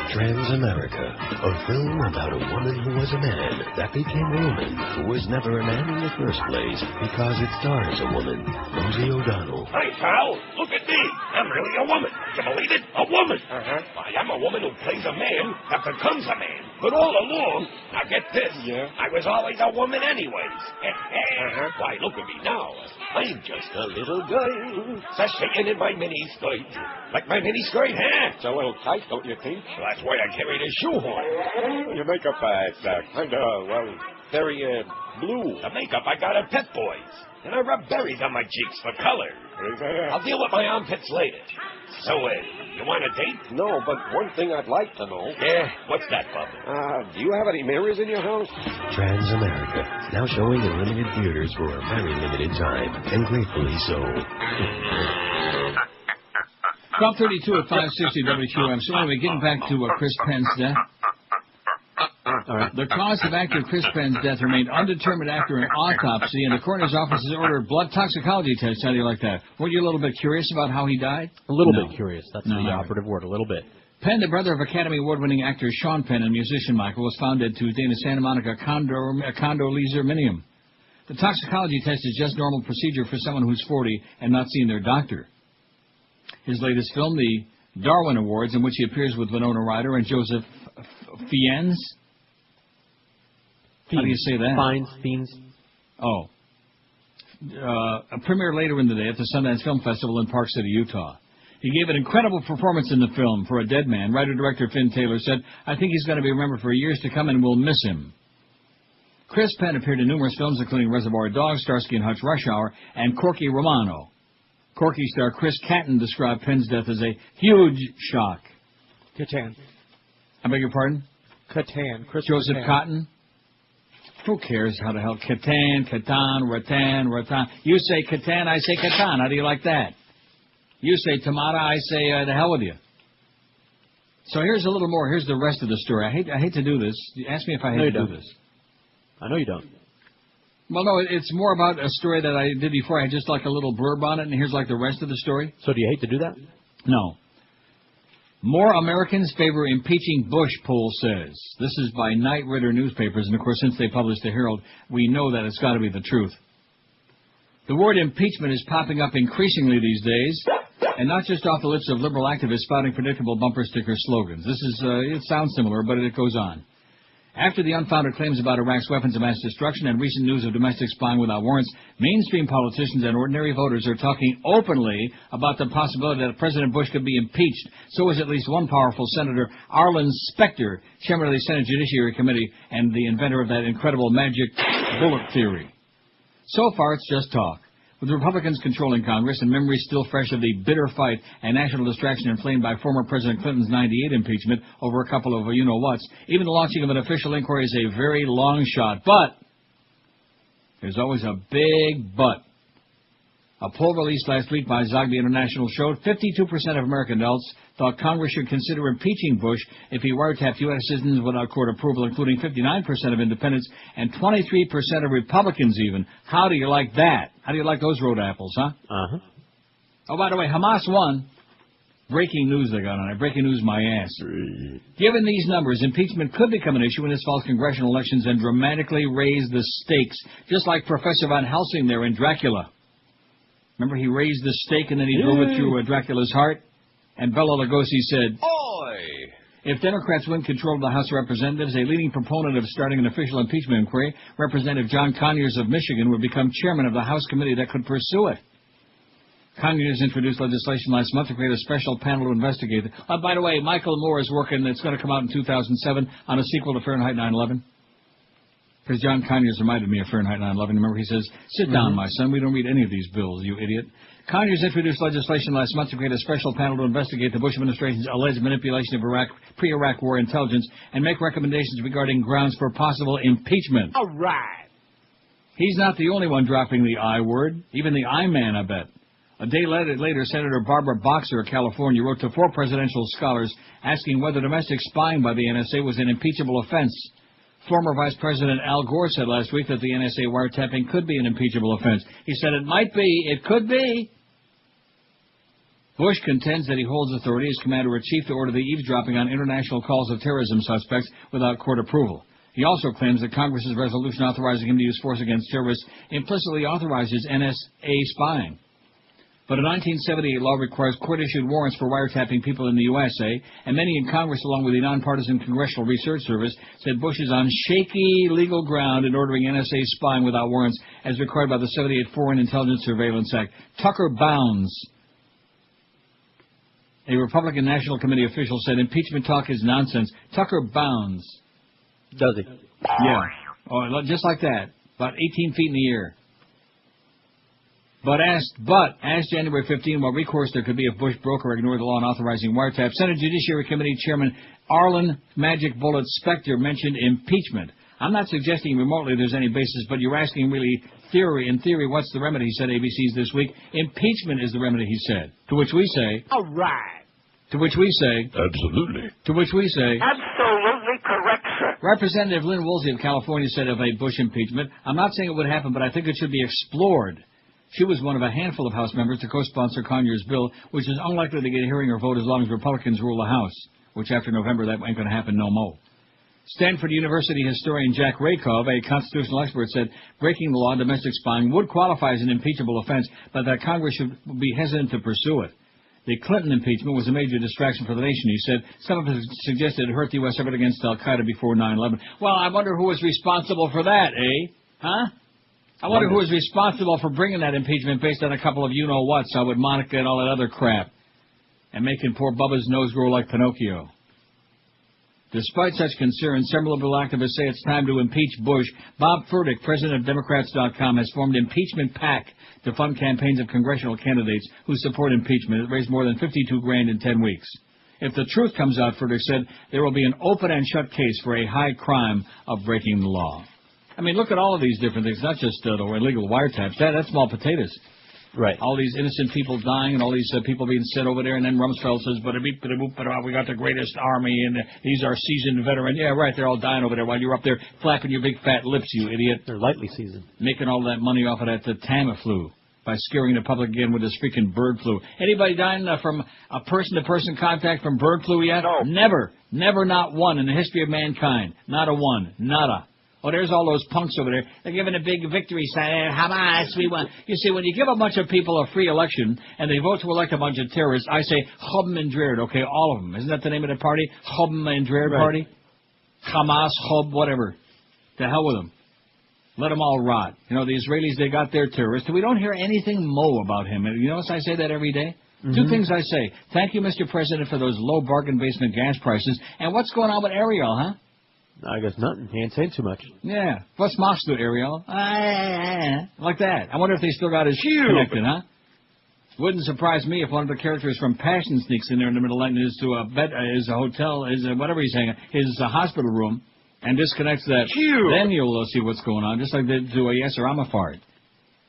Transamerica, a film about a woman who was a man that became a woman who was never a man in the first place because it stars a woman, Rosie O'Donnell. Hey, pal, look at me. I'm really a woman. Can you believe it? A woman. I am a woman who plays a man that becomes a man. But all along, now get this. I was always a woman anyways. Why, look at me now. I'm just a little guy sashaying in my mini skirt. Like my mini skirt, huh? It's a little tight, don't you think? Well, that's why I carried a shoehorn. Your makeup, it's kind of, very blue. The makeup I got at Pet Boys. And I rub berries on my cheeks for color. I'll deal with my armpits later. So, you want a date? No, but one thing I'd like to know. Yeah? What's that, Bubba? Do you have any mirrors in your house? Transamerica, now showing in limited theaters for a very limited time, and gratefully so. 12:32 at 560 WQM. So anyway, getting back to Chris Penn's death. All right. The cause of actor Chris Penn's death remained undetermined after an autopsy, and the coroner's office has ordered blood toxicology tests. How do you like that? Weren't you a little bit curious about how he died? A little bit curious. That's the operative word, a little bit. Penn, the brother of Academy Award-winning actor Sean Penn and musician Michael, was found dead Tuesday in a Santa Monica condoleezza. The toxicology test is just normal procedure for someone who's 40 and not seen their doctor. His latest film, the Darwin Awards, in which he appears with Winona Ryder and Joseph Fiennes. How do you say that? Fiennes. Oh. A premiere later in the day at the Sundance Film Festival in Park City, Utah. He gave an incredible performance in the film for a dead man. Writer-director Finn Taylor said, "I think he's going to be remembered for years to come and we'll miss him." Chris Penn appeared in numerous films, including Reservoir Dogs, Starsky and Hutch, Rush Hour, and Corky Romano. Corky star Chris Catton described Penn's death as a huge shock. Catan. I beg your pardon? Catan. Chris Joseph Catan. Cotton? Who cares how the hell? Catan, Rattan. You say Catan, I say Catan. How do you like that? You say Tamata, I say the hell with you. So here's a little more. Here's the rest of the story. I hate to do this. Ask me if I hate to do this. I know you don't. Well, no, it's more about a story that I did before. I had just like a little blurb on it, and here's like the rest of the story. So do you hate to do that? No. More Americans favor impeaching Bush, poll says. This is by Knight Ridder newspapers, and of course, since they published the Herald, we know that it's got to be the truth. The word impeachment is popping up increasingly these days, and not just off the lips of liberal activists spouting predictable bumper sticker slogans. This is, it sounds similar, but it goes on. After the unfounded claims about Iraq's weapons of mass destruction and recent news of domestic spying without warrants, mainstream politicians and ordinary voters are talking openly about the possibility that President Bush could be impeached. So is at least one powerful senator, Arlen Specter, chairman of the Senate Judiciary Committee and the inventor of that incredible magic bullet theory. So far, it's just talk. With Republicans controlling Congress and memories still fresh of the bitter fight and national distraction inflamed by former President Clinton's '98 impeachment over a couple of you-know-whats, even the launching of an official inquiry is a very long shot. But there's always a big but. A poll released last week by Zogby International showed 52% of American adults thought Congress should consider impeaching Bush if he wiretapped U.S. citizens without court approval, including 59% of independents and 23% of Republicans even. How do you like that? How do you like those road apples, huh? Uh-huh. Oh, by the way, Hamas won. Breaking news they got on it. Breaking news my ass. Given these numbers, impeachment could become an issue in this fall's congressional elections and dramatically raise the stakes, just like Professor Van Helsing there in Dracula. Remember, he raised the stake and then he drove it through Dracula's heart? And Bela Lugosi said, "Oi!" If Democrats win control of the House of Representatives, a leading proponent of starting an official impeachment inquiry, Representative John Conyers of Michigan, would become chairman of the House committee that could pursue it. Conyers introduced legislation last month to create a special panel to investigate it. By the way, Michael Moore is working, it's going to come out in 2007, on a sequel to Fahrenheit 9/11. Because John Conyers reminded me of Fahrenheit 9/11. Remember, he says, sit down, my son, we don't read any of these bills, you idiot. Conyers introduced legislation last month to create a special panel to investigate the Bush administration's alleged manipulation of pre-Iraq war intelligence and make recommendations regarding grounds for possible impeachment. All right. He's not the only one dropping the I word, even the I man, I bet. A day later, Senator Barbara Boxer of California wrote to 4 presidential scholars asking whether domestic spying by the NSA was an impeachable offense. Former Vice President Al Gore said last week that the NSA wiretapping could be an impeachable offense. He said it might be, it could be. Bush contends that he holds authority as Commander-in-Chief to order the eavesdropping on international calls of terrorism suspects without court approval. He also claims that Congress's resolution authorizing him to use force against terrorists implicitly authorizes NSA spying. But a 1978 law requires court-issued warrants for wiretapping people in the USA, and many in Congress, along with the nonpartisan Congressional Research Service, said Bush is on shaky legal ground in ordering NSA spying without warrants, as required by the 78 Foreign Intelligence Surveillance Act. Tucker Bounds, a Republican National Committee official, said impeachment talk is nonsense. Tucker Bounds. Does he? Yeah. Oh, just like that. About 18 feet in the air. But asked January 15 what recourse there could be if Bush broke or ignored the law authorizing wiretap, Senate Judiciary Committee Chairman Arlen Magic Bullet Specter mentioned impeachment. I'm not suggesting remotely there's any basis, but you're asking really in theory, what's the remedy, said ABC's This Week. Impeachment is the remedy, he said. To which we say... All right. To which we say... Absolutely. To which we say... Absolutely correct, sir. Representative Lynn Woolsey of California said of a Bush impeachment, I'm not saying it would happen, but I think it should be explored. She was one of a handful of House members to co-sponsor Conyers' bill, which is unlikely to get a hearing or vote as long as Republicans rule the House, which after November, that ain't going to happen no more. Stanford University historian Jack Rakov, a constitutional expert, said breaking the law on domestic spying would qualify as an impeachable offense, but that Congress should be hesitant to pursue it. The Clinton impeachment was a major distraction for the nation, he said. Some of us suggested it hurt the U.S. effort against al-Qaeda before 9/11. Well, I wonder who was responsible for that, eh? Huh? I wonder who was responsible for bringing that impeachment based on a couple of you-know-whats, with Monica and all that other crap, and making poor Bubba's nose grow like Pinocchio. Despite such concerns, several liberal activists say it's time to impeach Bush. Bob Furtick, president of Democrats.com, has formed Impeachment PAC to fund campaigns of congressional candidates who support impeachment. It raised more than $52,000 in 10 weeks. If the truth comes out, Furtick said, there will be an open and shut case for a high crime of breaking the law. I mean, look at all of these different things, not just the illegal wiretaps. That's small potatoes. Right. All these innocent people dying and all these people being sent over there, and then Rumsfeld says, we got the greatest army, and these are seasoned veterans. Yeah, right, they're all dying over there while you're up there flapping your big fat lips, you idiot. They're lightly seasoned. Making all that money off of that Tamiflu by scaring the public again with this freaking bird flu. Anybody dying from a person-to-person contact from bird flu yet? No. Never. Never, not one in the history of mankind. Not a one. Nada. Oh, there's all those punks over there. They're giving a big victory sign. Hamas, we won. You see, when you give a bunch of people a free election and they vote to elect a bunch of terrorists, I say, Chobm and Dreard, okay, all of them. Isn't that the name of the party? Chobm and Dreard Party? Hamas, Chob, whatever. To hell with them. Let them all rot. You know, the Israelis, they got their terrorists. We don't hear anything about him. You notice I say that every day? Mm-hmm. Two things I say. Thank you, Mr. President, for those low bargain basement gas prices. And what's going on with Ariel, huh? I guess nothing. He ain't saying too much. Yeah. What's Moscow, Ariel? Like that. I wonder if they still got his connected, huh? Wouldn't surprise me if one of the characters from Passion sneaks in there in the middle of the night into a bed, his hotel, whatever he's saying, his hospital room, and disconnects that. Then you'll see what's going on, just like they did to Yasser Arafat.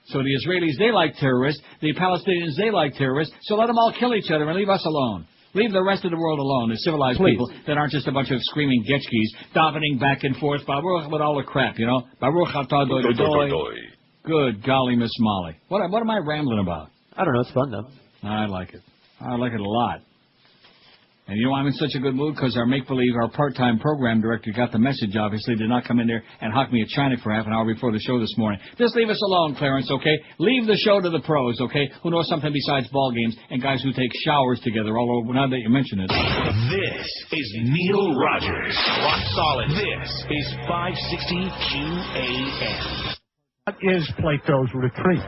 So the Israelis, they like terrorists. The Palestinians, they like terrorists. So let them all kill each other and leave us alone. Leave the rest of the world alone, the civilized people that aren't just a bunch of screaming getchkis, davening back and forth, Baruch, with all the crap, you know? Baruch atah doi. Good golly, Miss Molly. What am I rambling about? I don't know. It's fun, though. I like it. I like it a lot. And you know I'm in such a good mood because our make-believe, our part-time program director got the message, obviously, did not come in there and hock me a China for half an hour before the show this morning. Just leave us alone, Clarence, okay? Leave the show to the pros, okay? Who know something besides ball games and guys who take showers together, although now that you mention it. This is Neil Rogers. Rock solid. This is 560 QAM. What is Plato's retreat?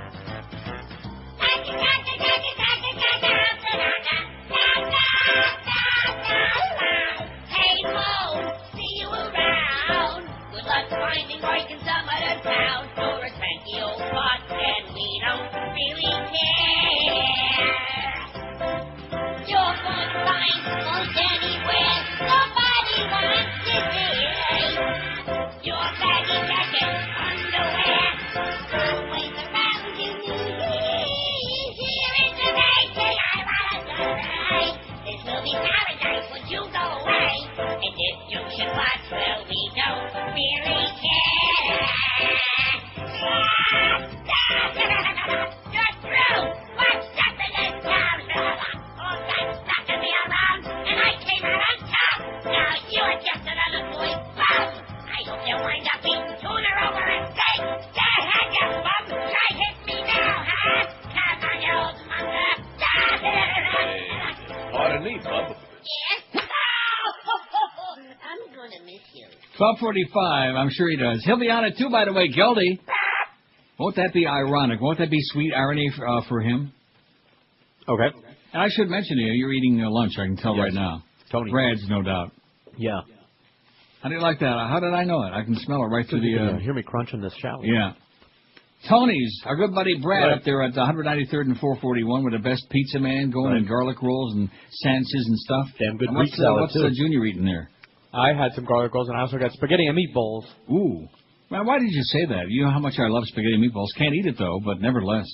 just another boy. Bum! I hope you wind up eating tuna over a steak. Go ahead, you bum. Try hit me now, huh? Come on, you old monster. Pardon me, bub. Yes? I'm gonna miss you. 12:45. I'm sure he does. He'll be on it too, by the way, Geldy. Won't that be ironic? Won't that be sweet irony for him? Okay. And I should mention to you, you're eating lunch. I can tell right now. Tony. Brad's, no doubt. Yeah. How do you like that? How did I know it? I can smell it right through the... hear me crunching this shallot. Yeah. Tony's, our good buddy Brad Right. up there at 193rd and 441 with the best pizza man going and garlic rolls and sandwiches and stuff. Damn good and Greek salad, what's too. Junior eating there? I had some garlic rolls, and I also got spaghetti and meatballs. Ooh. Man, why did you say that? You know how much I love spaghetti and meatballs. Can't eat it, though, but nevertheless.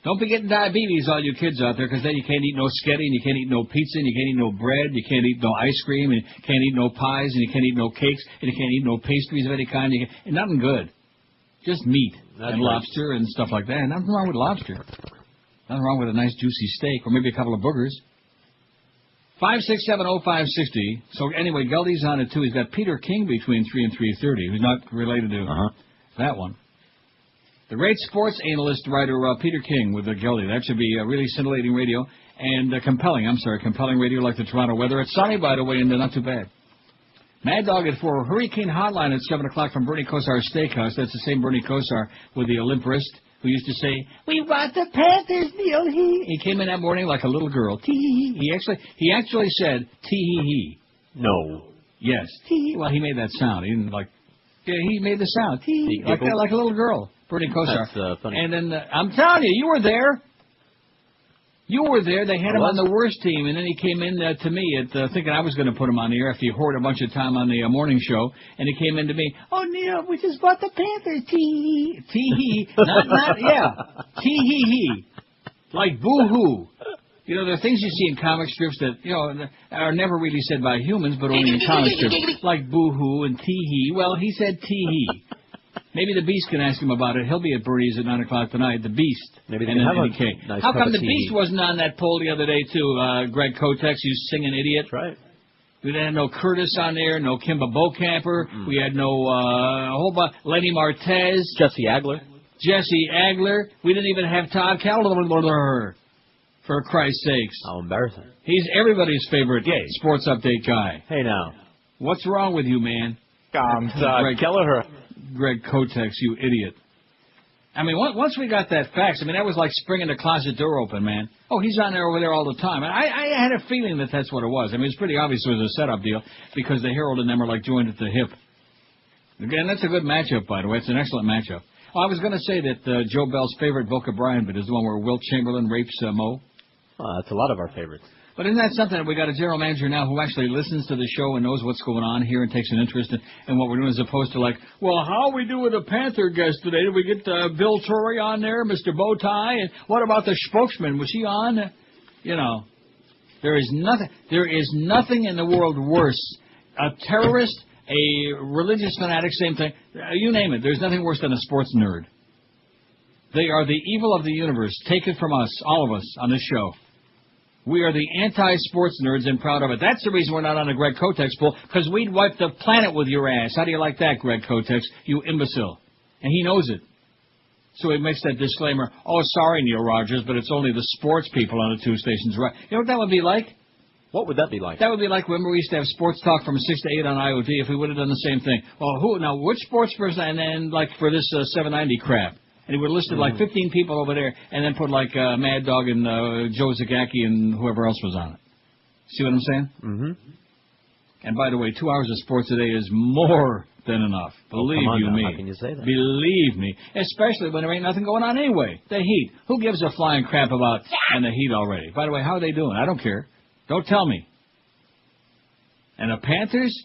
Don't be getting diabetes, all you kids out there, because then you can't eat no sketty, and you can't eat no pizza, and you can't eat no bread, you can't eat no ice cream, and you can't eat no pies, and you can't eat no cakes, and you can't eat no pastries of any kind. And nothing good. Just meat and lobster and stuff like that. And nothing wrong with lobster. Nothing wrong with a nice juicy steak, or maybe a couple of boogers. 5670560. So anyway, Geldy's on it too. He's got Peter King between 3 and 3:30, who's not related to that one. The great sports analyst writer Peter King with Geldy. That should be really scintillating radio and compelling radio like the Toronto weather. It's sunny, by the way, and not too bad. Mad Dog at 4. Hurricane Hotline at 7 o'clock from Bernie Kosar's Steakhouse. That's the same Bernie Kosar with the limp wrist who used to say, "We want the Panthers, Neil." He came in that morning like a little girl. Tee-hee. He actually said, "Tee-hee-hee." No. Yes. Tee-hee. Well, he made that sound. He didn't like... Yeah, he made the sound. Tee-hee. Like that, like a little girl. Bernie Kosar. That's funny. And then, I'm telling you, you were there. You were there. They had him on the worst team, and then he came in to me at thinking I was going to put him on the air after he hoarded a bunch of time on the morning show, and he came in to me, "Oh, Neil, we just bought the Panthers." Tee-hee. Tee-hee. Tee-hee-hee. Like boo-hoo. You know, there are things you see in comic strips that, you know, are never really said by humans, but only in comic strips. Like boo-hoo and tee-hee. Well, he said tee-hee. Maybe the Beast can ask him about it. He'll be at Bernie's at 9 o'clock tonight. The Beast. Maybe they and can have NK. nice How cup come of the tea. Beast wasn't on that poll the other day, too? Greg Kotex, you singing idiot. That's right. We didn't have no Curtis on there, no Kimba Bocamper. We had no a whole bunch. Lenny Martez. Jesse Agler. We didn't even have Todd Calder. For Christ's sakes. How embarrassing. He's everybody's favorite sports update guy. Hey, now. What's wrong with you, man? Kelleher. Greg Kotex, you idiot. I mean, once we got that fax, I mean, that was like springing the closet door open, man. Oh, he's on there over there all the time. And I had a feeling that that's what it was. I mean, it's pretty obvious it was a setup deal because the Herald and them are like joined at the hip. Again, that's a good matchup, by the way. It's an excellent matchup. Oh, I was going to say that Joe Bell's favorite Boca Brian bit is the one where Wilt Chamberlain rapes Mo. That's a lot of our favorites. But isn't that something that we got a general manager now who actually listens to the show and knows what's going on here and takes an interest in what we're doing as opposed to like, well, how we do with a Panther guest today? Did we get Bill Torrey on there, Mr. Bowtie? And what about the spokesman? Was he on? You know, there is nothing in the world worse. A terrorist, a religious fanatic, same thing. You name it. There's nothing worse than a sports nerd. They are the evil of the universe. Take it from us, all of us, on this show. We are the anti-sports nerds and proud of it. That's the reason we're not on a Greg Kotex poll, because we'd wipe the planet with your ass. How do you like that, Greg Kotex? You imbecile. And he knows it. So he makes that disclaimer, "Oh, sorry, Neil Rogers, but it's only the sports people on the two stations." Right? You know what that would be like? What would that be like? That would be like, remember we used to have sports talk from 6 to 8 on IOD if we would have done the same thing. Well, which sports person, and then like for this 790 crap. And he would have listed like 15 people over there and then put like Mad Dog and Joe Zagacki and whoever else was on it. See what I'm saying? Mm-hmm. And by the way, 2 hours of sports a day is more than enough. Believe you me. How can you say that? Believe me. Especially when there ain't nothing going on anyway. The Heat. Who gives a flying crap about and the Heat already? By the way, how are they doing? I don't care. Don't tell me. And the Panthers?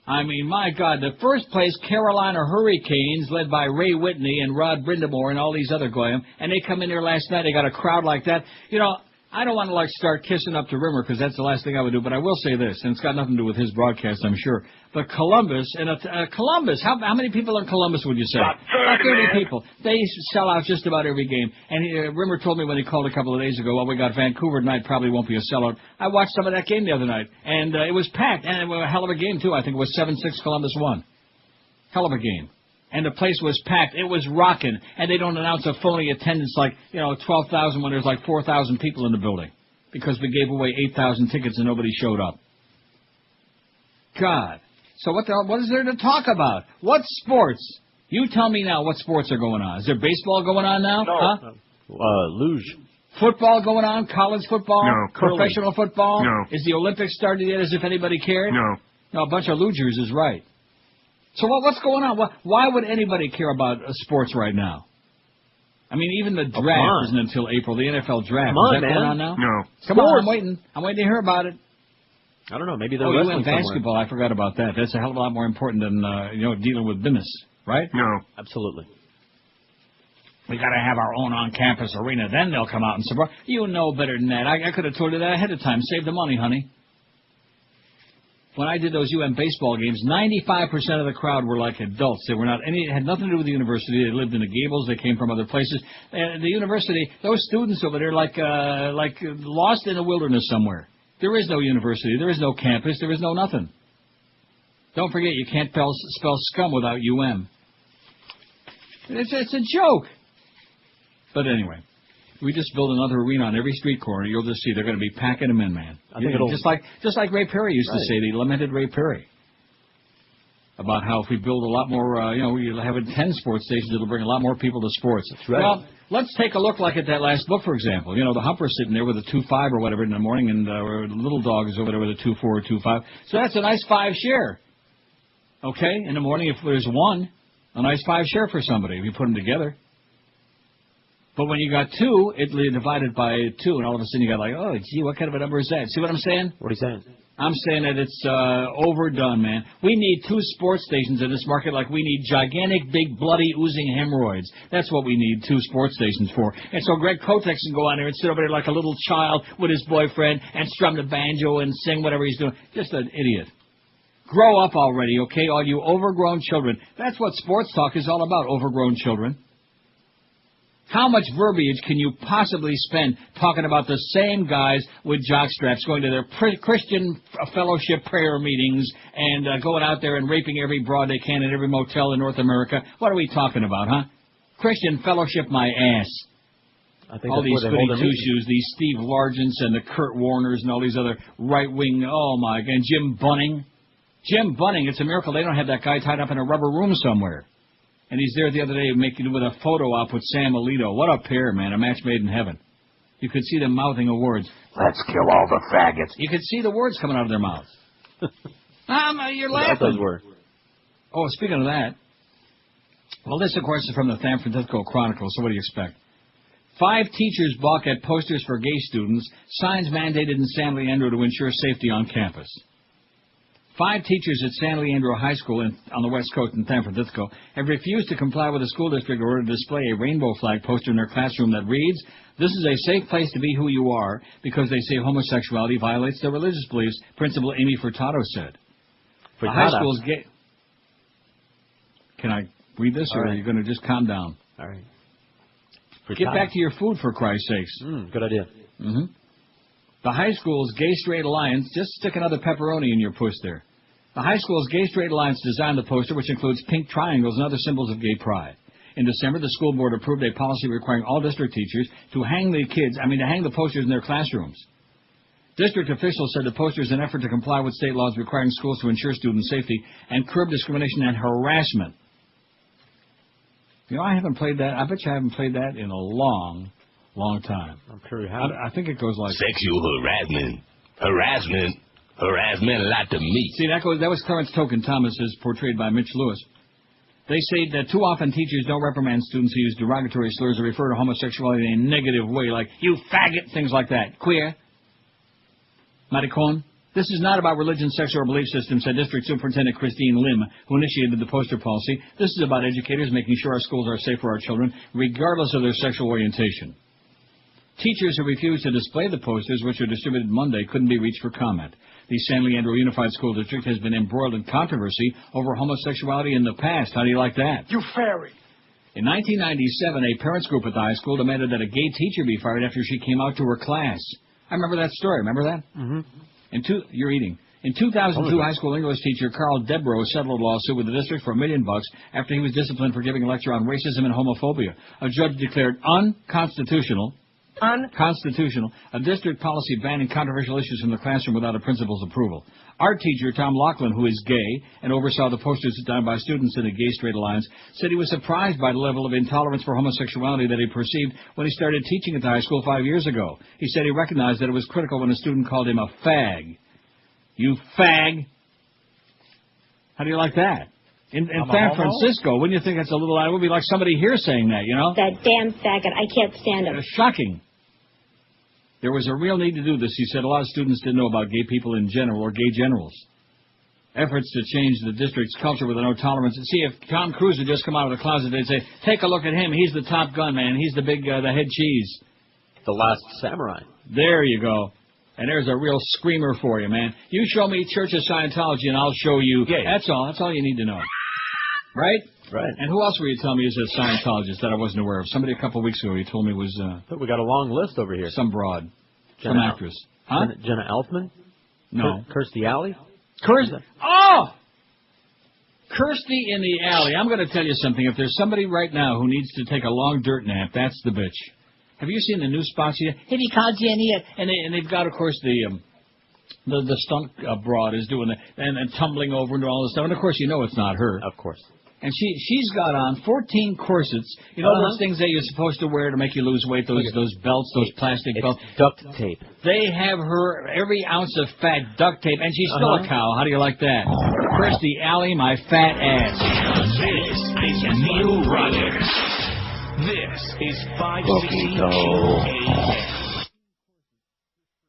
I mean, my God, the first place Carolina Hurricanes, led by Ray Whitney and Rod Brindamore and all these other goyim, and they come in there last night, they got a crowd like that. You know, I don't want to, start kissing up to Rimmer because that's the last thing I would do, but I will say this, and it's got nothing to do with his broadcast, I'm sure. But Columbus, Columbus, how many people in Columbus would you say? About 30 people. They sell out just about every game. And Rimmer told me when he called a couple of days ago, well, we got Vancouver tonight, probably won't be a sellout. I watched some of that game the other night, and it was packed, and it was a hell of a game, too. I think it was 7-6 Columbus won. Hell of a game. And the place was packed. It was rocking. And they don't announce a phony attendance 12,000 when there's 4,000 people in the building. Because we gave away 8,000 tickets and nobody showed up. God. So what is there to talk about? What sports? You tell me now what sports are going on. Is there baseball going on now? No. Huh? Luge. Football going on? College football? No. Professional football? No. Is the Olympics started yet as if anybody cared? No. No, a bunch of losers is right. So what's going on? Why would anybody care about sports right now? I mean, even the draft isn't until April. The NFL draft. Come on, is that man. going on now? No. Come on, I'm waiting. I'm waiting to hear about it. I don't know. Maybe they're you wrestling went basketball. I forgot about that. That's a hell of a lot more important than dealing with business, right? No. Absolutely. We got to have our own on-campus arena. Then they'll come out and support. You know better than that. I could have told you that ahead of time. Save the money, honey. When I did those baseball games, 95% of the crowd were like adults. They were not it had nothing to do with the university. They lived in the Gables. They came from other places. The university, those students over there, like lost in the wilderness somewhere. There is no university. There is no campus. There is no nothing. Don't forget, you can't spell scum without UM. It's a joke. But anyway. We just build another arena on every street corner. You'll just see they're going to be packing them in, man. I think it'll just like Ray Perry used to say. The lamented Ray Perry about how if we build a lot more, we'll have 10 sports stations. It'll bring a lot more people to sports. That's right. Well, let's take a look at that last book, for example. The Humper's sitting there with a 2.5 or whatever in the morning, and Little Dog is over there with a 2.4 or 2.5. So that's a nice 5 share. Okay, in the morning if there's one, a nice 5 share for somebody if you put them together. But when you got 2, it divided by 2, and all of a sudden you got oh, gee, what kind of a number is that? See what I'm saying? What are you saying? I'm saying that it's overdone, man. We need 2 sports stations in this market like we need gigantic, big, bloody, oozing hemorrhoids. That's what we need 2 sports stations for. And so Greg Kotex can go on there and sit over there like a little child with his boyfriend and strum the banjo and sing whatever he's doing. Just an idiot. Grow up already, okay, all you overgrown children. That's what sports talk is all about, overgrown children. How much verbiage can you possibly spend talking about the same guys with jockstraps going to their Christian fellowship prayer meetings and going out there and raping every broad they can in every motel in North America? What are we talking about, huh? Christian fellowship my ass. I think all these goody two-shoes, these Steve Largents and the Kurt Warners and all these other right-wing, oh my God, and Jim Bunning. Jim Bunning, it's a miracle they don't have that guy tied up in a rubber room somewhere. And he's there the other day making with a photo op with Sam Alito. What a pair, man. A match made in heaven. You could see them mouthing the words, "Let's kill all the faggots." You could see the words coming out of their mouths. You're laughing. Those were. Oh, speaking of that, well, this, of course, is from the San Francisco Chronicle, so what do you expect? 5 teachers balk at posters for gay students, signs mandated in San Leandro to ensure safety on campus. 5 teachers at San Leandro High School on the West Coast in San Francisco have refused to comply with the school district order to display a rainbow flag poster in their classroom that reads, "This is a safe place to be who you are," because they say homosexuality violates their religious beliefs, Principal Amy Furtado said. The high school's gay... Can I read this, or are you going to just calm down? All right. Get back to your food, for Christ's sakes. Good idea. Mm-hmm. The high school's Gay-Straight Alliance, just stick another pepperoni in your puss there. The high school's Gay-Straight Alliance designed the poster, which includes pink triangles and other symbols of gay pride. In December, the school board approved a policy requiring all district teachers to hang the posters in their classrooms. District officials said the poster is an effort to comply with state laws requiring schools to ensure student safety and curb discrimination and harassment. I haven't played that. I bet you I haven't played that in a long time. I'm sure you have. I think it goes like sexual harassment a lot to me. See, that was Clarence Token Thomas, as portrayed by Mitch Lewis. They say that too often teachers don't reprimand students who use derogatory slurs or refer to homosexuality in a negative way, like "you faggot," things like that. Queer. Maricon. This is not about religion, sex, or belief system, said District Superintendent Christine Lim, who initiated the poster policy. This is about educators making sure our schools are safe for our children, regardless of their sexual orientation. Teachers who refused to display the posters, which were distributed Monday, couldn't be reached for comment. The San Leandro Unified School District has been embroiled in controversy over homosexuality in the past. How do you like that? You fairy. In 1997, a parents group at the high school demanded that a gay teacher be fired after she came out to her class. I remember that story. Remember that? Mm-hmm. You're eating. In 2002, high school English teacher Carl Debro settled a lawsuit with the district for $1 million after he was disciplined for giving a lecture on racism and homophobia. A judge declared unconstitutional a district policy banning controversial issues from the classroom without a principal's approval. Art teacher Tom Laughlin, who is gay and oversaw the posters done by students in the Gay Straight Alliance, said he was surprised by the level of intolerance for homosexuality that he perceived when he started teaching at the high school 5 years ago. He said he recognized that it was critical when a student called him a fag. You fag. How do you like that? In San Francisco, wouldn't you think that's a little... It would be like somebody here saying that, you know? That damn faggot. I can't stand him. Shocking. There was a real need to do this. He said a lot of students didn't know about gay people in general or gay generals. Efforts to change the district's culture with a no tolerance. See, if Tom Cruise had just come out of the closet, they'd say, take a look at him. He's the Top Gun, man. He's the the head cheese. The Last Samurai. There you go. And there's a real screamer for you, man. You show me Church of Scientology, and I'll show you. Yeah. That's all. That's all you need to know. Right? Right. And who else were you telling me is a Scientologist that I wasn't aware of? Somebody a couple of weeks ago, he told me was... we got a long list over here. Some broad. Some actress. Huh? Jenna Elfman? No. Kirstie Alley? Oh! Kirstie in the Alley. I'm going to tell you something. If there's somebody right now who needs to take a long dirt nap, that's the bitch. Have you seen the new spots yet? Have you called Jenny? And they've got, of course, the stunt broad is doing and tumbling over and all this stuff. And, of course, you know it's not her. Of course. And she's got on 14 corsets. You know those things that you're supposed to wear to make you lose weight, those belts, those plastic belts? Duct tape. They have her every ounce of fat duct tape, and she's still a cow. How do you like that? Kirstie Alley, my fat ass. This is Neil Rogers. This is 560 AM.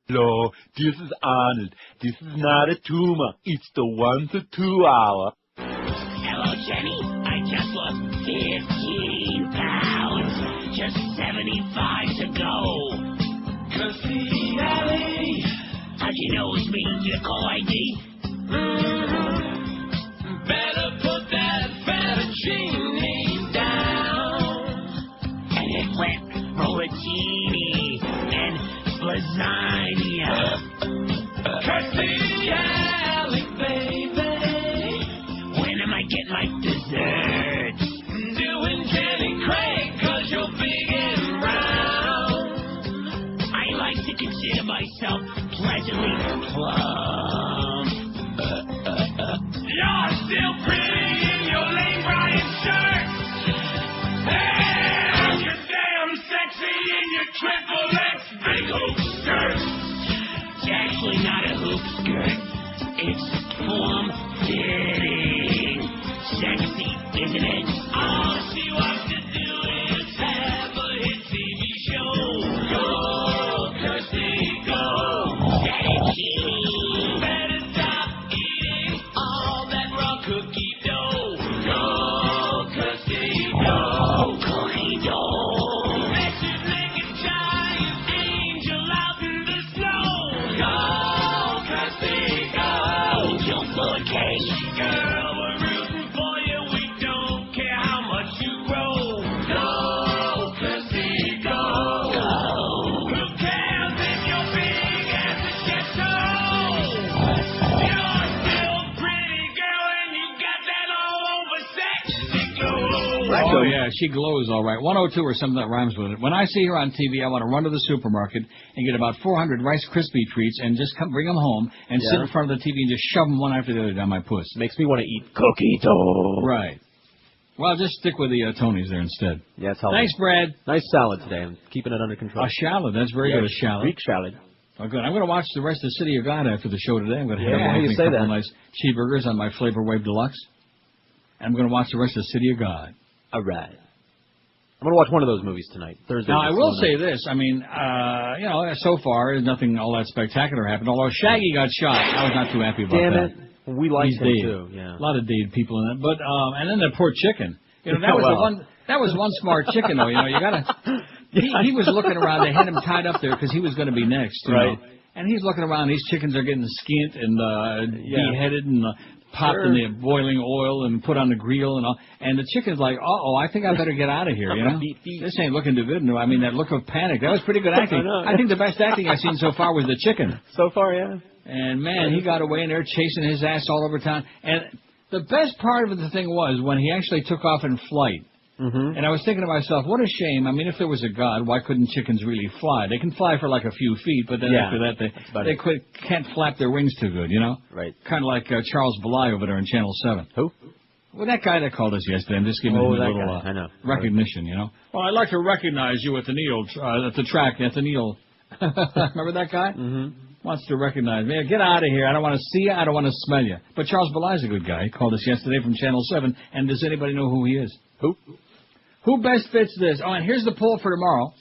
Hello, this is Arnold. This is not a tumor. It's the 1 to 2 hour. Hello, Jenny. I just lost 15 pounds. Just 75 to go. Kirstie Alley. How'd you know it was me? Your call ID? Better put that fettuccine down. And it went rollatini and lasagna. Kirstie Alley, baby. Get my desserts. Doing Jenny Craig, 'cause you're big and round. I like to consider myself pleasantly plump. You're still pretty in your lame Brian shirt. And you're damn sexy in your triple X big hoop skirt. It's actually not a hoop skirt. It's plum fitting. Sexy, isn't it? All she wants to do is have a hit TV show. Go, Kirstie, go. Daddy, better stop eating all that raw cookie dough. Go, Kirstie, go. Cookie dough. That should make a giant angel out in the snow. Go, Kirstie, go. Jump for a cake. Girl, we're rooting for you. We don't care how much you grow. Go, Kirstie, go. Who cares if you're big as a ghetto? You're still pretty, girl, and you got that all over sexy glow. Oh, yeah, she glows all right. 102 or something that rhymes with it. When I see her on TV, I want to run to the supermarket and get about 400 Rice Krispie treats and just bring them home and sit in front of the TV and just shove them one after the other down my puss. Makes me want to eat cookie dough. Right. Well, just stick with the Tonys there instead. Yeah, it's healthy. Thanks, Brad. Nice salad today. I'm keeping it under control. A shallot. That's very good, a shallot. Greek salad. Oh, good. I'm going to watch the rest of City of God after the show today. I'm going to have how you say a couple that? of nice cheeseburgers on my Flavor Wave Deluxe. And I'm going to watch the rest of City of God. All right. I'm going to watch one of those movies tonight, Thursday. Now, I will say this. I mean, so far, nothing all that spectacular happened. Although Shaggy got shot. I was not too happy about that. Damn it. We liked him, too. Yeah. A lot of dead people in that. But, and then the poor chicken. You know, that was one smart chicken, though. You know, you got to... He was looking around. They had him tied up there because he was going to be next. You know? And he's looking around. These chickens are getting skinned and beheaded and popped in the boiling oil and put on the grill and all. And the chicken's like, I think I better get out of here. You know, this ain't looking too good. No, I mean that look of panic. That was pretty good acting. I think the best acting I've seen so far was the chicken. So far, yeah. And man, he got away and they're chasing his ass all over town. And the best part of the thing was when he actually took off in flight. Mm-hmm. And I was thinking to myself, what a shame. I mean, if there was a God, why couldn't chickens really fly? They can fly for like a few feet, but then after that, they can't flap their wings too good, you know? Right. Kind of like Charles Belay over there on Channel 7. Who? Well, that guy that called us yesterday. I'm just giving him a little recognition, you know? Well, I'd like to recognize you at the track, at the Neil. Remember that guy? Mm-hmm. Wants to recognize me. Get out of here. I don't want to see you. I don't want to smell you. But Charles Belay's a good guy. He called us yesterday from Channel 7. And does anybody know who he is? Who? Who best fits this? Oh, and here's the poll for tomorrow.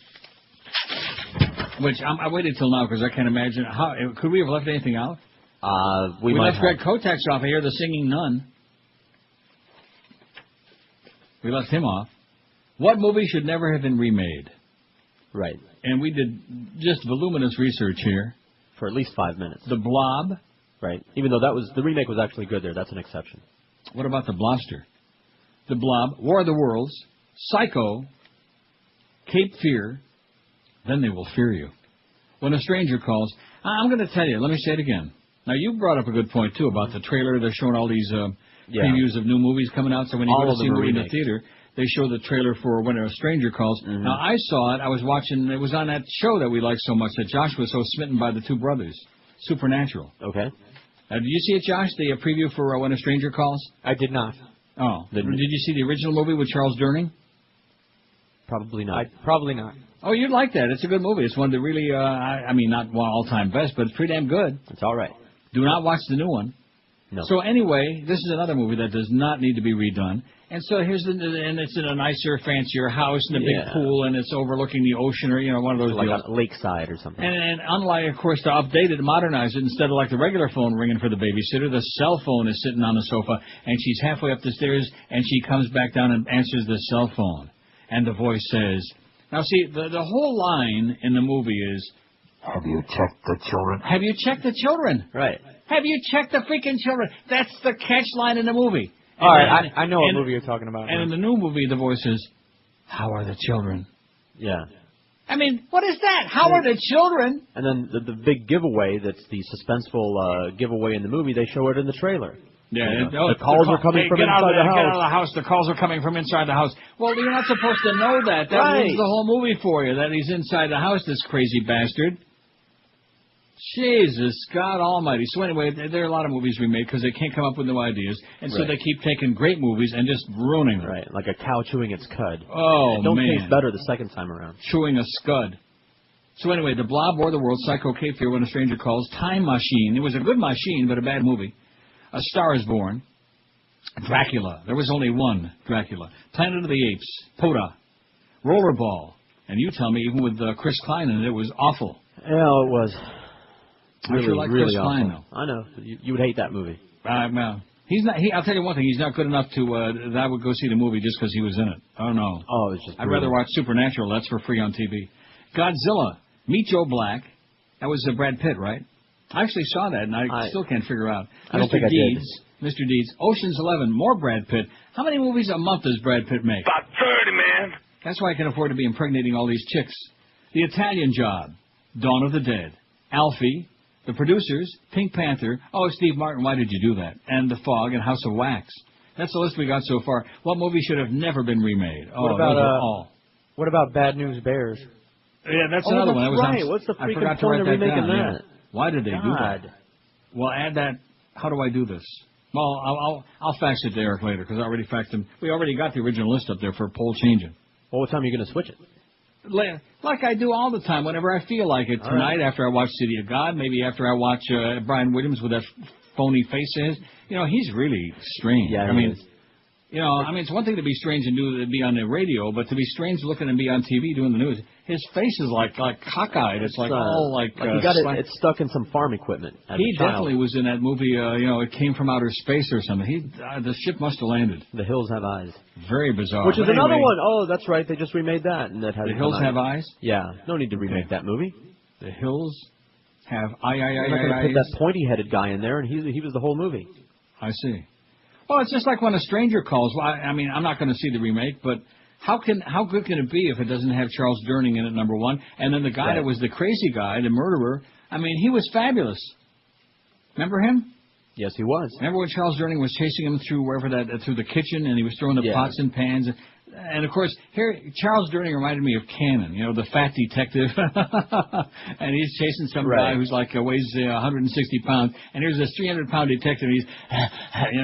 Which I waited till now because I can't imagine. Could we have left anything out? We left Greg Kotex off of here, the singing nun. We left him off. What movie should never have been remade? Right. And we did just voluminous research here. For at least 5 minutes. The Blob. Right. Even though the remake was actually good there. That's an exception. What about The Blobster? The Blob, War of the Worlds, Psycho, Cape Fear, Then They Will Fear You. When a Stranger Calls. I'm going to tell you, let me say it again. Now, you brought up a good point, too, about the trailer. They're showing all these previews of new movies coming out. So when you go to see a movie in the theater, they show the trailer for When a Stranger Calls. Mm-hmm. Now, I saw it. I was watching. It was on that show that we like so much that Josh was so smitten by, the two brothers, Supernatural. Okay. Did you see it, Josh, the preview for When a Stranger Calls? I did not. Oh. Did you see the original movie with Charles Durning? Probably not. Probably not. Oh, you'd like that. It's a good movie. It's one that really, I mean, not one all-time best, but it's pretty damn good. It's all right. Do not watch the new one. No. So anyway, this is another movie that does not need to be redone. And so and it's in a nicer, fancier house and a big pool, and it's overlooking the ocean, or one of those like deals. a lakeside or something. And unlike, of course, to update it, modernize it, instead of like the regular phone ringing for the babysitter, the cell phone is sitting on the sofa, and she's halfway up the stairs, and she comes back down and answers the cell phone, and the voice says, now see, the whole line in the movie is, have you checked the children? Have you checked the children? Right. Have you checked the freaking children? That's the catch line in the movie. All right, I know what movie you're talking about. And in the new movie, the voice is, how are the children? Yeah. I mean, what is that? How are the children? And then the big giveaway, that's the suspenseful giveaway in the movie, they show it in the trailer. Yeah, the calls are coming from inside the house. Get out of the house. The calls are coming from inside the house. Well, you're not supposed to know that. That ruins the whole movie for you, that he's inside the house, this crazy bastard. Jesus, God almighty. So anyway, there are a lot of movies remade because they can't come up with new ideas. And so they keep taking great movies and just ruining them. Right, like a cow chewing its cud. Oh, it don't taste better the second time around. Chewing a scud. So anyway, The Blob, War of the World, Psycho, Cape Fear, When a Stranger Calls, Time Machine. It was a good machine, but a bad movie. A Star is Born. Dracula. There was only one Dracula. Planet of the Apes. Poda. Rollerball. And you tell me, even with Chris Klein in it, it was awful. Yeah, it was. I sure like Chris Klein, though. I know. You would hate that movie. He's not. I'll tell you one thing. He's not good enough to that I would go see the movie just because he was in it. Oh no. Oh, it's just. I'd rather watch Supernatural. That's for free on TV. Godzilla. Meet Joe Black. That was Brad Pitt, right? I actually saw that, and I still can't figure out. I don't think I did. Mr. Deeds. Ocean's 11. More Brad Pitt. How many movies a month does Brad Pitt make? About 30, man. That's why I can afford to be impregnating all these chicks. The Italian Job. Dawn of the Dead. Alfie. The Producers, Pink Panther, Steve Martin, why did you do that? And The Fog and House of Wax. That's the list we got so far. What movie should have never been remade? What about Bad News Bears? Yeah, that's another one. Right. What's the freaking point of remaking that? Yeah. Why did they do that? Well, add that. How do I do this? Well, I'll fax it to Eric later because I already faxed him. We already got the original list up there for poll changing. Well, what time are you going to switch it? Like I do all the time, whenever I feel like it. Tonight, after I watch City of God, maybe after I watch Brian Williams with that phony face of his. He's really strange. Yeah, I mean, You know, I mean, it's one thing to be strange and be on the radio, but to be strange looking and be on TV doing the news, his face is like cockeyed. It's like all like he got it's stuck in some farm equipment. He definitely was in that movie. You know, it came from outer space or something. The ship must have landed. The Hills Have Eyes. Very bizarre. Which is another one. Oh, that's right. They just remade that, and that has The Hills Have Eyes. Yeah, no need to remake that movie. The Hills have eyes. Put that pointy-headed guy in there, and he was the whole movie. I see. Well, it's just like when a stranger calls. Well, I mean, I'm not going to see the remake, but how good can it be if it doesn't have Charles Durning in it, number one? And then the guy that was the crazy guy, the murderer, I mean, he was fabulous. Remember him? Yes, he was. Remember when Charles Durning was chasing him through through the kitchen, and he was throwing the pots and pans? And, of course, here, Charles Durning reminded me of Cannon, you know, the fat detective. And he's chasing some guy who's like, weighs 160 pounds. And here's this 300-pound detective, and he's,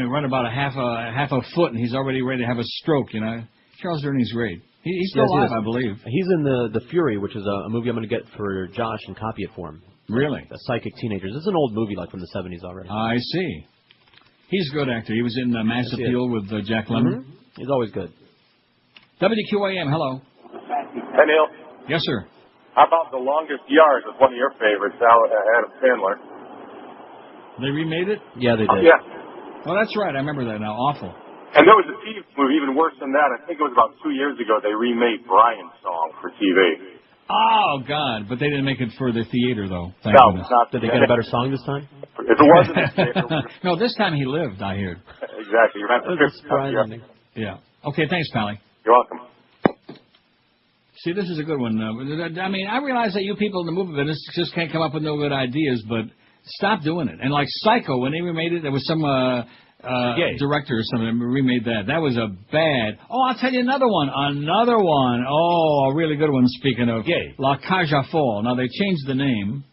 run about a half a foot, and he's already ready to have a stroke, you know. Charles Durning's great. He's still alive, I believe. He's in the Fury, which is a movie I'm going to get for Josh and copy it for him. Really? The Psychic Teenagers. This is an old movie, like from the 70s already. I see. He's a good actor. He was in Mass Appeal with Jack Lemmon. Mm-hmm. He's always good. WQAM, hello. Hey, Neil. Yes, sir. How about The Longest Yard? That's one of your favorites, Adam Sandler. They remade it? Yeah, they did. Yeah. Oh, that's right. I remember that now. Awful. And there was a TV movie even worse than that. I think it was about 2 years ago. They remade Brian's song for TV. Oh, God. But they didn't make it for the theater, though. Thank No, goodness. not Did they get a better song this time? If it wasn't in the theater. No, this time he lived, I hear. Exactly. You're right. Yeah. Okay, thanks, Pally. You're welcome. See, this is a good one. I mean, I realize that you people in the movie business just can't come up with no good ideas, but stop doing it. And like Psycho, when they remade it, there was some director or something that remade that. That was a bad... Oh, I'll tell you another one. Oh, a really good one, speaking of. La Cage aux Folles. Now, they changed the name.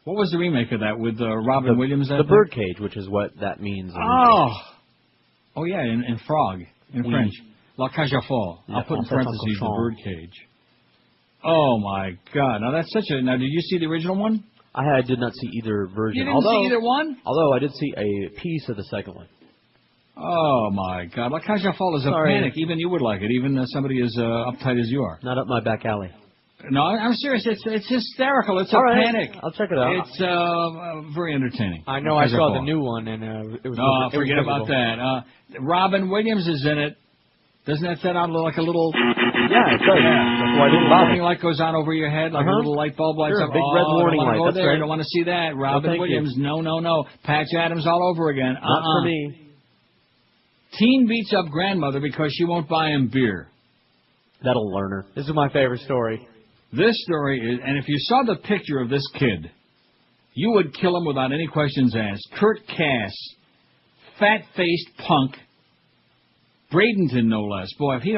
What was the remake of that with Robin Williams? The Birdcage, which is what that means. Oh, yeah, in Frog, in French. La Cage aux Folles. I'll put in parentheses the Birdcage. Oh, my God. Now, that's such a... Now, did you see the original one? I did not see either version. You didn't see either one? Although I did see a piece of the second one. Oh, my God. La Cage aux Folles is a panic. Even you would like it, even somebody as uptight as you are. Not up my back alley. No, I'm serious. It's hysterical. It's All a right. panic. I'll check it out. It's very entertaining. I know I saw the new one, and it was... No, forget about that. Robin Williams is in it. Doesn't that set out like a little... Yeah, it does. That's why I didn't bother. Light goes on over your head, like a little light bulb lights up. Big red warning light. Go That's there. right. I don't want to see that. Robin Williams, you. no. Patch Adams all over again. Not for me. Teen beats up grandmother because she won't buy him beer. That'll learn her. This is my favorite story. This story is... And if you saw the picture of this kid, you would kill him without any questions asked. Kurt Cass. Fat-faced punk. Bradenton, no less. Boy, if he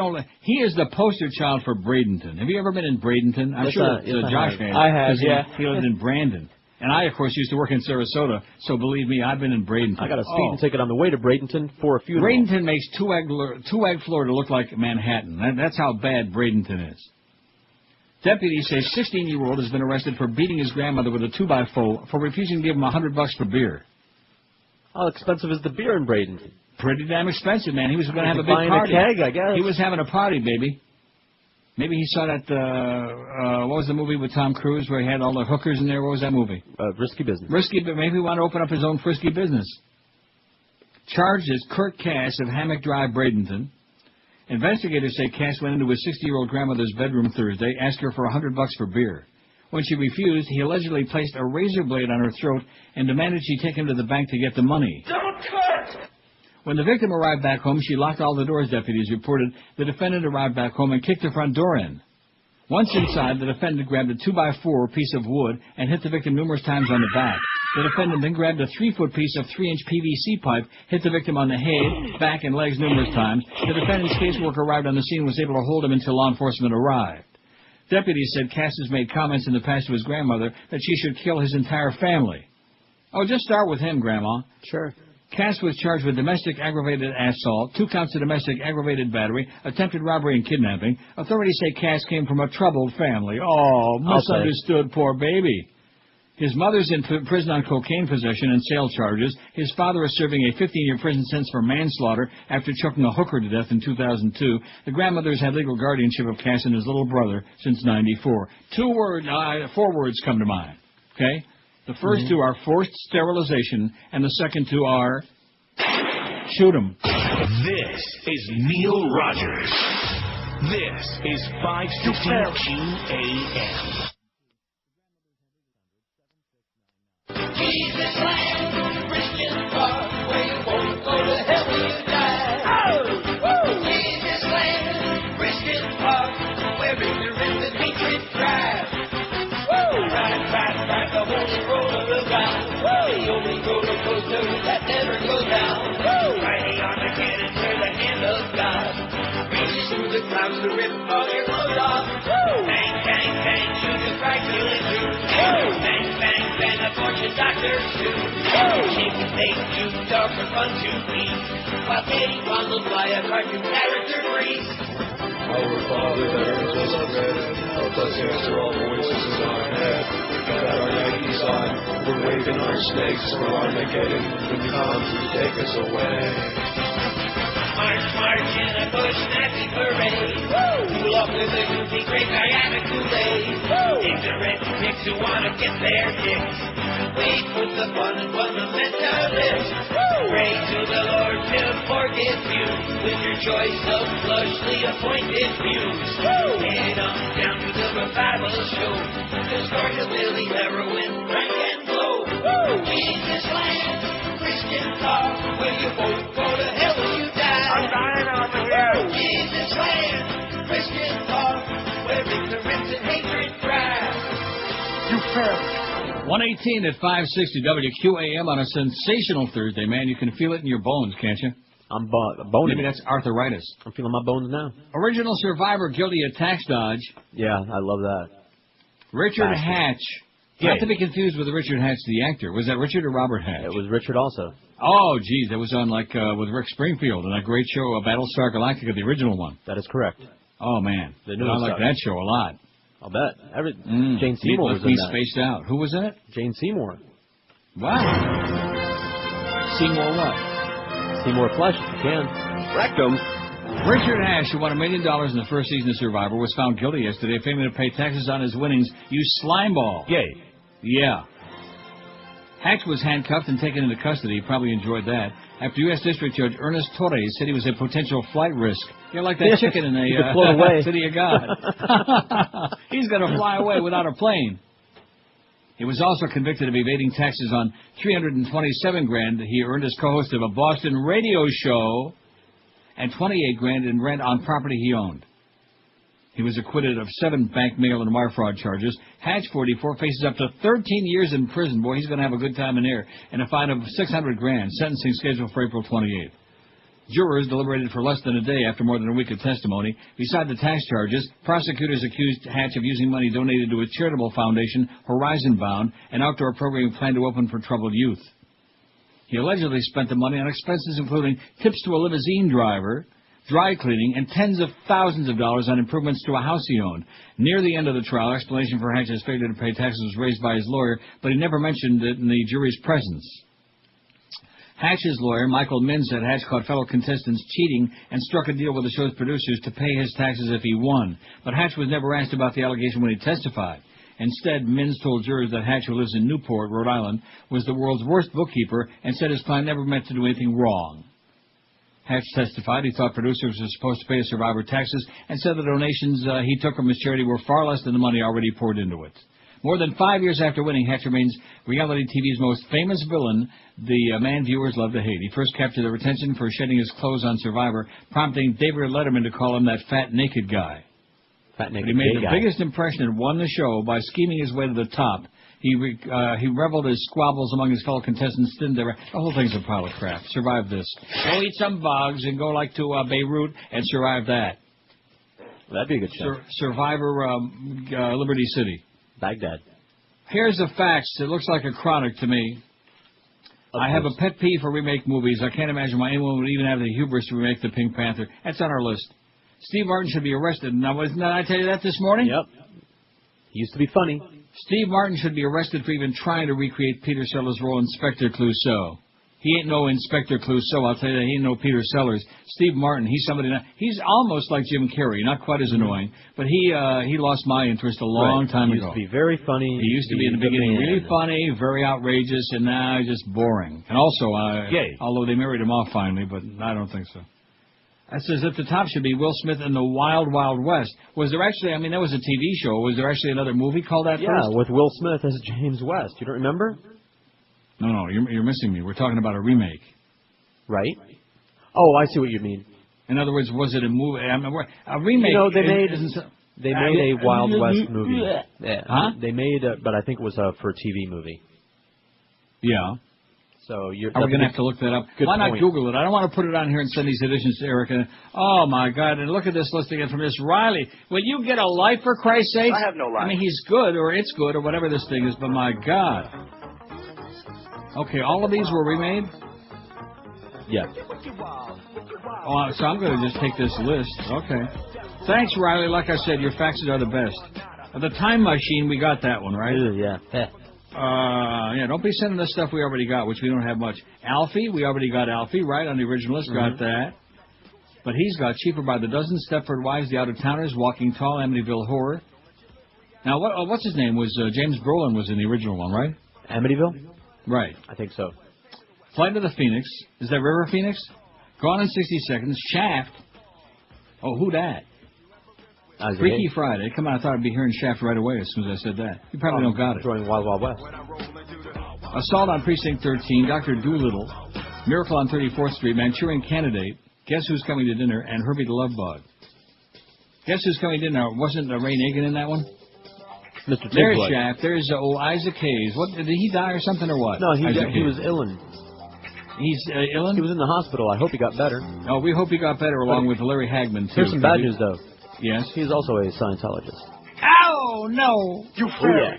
is the poster child for Bradenton. Have you ever been in Bradenton? I'm sure Josh has. I have, yeah. He lived in Brandon. And I, of course, used to work in Sarasota, so believe me, I've been in Bradenton. I got a speeding ticket on the way to Bradenton for a funeral. Bradenton makes two egg Florida look like Manhattan. That's how bad Bradenton is. Deputies say 16-year-old has been arrested for beating his grandmother with a 2x4 for refusing to give him $100 for beer. How expensive is the beer in Bradenton? Pretty damn expensive, man. He was going to have a big buying party. A keg, I guess. He was having a party, baby. Maybe he saw that, what was the movie with Tom Cruise where he had all the hookers in there? What was that movie? Risky Business. Maybe he wanted to open up his own frisky business. Charged is Kurt Cass of Hammock Drive, Bradenton. Investigators say Cass went into his 60-year-old grandmother's bedroom Thursday, asked her for $100 for beer. When she refused, he allegedly placed a razor blade on her throat and demanded she take him to the bank to get the money. Don't cut! When the victim arrived back home, she locked all the doors, deputies reported. The defendant arrived back home and kicked the front door in. Once inside, the defendant grabbed a 2x4 piece of wood and hit the victim numerous times on the back. The defendant then grabbed a 3-foot piece of 3-inch PVC pipe, hit the victim on the head, back, and legs numerous times. The defendant's caseworker arrived on the scene and was able to hold him until law enforcement arrived. Deputies said Cass has made comments in the past to his grandmother that she should kill his entire family. Oh, just start with him, Grandma. Sure. Cass was charged with domestic aggravated assault, 2 counts of domestic aggravated battery, attempted robbery and kidnapping. Authorities say Cass came from a troubled family. Oh, misunderstood, poor baby. His mother's in prison on cocaine possession and sale charges. His father is serving a 15-year prison sentence for manslaughter after choking a hooker to death in 2002. The grandmother's had legal guardianship of Cass and his little brother since '94. 4 words come to mind. Okay? The first two are forced sterilization, and the second two are shoot 'em. This is Neil Rogers. This is 560 QAM. Jesus land, Christian park, where you won't go to hell when you die. Oh, Jesus land, Christian park, where ignorance and hatred thrive. Ride the holy roller of God. The only roller coaster that never goes down. Riding on the cannon to the hand of God. Reaching through the clouds to rip all your clothes off. Bang, bang, bang, shoot the cry till it's true. Bang, bang, bang, the fortune doctor too. She can make you dog for fun to eat. While Katie fondled by a cartoon character Grease. Our Father that art in heaven, help us answer all voices in our head. We got our Yankees on, we're waving our snakes for Armageddon. When you come to take us away. March, march in a bush Nazi parade. Cool off with a goofy great Guyana Kool-Aid. Ignorant dicks who want to get their kicks. Wait for the fun and fundamentalist. Pray to the Lord to forgive you with your choice of flushly appointed views. Head on down to the revival show. Distort the Billy heroin, drink and blow. Jesus land, Christian talk, where you won't go to hell when you die. I'm dying over here. Jesus land, Christian talk, where ignorance and hatred thrive. You failed. 118 at 560 WQAM on a sensational Thursday, man. You can feel it in your bones, can't you? I'm boning. Maybe that's arthritis. I'm feeling my bones now. Original survivor guilty of tax dodge. Yeah, I love that. Richard Hatch. Not to be confused with Richard Hatch, the actor. Was that Richard or Robert Hatch? It was Richard also. Oh, geez. That was on, with Rick Springfield in that great show, Battlestar Galactica, the original one. That is correct. Oh, man. The I like that show a lot. I'll bet. Jane Seymour was in that. Spaced out. Who was in it? Jane Seymour. Wow. Seymour what? Seymour Flesh, if you can. Rectum. Richard Hatch, who won $1 million in the first season of Survivor, was found guilty yesterday of failing to pay taxes on his winnings. You slimeball. Yay. Yeah. Hatch was handcuffed and taken into custody. He probably enjoyed that. After U.S. District Judge Ernest Torres said he was a potential flight risk. You're like that chicken in the City of God. He's going to fly away without a plane. He was also convicted of evading taxes on $327,000 he earned as co-host of a Boston radio show and $28,000 in rent on property he owned. He was acquitted of 7 bank mail and wire fraud charges. Hatch, 44, faces up to 13 years in prison. Boy, he's going to have a good time in there. And a fine of $600,000. Sentencing scheduled for April 28th. Jurors deliberated for less than a day after more than a week of testimony. Beside the tax charges, prosecutors accused Hatch of using money donated to a charitable foundation, Horizon Bound, an outdoor program planned to open for troubled youth. He allegedly spent the money on expenses including tips to a limousine driver, dry cleaning, and tens of thousands of dollars on improvements to a house he owned. Near the end of the trial, explanation for Hatch's failure to pay taxes was raised by his lawyer, but he never mentioned it in the jury's presence. Hatch's lawyer, Michael Min, said Hatch caught fellow contestants cheating and struck a deal with the show's producers to pay his taxes if he won. But Hatch was never asked about the allegation when he testified. Instead, Mins told jurors that Hatch, who lives in Newport, Rhode Island, was the world's worst bookkeeper and said his client never meant to do anything wrong. Hatch testified he thought producers were supposed to pay his survivor taxes and said the donations he took from his charity were far less than the money already poured into it. More than 5 years after winning, Hatch remains reality TV's most famous villain, the man viewers love to hate. He first captured their attention for shedding his clothes on Survivor, prompting David Letterman to call him that fat, naked guy. Fat, naked but he made the guy. biggest impression and won the show by scheming his way to the top. He reveled his squabbles among his fellow contestants, didn't there? The whole thing's a pile of crap. Survive this. Go eat some bugs and go to Beirut and survive that. That'd be a good show. Survivor Liberty City. Baghdad. Here's the facts. It looks like a chronic to me. I have a pet peeve for remake movies. I can't imagine why anyone would even have the hubris to remake the Pink Panther. That's on our list. Steve Martin should be arrested. Now, didn't I tell you that this morning? Yep. He used to be funny. Steve Martin should be arrested for even trying to recreate Peter Sellers' role in Inspector Clouseau. He ain't no Inspector Clouseau, I'll tell you that. He ain't no Peter Sellers. Steve Martin, he's somebody, he's almost like Jim Carrey, not quite as annoying, but he lost my interest a long time ago. He used to be very funny. He used to be in the beginning really funny, very outrageous, and now he's just boring. And also, gay. Although they married him off finally, but I don't think so. That says at the top should be Will Smith in the Wild Wild West. Was there actually, I mean, that was a TV show. Was there actually another movie called that first? Yeah, with Will Smith as James West. You don't remember? No, you're missing me. We're talking about a remake. Right? Oh, I see what you mean. In other words, was it a movie? I mean, a remake? You know, they made a Wild West movie. Yeah. Huh? They made, but I think it was for a TV movie. Yeah. So are we going to have to look that up? Why not Google it? I don't want to put it on here and send these editions to Eric. And, oh, my God. And look at this list again from this Riley. Will you get a life, for Christ's sake? I have no life. I mean, he's good, or it's good, or whatever this thing is, but my God. Okay, all of these were remade? Yeah. Oh, so I'm going to just take this list. Okay. Thanks, Riley. Like I said, your faxes are the best. The Time Machine, we got that one, right? Yeah. Yeah, don't be sending us stuff we already got, which we don't have much. Alfie, we already got Alfie, right? On the original list, got that. But he's got Cheaper by the Dozen, Stepford Wives, The Out-of-Towners, Walking Tall, Amityville Horror. Now, what's his name? Was James Brolin was in the original one, right? Amityville? Right. I think so. Flight of the Phoenix. Is that River Phoenix? Gone in 60 Seconds. Shaft. Oh, who that? Freaky Friday. Come on, I thought I'd be hearing Shaft right away as soon as I said that. You probably don't got it. Joining Wild Wild West. Assault on Precinct 13, Dr. Doolittle, Miracle on 34th Street, Manchurian Candidate, Guess Who's Coming to Dinner, and Herbie the Love Bug. Guess Who's Coming to Dinner? Wasn't Ray Nagin in that one? Mr. There's Shaft. There's Isaac Hayes. What, did he die or something or what? No, he was ill. He's ill? He was in the hospital. I hope he got better. Oh, we hope he got better along with Larry Hagman, too. Here's some bad news, though. Yes? He's also a Scientologist. Oh, no. You yeah.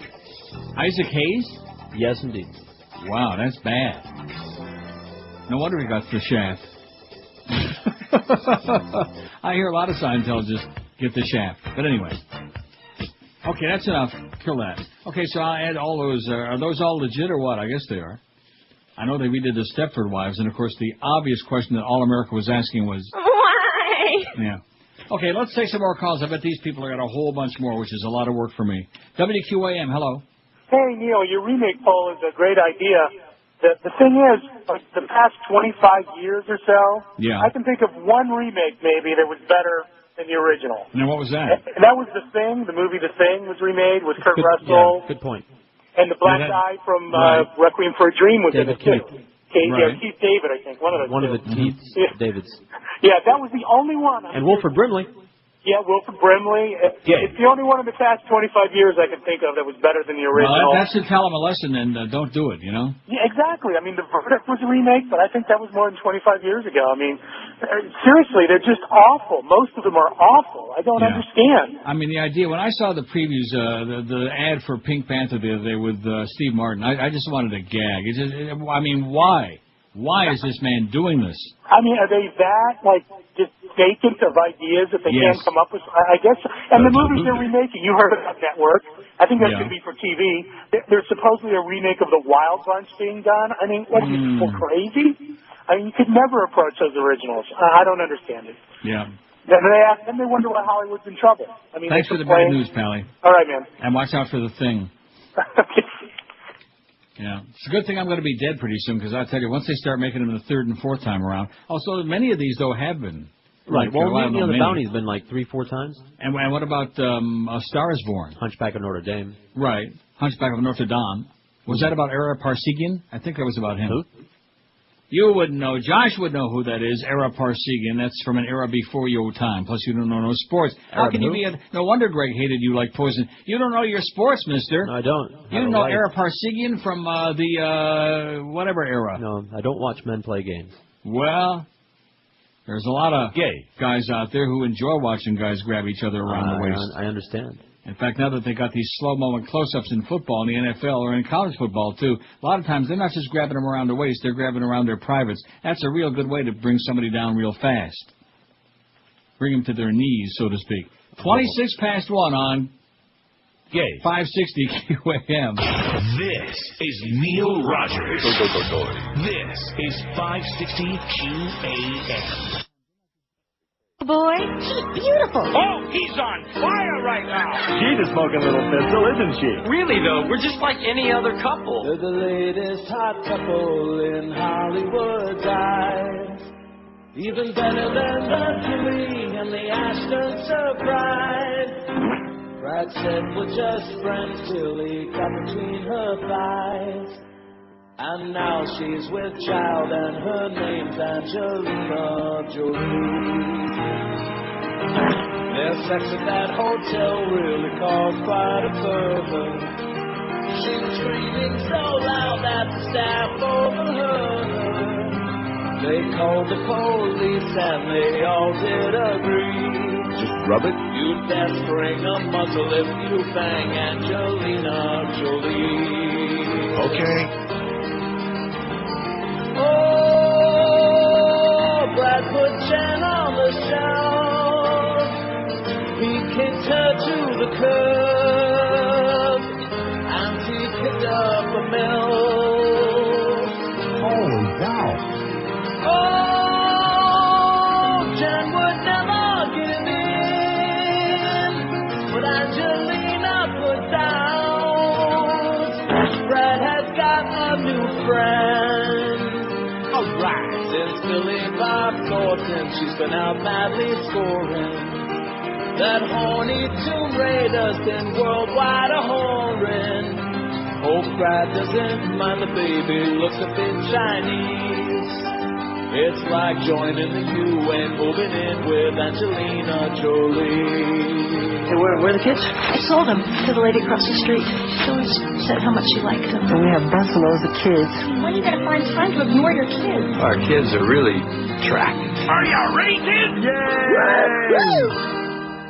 Isaac Hayes? Yes, indeed. Wow, that's bad. No wonder he got the shaft. I hear a lot of Scientologists get the shaft. But anyway. Okay, that's enough. Kill that. Okay, so I'll add all those. Are those all legit or what? I guess they are. I know they redid the Stepford Wives, and of course the obvious question that all America was asking was... Why? Yeah. Okay, let's take some more calls. I bet these people are got a whole bunch more, which is a lot of work for me. WQAM, hello. Hey, Neil, your remake poll is a great idea. The thing is, like the past 25 years or so, I can think of one remake maybe that was better than the original. Now, what was that? And that was The Thing. The movie The Thing was remade with Kurt Russell. Yeah, good point. And the black guy from Requiem for a Dream was in it, too. Keith David, I think. One of the Keiths, Davids. Yeah, that was the only one. And Wilford Brimley. Yeah, Wilford Brimley. It's the only one in the past 25 years I can think of that was better than the original. Well, that should tell them a lesson, and don't do it, you know? Yeah, exactly. I mean, The Verdict was a remake, but I think that was more than 25 years ago. I mean, seriously, they're just awful. Most of them are awful. I don't understand. I mean, the idea, when I saw the previews, the ad for Pink Panther the other day with Steve Martin, I just wanted to gag. I mean, why? Why is this man doing this? I mean, are they that, just vacant of ideas that they can't come up with? I guess. And the movies they're remaking, you heard about Network. I think that's going to be for TV. There's supposedly a remake of The Wild Bunch being done. I mean, what are you, people crazy? I mean, you could never approach those originals. I don't understand it. Yeah. Then they wonder why Hollywood's in trouble. I mean, thanks for the bad news, Pally. All right, man. And watch out for The Thing. Yeah, it's a good thing I'm going to be dead pretty soon, because I tell you, once they start making them the third and fourth time around. Also, many of these, though, have been. Right, well, the Bounty's been like 3-4 times. And what about A Star is Born? Hunchback of Notre Dame. Right, Hunchback of Notre Dame. Was that about Era Parsegian? I think that was about him. Who? You wouldn't know. Josh would know who that is. Era Parsegian. That's from an era before your time. Plus, you don't know no sports. How can you be no wonder Greg hated you like poison. You don't know your sports, mister. No, I don't. You don't know Era Parsegian from the whatever era. No, I don't watch men play games. Well, there's a lot of gay guys out there who enjoy watching guys grab each other around the waist. I understand. In fact, now that they got these slow-mo and close-ups in football, in the NFL, or in college football, too, a lot of times they're not just grabbing them around the waist, they're grabbing around their privates. That's a real good way to bring somebody down real fast. Bring them to their knees, so to speak. 26 past 1 on Gay. 560 QAM. This is Neil Rogers. This is 560 QAM. Boy, she's beautiful. Oh, he's on fire right now. She's a smoking little pistol, isn't she? Really, though, we're just like any other couple. They're the latest hot couple in Hollywood's eyes. Even better than the Julie and the Ashton surprise. Brad said we're just friends till he got between her thighs. And now she's with child and her name's Angelina Jolie. Their sex at that hotel really caused quite a fervor. She was screaming so loud that the staff overheard her. They called the police and they all did agree. Just rub it. You'd best bring a muzzle if you bang Angelina Jolie. Okay. Oh, Brad put Jen on the shelf. He kicked her to the curb, and he picked up a milk. Holy cow. Oh, Jen would never give in, but Angelina put down. Brad has got a new friend. Alright. Since Billy Bob Thornton, she's been out madly scoring. That horny Tomb Raider's been worldwide a-whoring. Hope Brad doesn't mind the baby, looks a bit Chinese. It's like joining the UN, moving in with Angelina Jolie. Hey, where are the kids? I sold them to the lady across the street. She always said how much she liked them. And we have buffaloes of kids. When are you going to find time to ignore your kids? Our kids are really tracked. Are you ready, kids? Yay!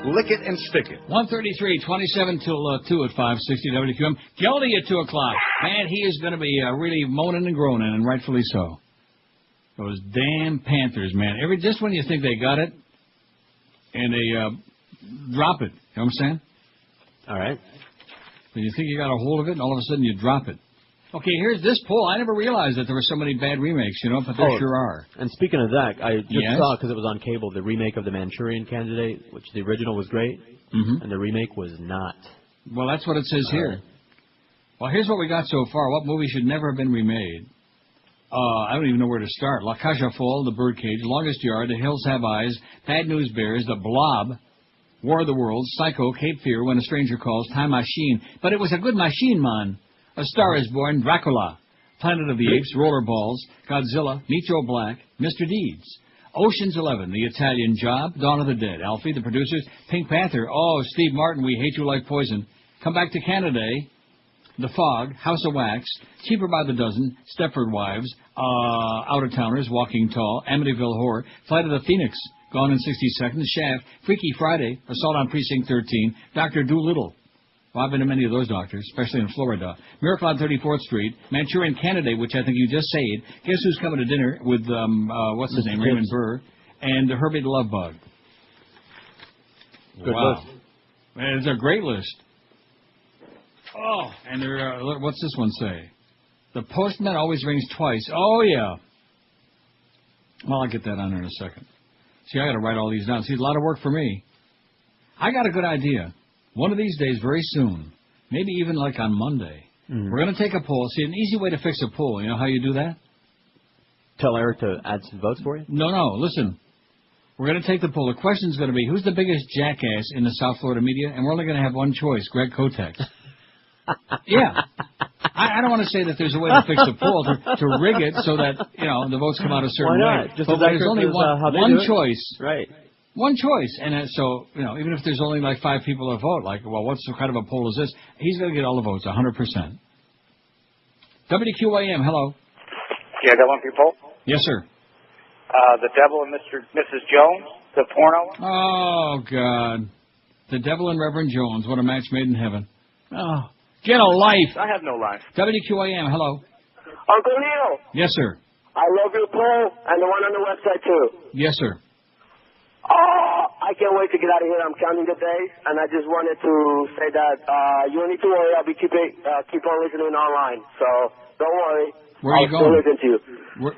Lick it and stick it. 133, 27 till 2 at 560 WQM. Gildy at 2 o'clock. Man, he is going to be really moaning and groaning, and rightfully so. Those damn Panthers, man. Just when you think they got it, and they drop it. You know what I'm saying? All right. When you think you got a hold of it, and all of a sudden you drop it. Okay, here's this poll. I never realized that there were so many bad remakes, but there sure are. And speaking of that, I just saw, because it was on cable, the remake of The Manchurian Candidate, which the original was great, and the remake was not. Well, that's what it says here. Well, here's what we got so far. What movie should never have been remade? I don't even know where to start. La Cage aux Folles, The Birdcage, Longest Yard, The Hills Have Eyes, Bad News Bears, The Blob, War of the Worlds, Psycho, Cape Fear, When a Stranger Calls, Time Machine. But it was a good machine, man. A Star is Born, Dracula, Planet of the Apes, Rollerballs, Godzilla, Meet Joe Black, Mr. Deeds, Ocean's 11, The Italian Job, Dawn of the Dead, Alfie, The Producers, Pink Panther, Steve Martin, We Hate You Like Poison, Come Back to Canada, The Fog, House of Wax, Cheaper by the Dozen, Stepford Wives, Out-of-Towners, Walking Tall, Amityville Horror, Flight of the Phoenix, Gone in 60 Seconds, Shaft, Freaky Friday, Assault on Precinct 13, Dr. Dolittle. Well, I've been to many of those doctors, especially in Florida. Miracle on 34th Street, Manchurian Candidate, which I think you just said. Guess Who's Coming to Dinner with, what's his name, Raymond Burr, and Herbie the Love Bug. Good list. Man, it's a great list. Oh, and what's this one say? The postman always rings twice. Oh, yeah. Well, I'll get that on there in a second. See, I got to write all these down. See, a lot of work for me. I got a good idea. One of these days, very soon, maybe even like on Monday, we're going to take a poll. See, an easy way to fix a poll. You know how you do that? Tell Eric to add some votes for you? No. Listen. We're going to take the poll. The question's going to be, who's the biggest jackass in the South Florida media? And we're only going to have one choice, Greg Kotex. Yeah. I don't want to say that there's a way to fix the poll, to rig it so that, the votes come out a certain way. Why not? Way. Just but there's only one choice. Right. One choice. And so, even if there's only like 5 people that vote, what kind of a poll is this? He's going to get all the votes, 100%. WQAM, hello. Yeah, I got one for your poll. Yes, sir. The Devil and Mrs. Jones, the porno. Oh, God. The Devil and Reverend Jones. What a match made in heaven. Oh, get a life. I have no life. WQAM, hello. Uncle Neil. Yes, sir. I love your poll and the one on the website, too. Yes, sir. Oh, I can't wait to get out of here. I'm counting the days, and I just wanted to say that you don't need to worry. I'll be keep on listening online. So don't worry. Where are you I'll going? still listen to you.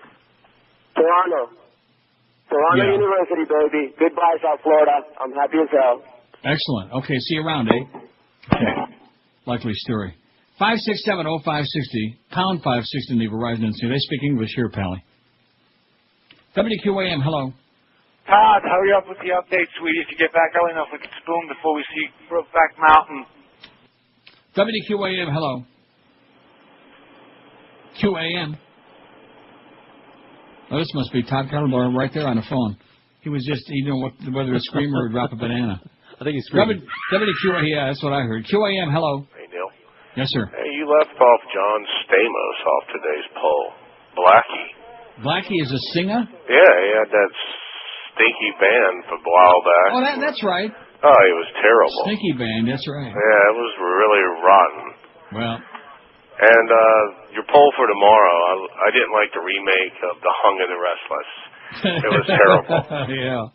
Toronto University, baby. Goodbye, South Florida. I'm happy as hell. Excellent. Okay, see you around, eh? Okay. Likely story. 5670560, pound 560 in the Verizon NC. They speak English here, Pally. WQAM, hello. Todd, hurry up with the update, sweetie. If you get back early enough, we can spoon before we see Brokeback Mountain. WQAM, hello. QAM. Oh, this must be Todd Calder right there on the phone. He was just, he didn't know whether to scream or drop a banana. I think he's screaming. WQAM, yeah, that's what I heard. QAM, hello. Hey, Neil. Yes, sir. Hey, you left off John Stamos off today's poll. Blackie. Blackie is a singer? Yeah, he had that stinky band for a while back. Oh, that's right. Oh, he was terrible. Stinky band, that's right. Yeah, it was really rotten. Well. And your poll for tomorrow, I didn't like the remake of The Hung and the Restless. It was terrible. Yeah.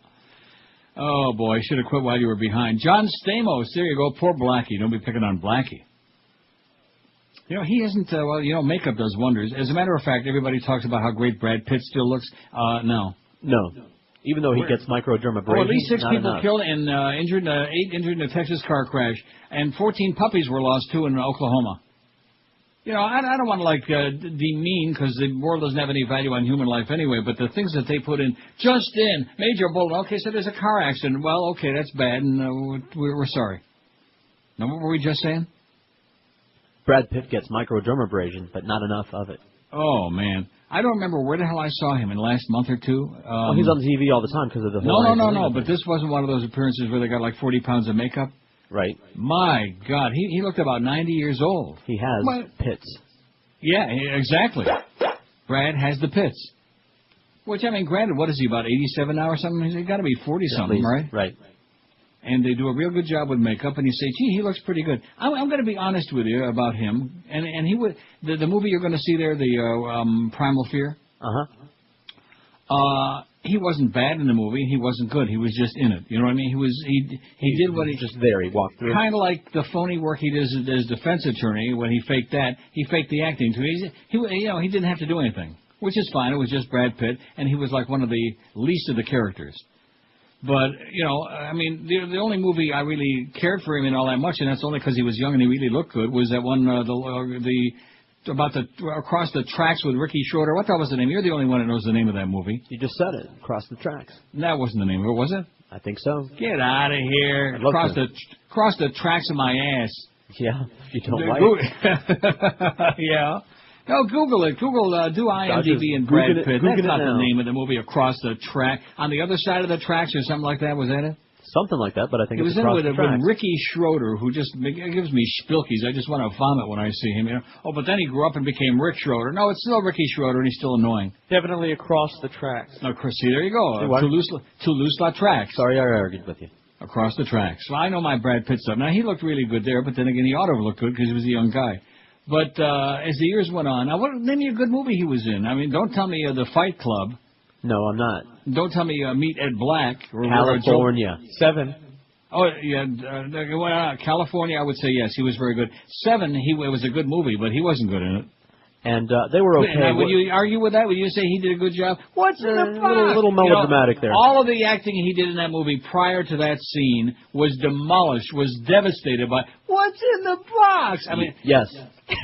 Oh, boy, should have quit while you were behind. John Stamos, there you go. Poor Blackie. Don't be picking on Blackie. You know, he isn't, makeup does wonders. As a matter of fact, everybody talks about how great Brad Pitt still looks. No. No. Even though he gets microdermabrasion. Oh, at least 6 people enough. killed and 8 injured in a Texas car crash. And 14 puppies were lost, too, in Oklahoma. You know, I don't want to, demean, because the world doesn't have any value on human life anyway, but the things that they put in, major bullet, okay, so there's a car accident. Well, okay, that's bad, and we're sorry. Now, what were we just saying? Brad Pitt gets microdermabrasion, but not enough of it. Oh, man. I don't remember where the hell I saw him in the last month or two. He's on TV all the time because of the whole... No, but this wasn't one of those appearances where they got like 40 pounds of makeup. Right. My God, he looked about 90 years old. He has pits. Yeah, exactly. Brad has the pits. Which, I mean, granted, what is he, about 87 now or something? He's got to be 40-something, right? Right. And they do a real good job with makeup, and you say, gee, he looks pretty good. I'm going to be honest with you about him. And he would the movie you're going to see there, the Primal Fear. He wasn't bad in the movie. He wasn't good. He was just in it. You know what I mean? He did what he just there. He walked through. Kind of like the phony work he does as defense attorney. When he faked that, he faked the acting too. He didn't have to do anything, which is fine. It was just Brad Pitt, and he was like one of the least of the characters. But, I mean, the only movie I really cared for him in all that much, and that's only because he was young and he really looked good, was that one, about the Across the Tracks with Ricky Schroeder. What the hell was the name? You're the only one that knows the name of that movie. You just said it. Across the Tracks. That wasn't the name of it, was it? I think so. Get out of here. Across the tracks of my ass. Yeah, if you don't like it. Yeah. No, Google it. Do IMDb and Brad Pitt. That's not the name of the movie, Across the Track. On the other side of the tracks or something like that, was that it? Something like that, but I think it was Across in the Tracks. with Ricky Schroeder, who just gives me spilkies. I just want to vomit when I see him. Oh, but then he grew up and became Rick Schroeder. No, it's still Ricky Schroeder, and he's still annoying. Definitely Across the Tracks. No, see, there you go. Toulouse La Tracks. Sorry, I argued with you. Across the Tracks. Well, I know my Brad Pitt stuff. Now, he looked really good there, but then again, he ought to have looked good because he was a young guy. But as the years went on, now, name me a good movie he was in. I mean, don't tell me The Fight Club. No, I'm not. Don't tell me Meet Ed Black. Or California. 7. Oh, yeah, California, I would say yes, he was very good. 7, it was a good movie, but he wasn't good in it. And they were okay. Now, would you argue with that? Would you say he did a good job? What's in the box? A little melodramatic there. All of the acting he did in that movie prior to that scene was demolished, was devastated by, what's in the box? I mean... Yes,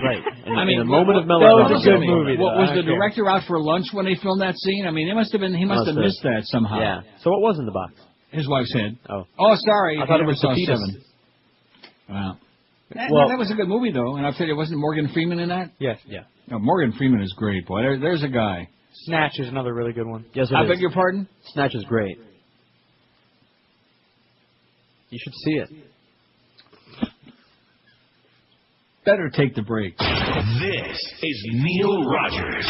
right. In a moment of That melodrama. was a good movie. Was the director out for lunch when they filmed that scene? I mean, he must have missed that somehow. Yeah. So what was in the box? His wife's head. Oh, sorry. I thought it was saw the 7. Wow. That was a good movie, though. And I'll tell you, wasn't Morgan Freeman in that? Yes. Yeah. No, Morgan Freeman is great, boy. There's a guy. Snatch is another really good one. Yes, it is. I beg your pardon? Snatch is great. You should see it. Better take the break. This is Neil Rogers.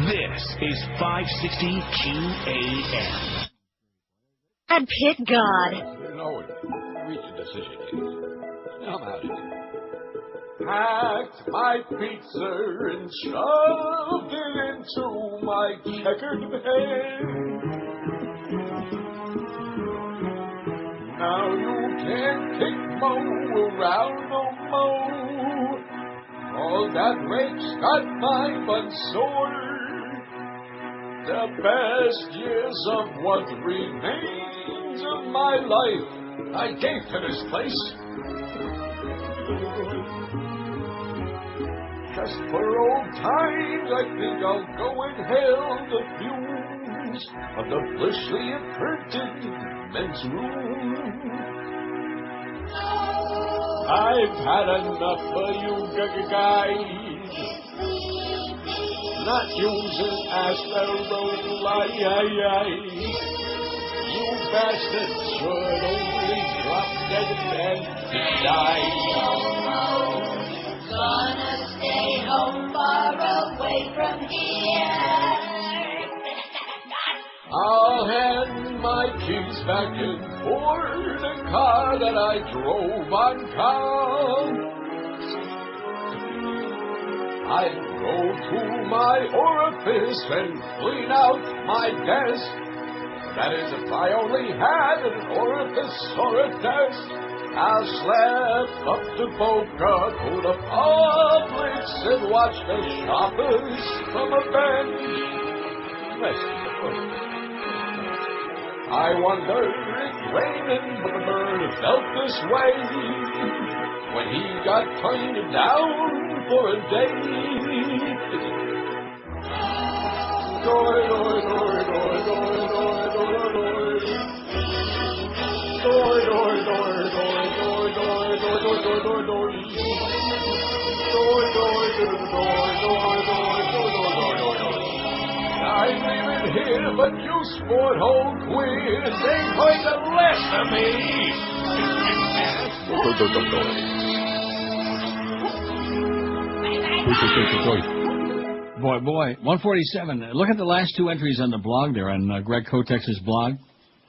This is 560 QAM. Brad Pitt God. You know it. Reach a decision, please. I'm out of here. Packed my pizza and shoved it into my checkered bag. mow around no more. All that rake's got my butt sore. The best years of what remains of my life I gave to this place. Just for old times, I think I'll go and hail the fumes of the fleshly imprinted men's room. I've had enough of you guys, not using asteroid. You bastards should only drop dead and die. Gonna stay home far away from here. I'll hand my keys back in for the car that I drove on town. I'd go to my orifice and clean out my desk. That is, if I only had an orifice or a desk. I'll slap up to Boca to the Publix and watch the shoppers from a bench. I wonder if Raymond Burr felt this way when he got turned down for a day. Doy, doy, doy, doy, doy, doy, doy, doy. Doy, doy, doy, doy, doy, doy, doy, doy, doy, doy, doy. Doy, doy, doy, doy, doy, doy, doy, doy, doy. I'm leaving here, but you sport hole queers ain't going to listen to me. Boy, 147. Look at the last two entries on the blog there, on Greg Kotex's blog.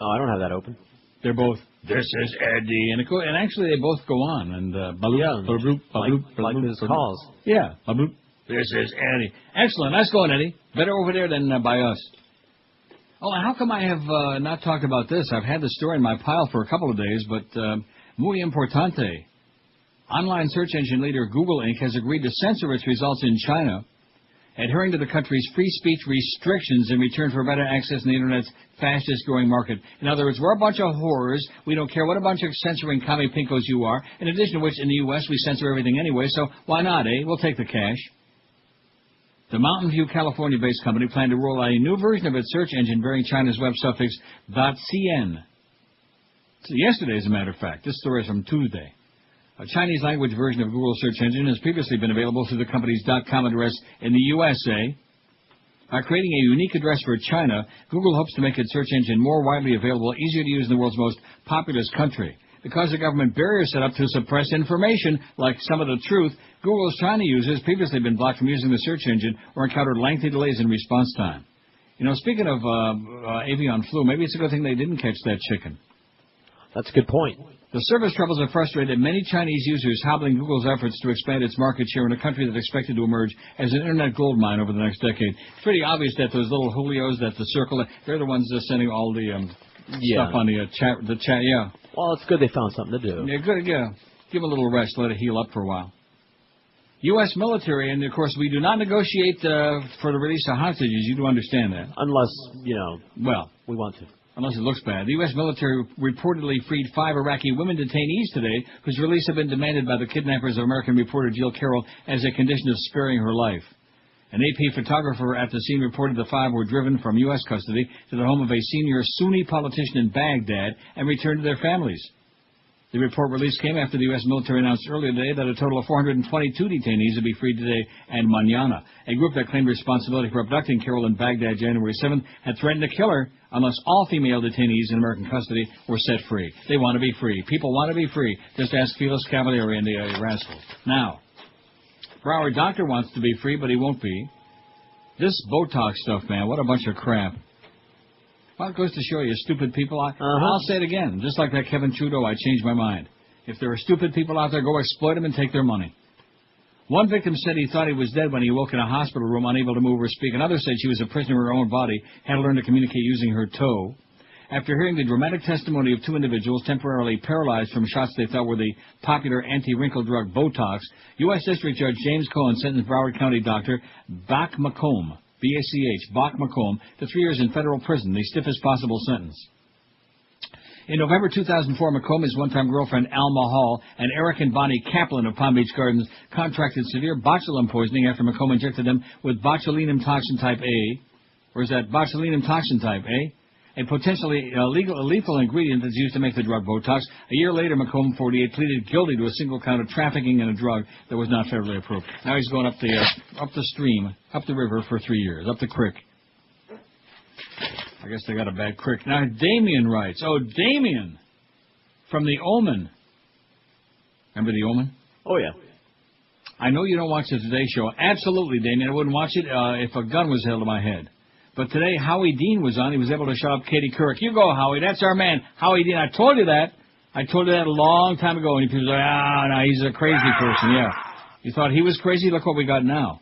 Oh, I don't have that open. They're both, this is Eddie, and actually they both go on, and bloop, bloop, bloop, like his calls. Yeah, bloop, this is Eddie. Excellent, nice going, Eddie. Better over there than by us. Oh, and how come I have not talked about this? I've had the story in my pile for a couple of days, but muy importante. Online search engine leader Google Inc. has agreed to censor its results in China, adhering to the country's free speech restrictions in return for better access to the Internet's fastest-growing market. In other words, we're a bunch of whores. We don't care what a bunch of censoring commie pinkos you are. In addition to which, in the U.S., we censor everything anyway, so why not, eh? We'll take the cash. The Mountain View, California-based company planned to roll out a new version of its search engine bearing China's web suffix .cn. So yesterday, as a matter of fact. This story is from Tuesday. A Chinese-language version of Google's search engine has previously been available through the company's .com address in the USA. By creating a unique address for China, Google hopes to make its search engine more widely available, easier to use in the world's most populous country. Because the government barriers set up to suppress information, like some of the truth, Google's China users previously been blocked from using the search engine or encountered lengthy delays in response time. You know, speaking of avian flu, maybe it's a good thing they didn't catch that chicken. That's a good point. The service troubles have frustrated many Chinese users, hobbling Google's efforts to expand its market share in a country that's expected to emerge as an internet goldmine over the next decade. It's pretty obvious that those little Julios that the circle, they're the ones that's sending all the stuff on the chat, yeah. Well, it's good they found something to do. Yeah, good, yeah. Give them a little rest, let it heal up for a while. U.S. military, and of course we do not negotiate for the release of hostages. You do understand that. Unless, we want to. Unless it looks bad. The U.S. military reportedly freed 5 Iraqi women detainees today, whose release had been demanded by the kidnappers of American reporter Jill Carroll as a condition of sparing her life. An AP photographer at the scene reported the 5 were driven from U.S. custody to the home of a senior Sunni politician in Baghdad and returned to their families. The report release came after the U.S. military announced earlier today that a total of 422 detainees would be freed today and mañana. A group that claimed responsibility for abducting Carroll in Baghdad January 7th had threatened to kill her unless all female detainees in American custody were set free. They want to be free. People want to be free. Just ask Felix Cavalieri and the rascals. Now, Broward Doctor wants to be free, but he won't be. This Botox stuff, man, what a bunch of crap. Well, it goes to show you, stupid people. I'll say it again. Just like that Kevin Trudeau, I changed my mind. If there are stupid people out there, go exploit them and take their money. One victim said he thought he was dead when he woke in a hospital room, unable to move or speak. Another said she was a prisoner in her own body, had to learn to communicate using her toe. After hearing the dramatic testimony of two individuals temporarily paralyzed from shots they thought were the popular anti-wrinkle drug Botox, U.S. District Judge James Cohen sentenced Broward County doctor Bach McComb, B-A-C-H, Bach McComb, to 3 years in federal prison, the stiffest possible sentence. In November 2004, McComb, his one-time girlfriend Alma Hall, and Eric and Bonnie Kaplan of Palm Beach Gardens contracted severe botulinum poisoning after McComb injected them with botulinum toxin type A. Or is that botulinum toxin type A? A potentially lethal ingredient that's used to make the drug Botox. A year later, McComb, 48, pleaded guilty to a single count of trafficking in a drug that was not federally approved. Now he's going up the stream, up the river for 3 years, up the creek. I guess they got a bad crick. Now, Damien writes. Oh, Damien from The Omen. Remember The Omen? Oh, yeah. I know you don't watch the Today Show. Absolutely, Damien. I wouldn't watch it if a gun was held to my head. But today, Howie Dean was on. He was able to shut up Katie Couric. You go, Howie. That's our man. Howie Dean. I told you that. I told you that a long time ago. And people say, no, he's a crazy person. Yeah. You thought he was crazy? Look what we got now.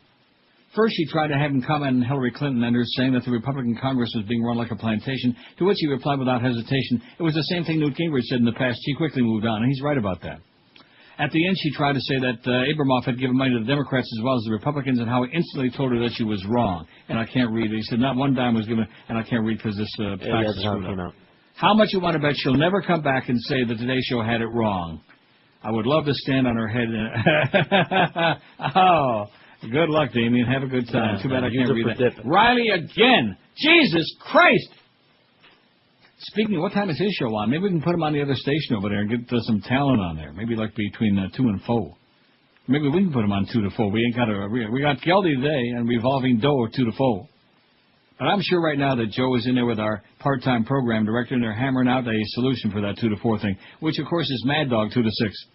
First, she tried to have him comment on Hillary Clinton and her saying that the Republican Congress was being run like a plantation, to which he replied without hesitation, it was the same thing Newt Gingrich said in the past. She quickly moved on, and he's right about that. At the end, she tried to say that Abramoff had given money to the Democrats as well as the Republicans, and how he instantly told her that she was wrong. And I can't read it. He said not one dime was given, and I can't read because this fax is screwed up. How much you want to bet she'll never come back and say the Today Show had it wrong? I would love to stand on her head and... Oh... Good luck, Damien. Have a good time. Too bad I can't read that. Riley again. Jesus Christ. Speaking of, what time is his show on? Maybe we can put him on the other station over there and get some talent on there. Maybe like between 2 and 4. Maybe we can put him on 2 to 4. We got Geldy today and Revolving Door 2 to 4. But I'm sure right now that Joe is in there with our part-time program director, and they're hammering out a solution for that 2 to 4 thing, which of course is Mad Dog 2 to 6.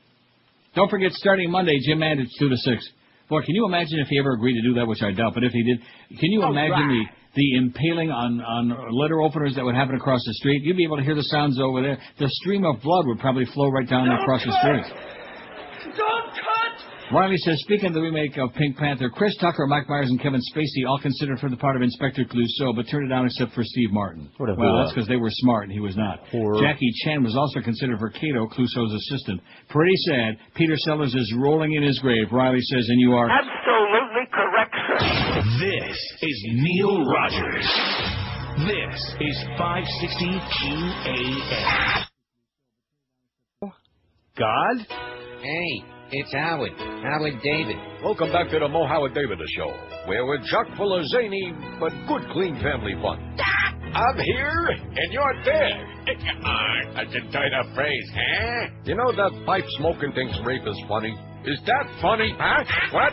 Don't forget, starting Monday, Jim Mandich 2 to 6. Boy, can you imagine if he ever agreed to do that, which I doubt, but if he did, can you imagine the impaling on letter openers that would happen across the street? You'd be able to hear the sounds over there. The stream of blood would probably flow right down across the street. Don't cut! Riley says, speaking of the remake of Pink Panther, Chris Tucker, Mike Myers, and Kevin Spacey all considered for the part of Inspector Clouseau, but turned it down except for Steve Martin. Well, that's because they were smart and he was not. Jackie Chan was also considered for Kato, Clouseau's assistant. Pretty sad. Peter Sellers is rolling in his grave. Riley says, and you are... Absolutely correct, sir. This is Neil Rogers. This is 560 QAM. God? Hey, it's Howard David. Welcome back to the Mo Howard David Show, where we're chock full of zany but good, clean family fun. I'm here, and you're there. That's a tight-up phrase, huh? You know that pipe-smoking thinks rape is funny? Is that funny, huh? What?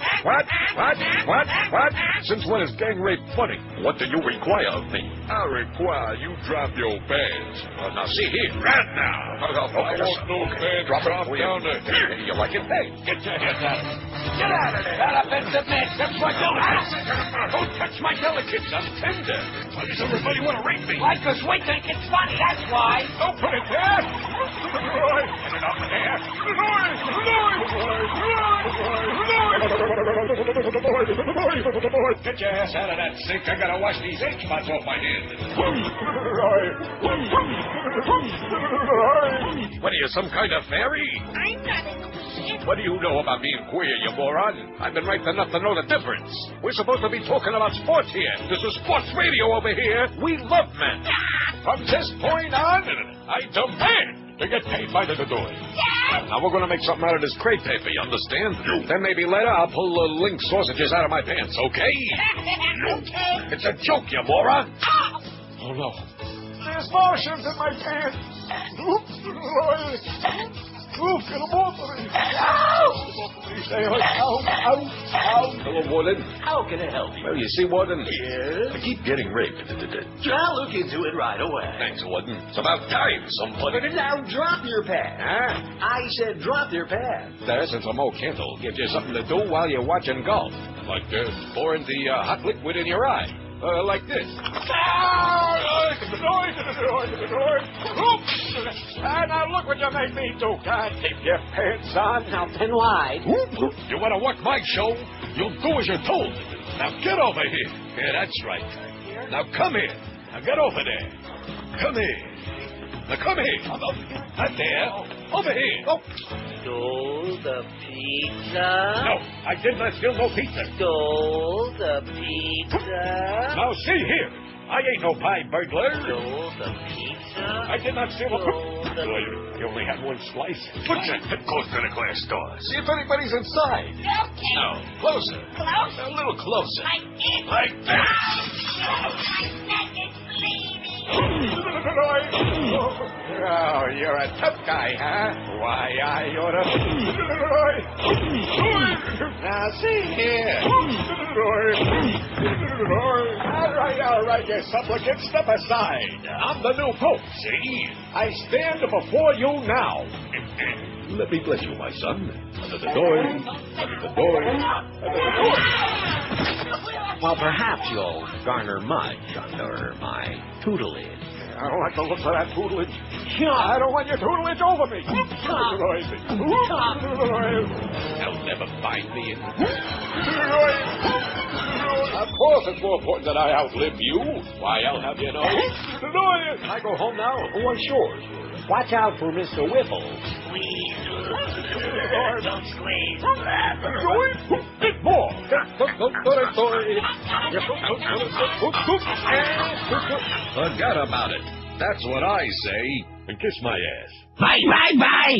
Since when is gang rape funny? What do you require of me? I require you drop your pants. Now, see here. Right now. I want those pants dropped down there. You like it? Hey, get your hands out of it. Get out of there. That offensive man. That's my delicates. Don't touch my delicates. I'm tender. Why does everybody want to rape me? Why, because we think it's funny, that's why. Don't put it there. Get it off of there. Get your ass out of that sink. I gotta wash these ink spots off my hands. What are you, some kind of fairy? I'm not a queen. What do you know about being queer, you moron? I've been ripe enough to know the difference. We're supposed to be talking about sports here. This is sports radio over here. We love men. From this point on, I demand to get paid by the door. Now, we're going to make something out of this crepe paper, you understand? Then maybe later I'll pull the link sausages out of my pants, okay? Okay. It's a joke, you moron. Oh, no. There's motions in my pants. Oof, get them off of me. Hello, Warden. How can I help you? Well, you see, Warden, Yes? I keep getting raped. I'll look into it right away. Thanks, Warden. It's about time somebody... Now drop your pad. Huh? I said drop your pad. There's some old Kentle. Gives you something to do while you're watching golf. Like pouring the hot liquid in your eye. Like this. Now look what you made me do, God. Keep your pants on. Now, pin wide. You want to work my show? You'll do as you're told. Now get over here. Yeah, that's right. Now come here. Now get over there. come here. Now come here. Not there. Over here. Oh. Stole the pizza? No, I did not steal no pizza. Stole the pizza? Now see here. I ain't no pie burglar. Stole the pizza? I did not steal You only had one slice. Put your head close to the glass door. See if anybody's inside. Okay. No, closer. Closer? A little closer. Like that. My neck is bleeding. Oh, you're a tough guy, huh? Why, I ought to... Now, see here. All right, you supplicant, step aside. I'm the new pope, see? I stand before you now. Let me bless you, my son. Under the door, under the door, under the door. Well, perhaps you'll garner much under my tutelage. I don't like the looks of that tutelage. I don't want your tutelage over me. They'll never find me. Of course it's more important that I outlive you. Why, I'll have you know. Can I go home now? Oh, sure. Watch out for Mr. Whipple. Don't squeeze. More. Forget about it. That's what I say. And kiss my ass. Bye, bye, bye.